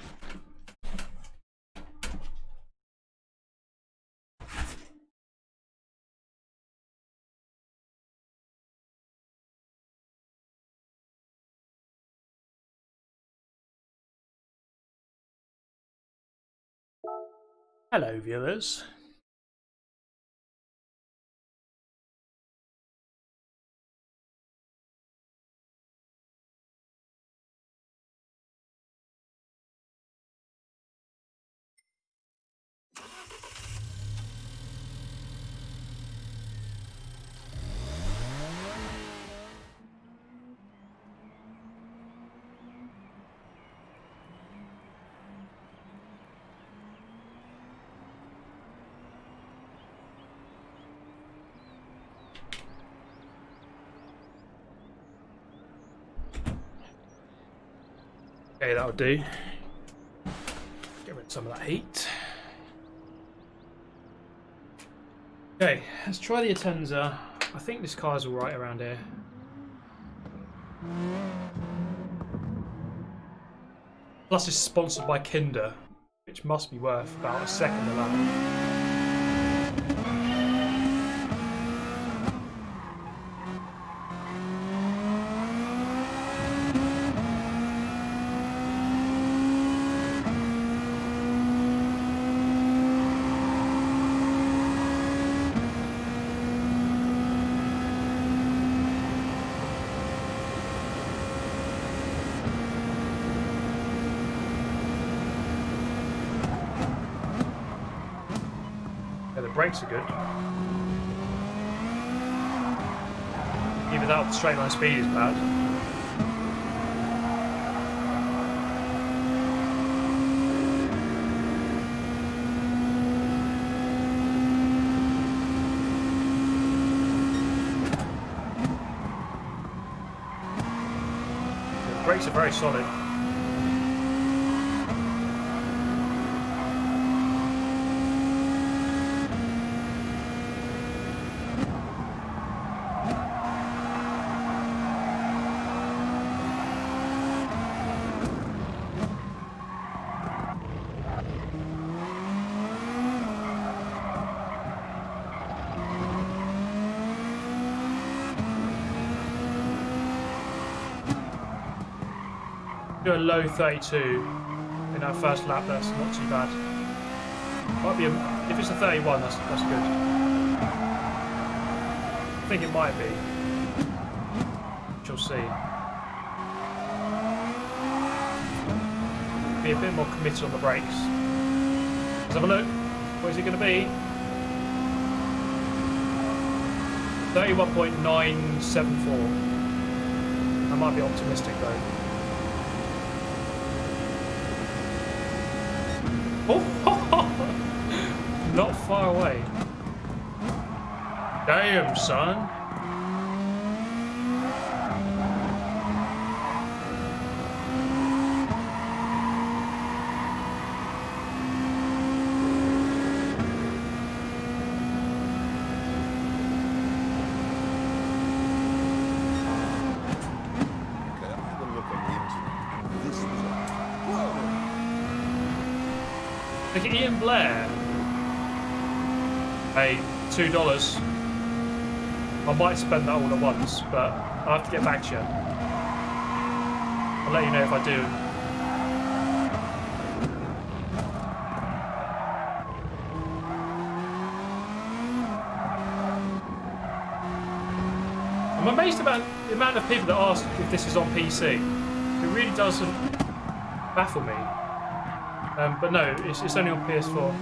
Hello, viewers. Okay, that'll do. Get rid of some of that heat. Okay, let's try the Atenza. I think this car's alright around here. Plus it's sponsored by Kinder, which must be worth about a second a lap. Brakes are good. Even though the straight line speed is bad. The brakes are very solid. Do a low 32 in our first lap. That's not too bad. Might be if it's a 31, that's good. I think it might be. We'll see. Be a bit more committed on the brakes. Let's have a look. What is it going to be? 31.974. I might be optimistic though. Not far away. Damn, son. and Blair. Hey, $2. I might spend that all at once, but I'll have to get back to you. I'll let you know if I do. I'm amazed about the amount of people that ask if this is on PC. It really doesn't baffle me. But no, it's only on PS4.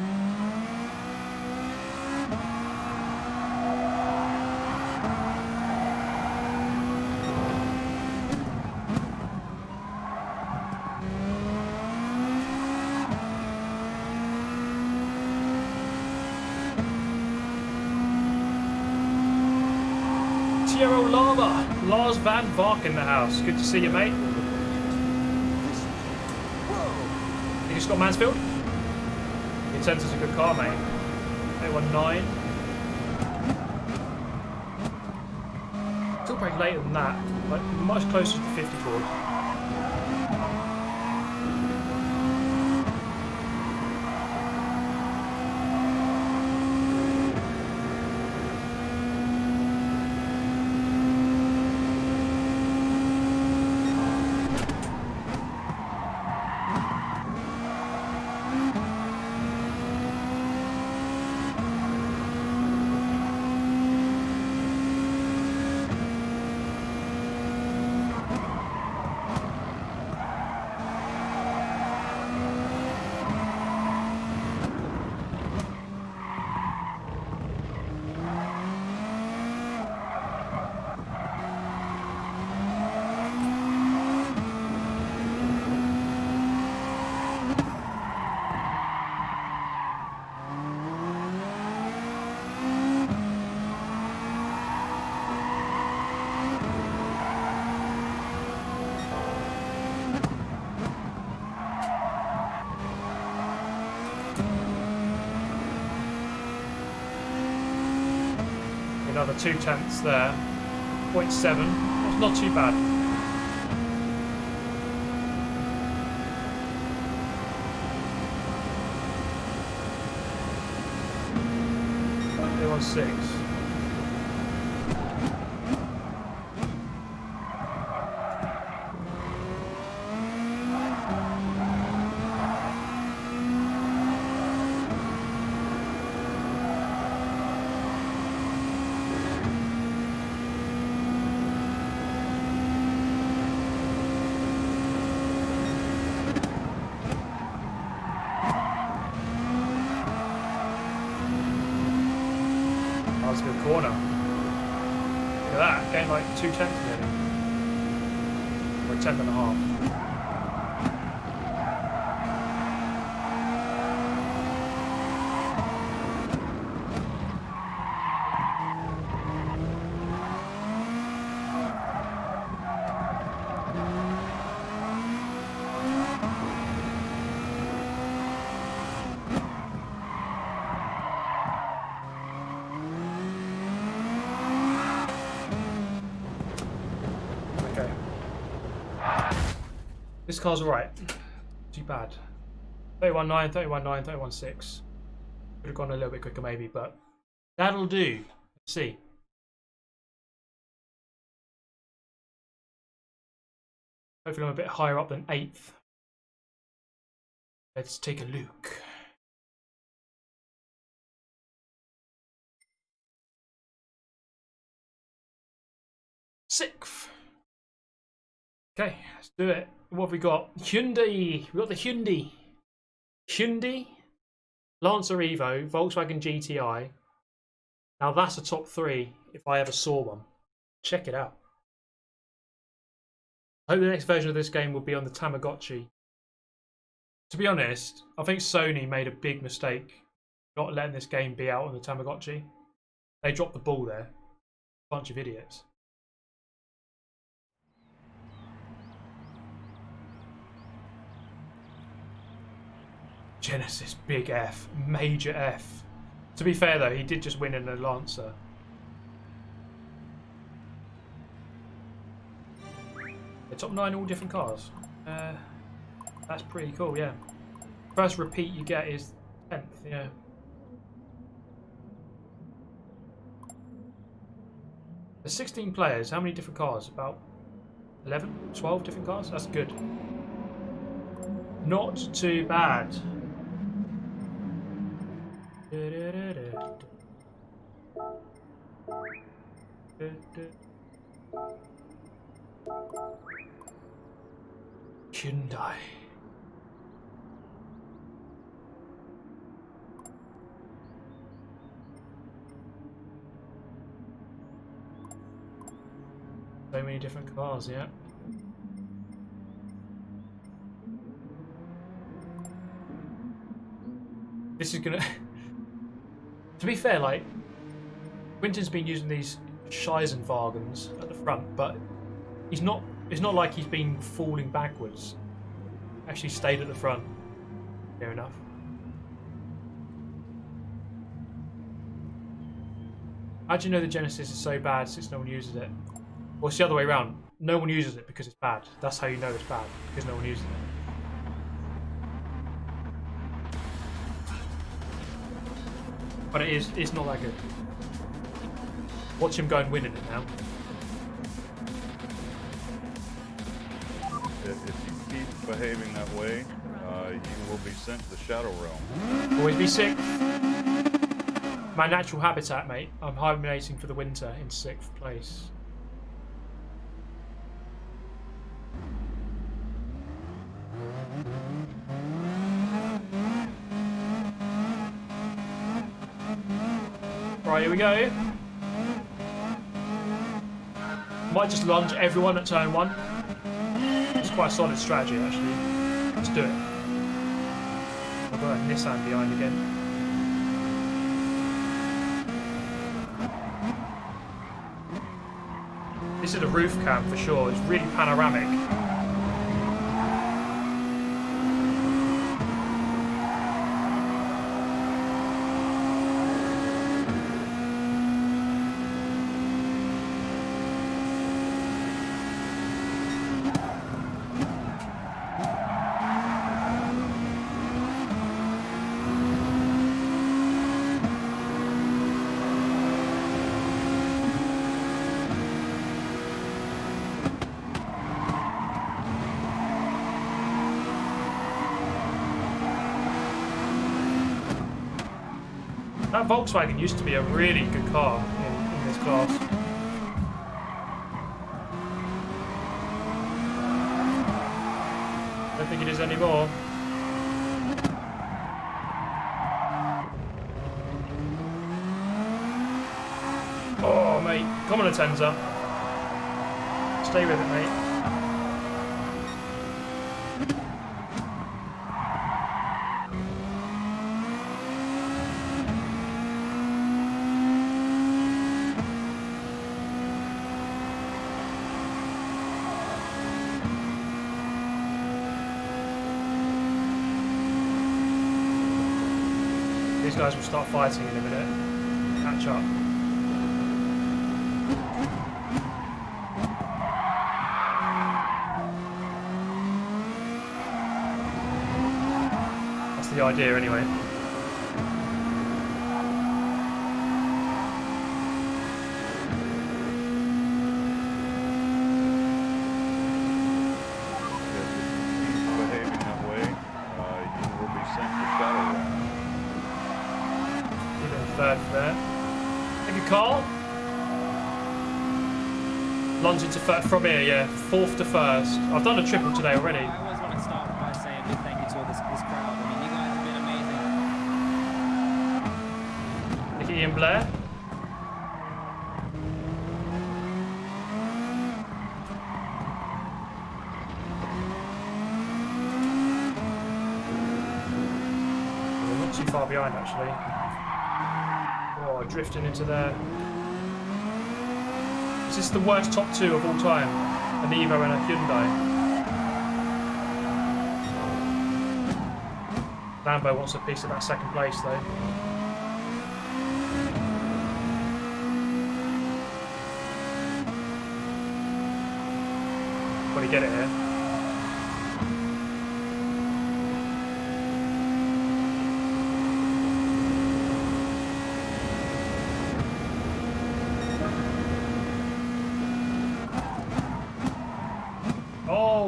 Tierra Lava, Lars Van Vark in the house. Good to see you, mate. You just got Mansfield? It turns as a good car, mate. 819. Still break later than that, like much closer to 50 Ford. Another 0.2 there. 0.7. That's not too bad. They want 6. That's a good corner. Look at that, getting like 2 tenths nearly. Or 10.5. This car's alright. Too bad. 31.9, 31.9, 31.6. Could have gone a little bit quicker maybe, but that'll do. Let's see. Hopefully I'm a bit higher up than 8th. Let's take a look. Sixth. Okay, let's do it. What have we got? Hyundai. We got the Hyundai. Hyundai, Lancer Evo, Volkswagen GTI. Now that's a top 3 if I ever saw one. Check it out. I hope the next version of this game will be on the Tamagotchi. To be honest, I think Sony made a big mistake not letting this game be out on the Tamagotchi. They dropped the ball there. Bunch of idiots. Genesis, big F, major F. To be fair though, he did just win in a Lancer. The top 9 all different cars. That's pretty cool, yeah. First repeat you get is 10th, yeah. There's 16 players. How many different cars? About 11, 12 different cars? That's good. Not too bad. Hyundai. So many different cars, yeah. This is gonna... To be fair, like, Quinton's been using these Scheisenwagens at the front, but it's not like he's been falling backwards. Actually stayed at the front. Fair enough. How do you know the Genesis is so bad since no one uses it? Well, it's the other way around. No one uses it because it's bad. That's how you know it's bad, because no one uses it. But it's not that good. Watch him go and win in it now. If you keep behaving that way, you will be sent to the Shadow Realm. Always be sick. My natural habitat, mate. I'm hibernating for the winter in 6th place. Right, here we go. Might just lunge everyone at turn 1. It's quite a solid strategy, actually. Let's do it. I've got a Nissan behind again. This is a roof cam for sure. It's really panoramic. That Volkswagen used to be a really good car in this class. Don't think it is anymore. Oh, mate. Come on, Atenza. Stay with it, mate. These guys will start fighting in a minute. Catch up. That's the idea anyway. Behaving that way, you will be sent to Shadow Realm. Third there. Take a car. Lunge into from here, yeah. 4th to 1st. I've done a triple today already. I always want to start by saying big thank you to all this crowd. I mean, you guys have been amazing. Look at Ian Blair. We're not too far behind, actually. Oh, drifting into there. Is this the worst top 2 of all time? An Evo and a Hyundai. Lambo wants a piece of that 2nd place though. Got to get it here.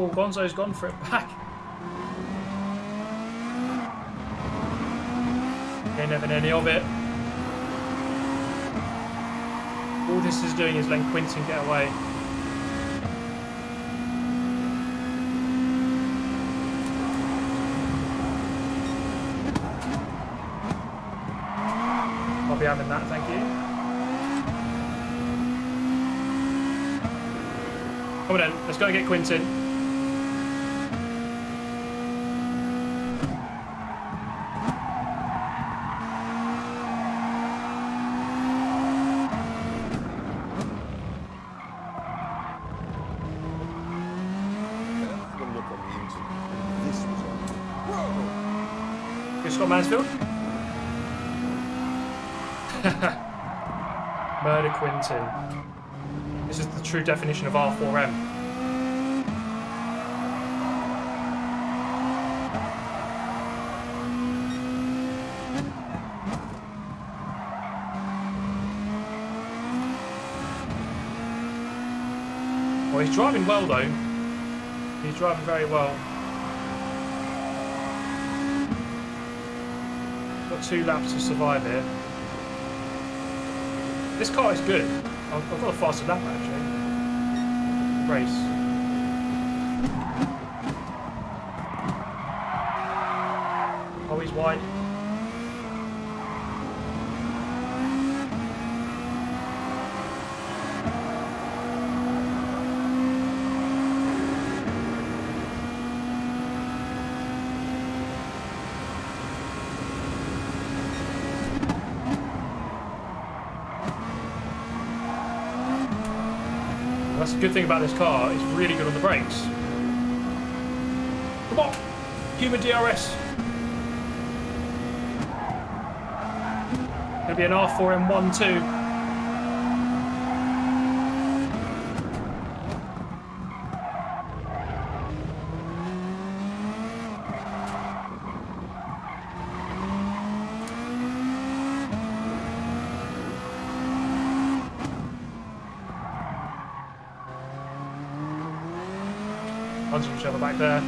Oh, Gonzo's gone for it back. Ain't having any of it. All this is doing is letting Quinton get away. I'll be having that, thank you. Come on then, let's go and get Quinton. Scott Mansfield. Murder Quinton. This is the true definition of R4M. Well, he's driving well though. He's driving very well. Got 2 laps to survive here. This car is good. I've got a faster lap actually. Race. Oh, he's wide. That's the good thing about this car, it's really good on the brakes. Come on! Human DRS! Gonna be an R4M1-2. Punching each other back there.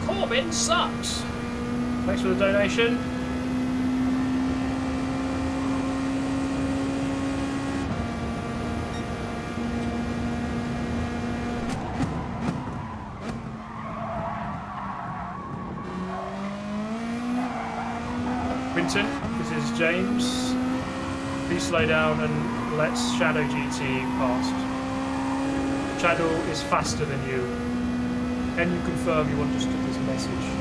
Corbin sucks. Thanks for the donation. This is James. Please slow down and let Shadow GT past. Shadow is faster than you. Can you confirm you understood this message?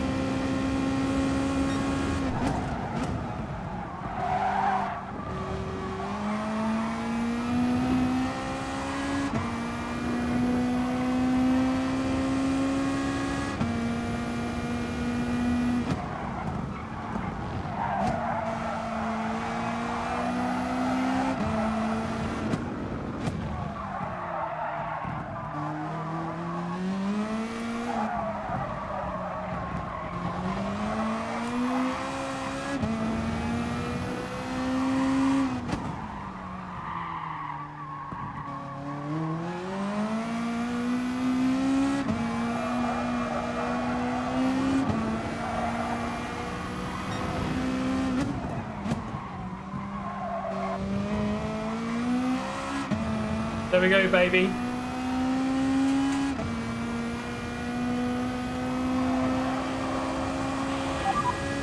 There we go, baby.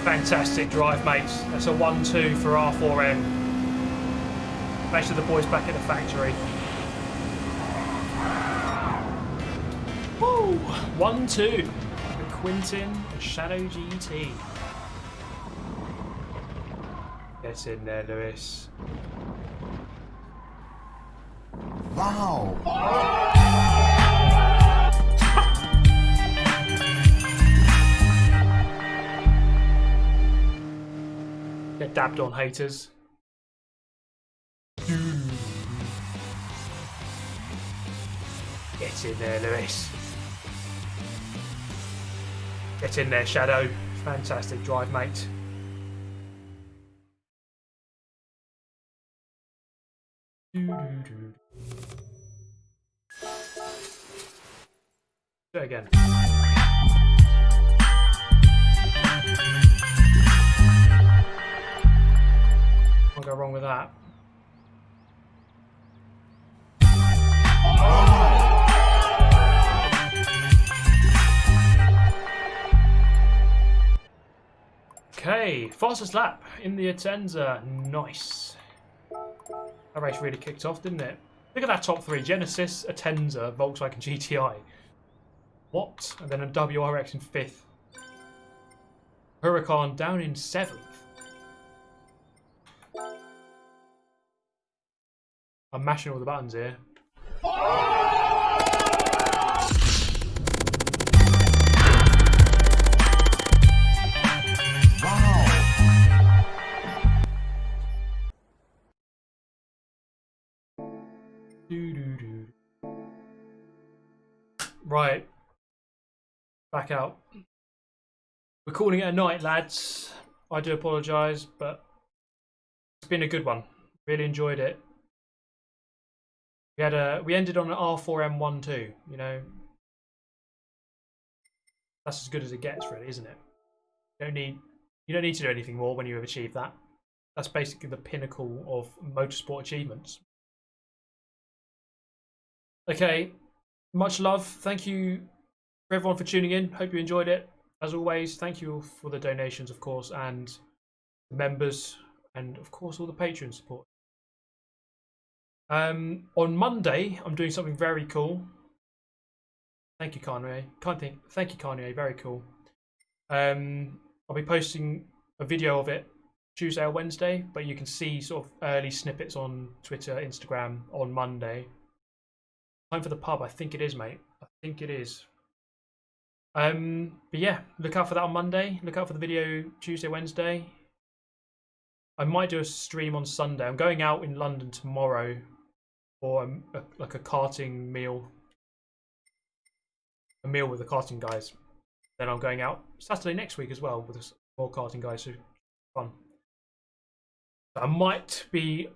Fantastic drive, mates. That's a 1-2 for R4M. Thanks to the boys back at the factory. Woo! 1-2 for Quinton and Shadow GT. Get in there, Lewis. Wow! Get dabbed on, haters. Get in there, Lewis. Get in there, Shadow. Fantastic drive, mate. Do it again. Can't go wrong with that. Okay, fastest lap in the Atenza. Nice. That race really kicked off, didn't it? Look at that top three. Genesis, Atenza, Volkswagen GTI. What? And then a WRX in 5th. Huracan down in 7th. I'm mashing all the buttons here. Right. Back out. We're calling it a night, lads. I do apologise, but it's been a good one. Really enjoyed it. We ended on an R4M12, you know. That's as good as it gets, really, isn't it? You don't need to do anything more when you have achieved that. That's basically the pinnacle of motorsport achievements. Okay, much love. Thank you for everyone for tuning in. Hope you enjoyed it. As always, thank you for the donations, of course, and the members, and of course all the Patreon support. On Monday, I'm doing something very cool. Thank you, Kanye. Thank you, Kanye. Very cool. I'll be posting a video of it Tuesday or Wednesday, but you can see sort of early snippets on Twitter, Instagram on Monday. Time for the pub. I think it is, mate. I think it is. But yeah, look out for that on Monday. Look out for the video Tuesday, Wednesday. I might do a stream on Sunday. I'm going out in London tomorrow for like a karting meal. A meal with the karting guys. Then I'm going out Saturday next week as well with more karting guys. So fun. I might be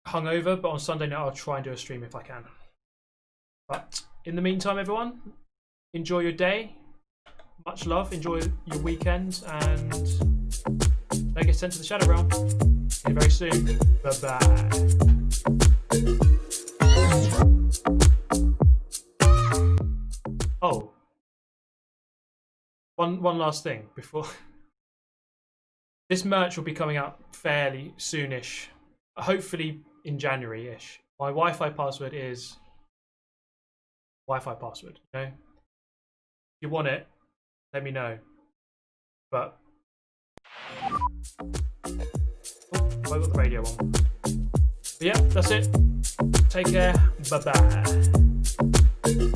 hungover, but on Sunday night I'll try and do a stream if I can. But in the meantime, everyone, enjoy your day. Much love. Enjoy your weekend, and don't get sent to the Shadow Realm. See you very soon. Bye bye. Oh, one last thing before. This merch will be coming out fairly soonish, hopefully in January-ish. My Wi-Fi password is Wi-Fi password. Okay, if you want it, let me know. But I got the radio on. But yeah, that's it. Take care. Bye bye.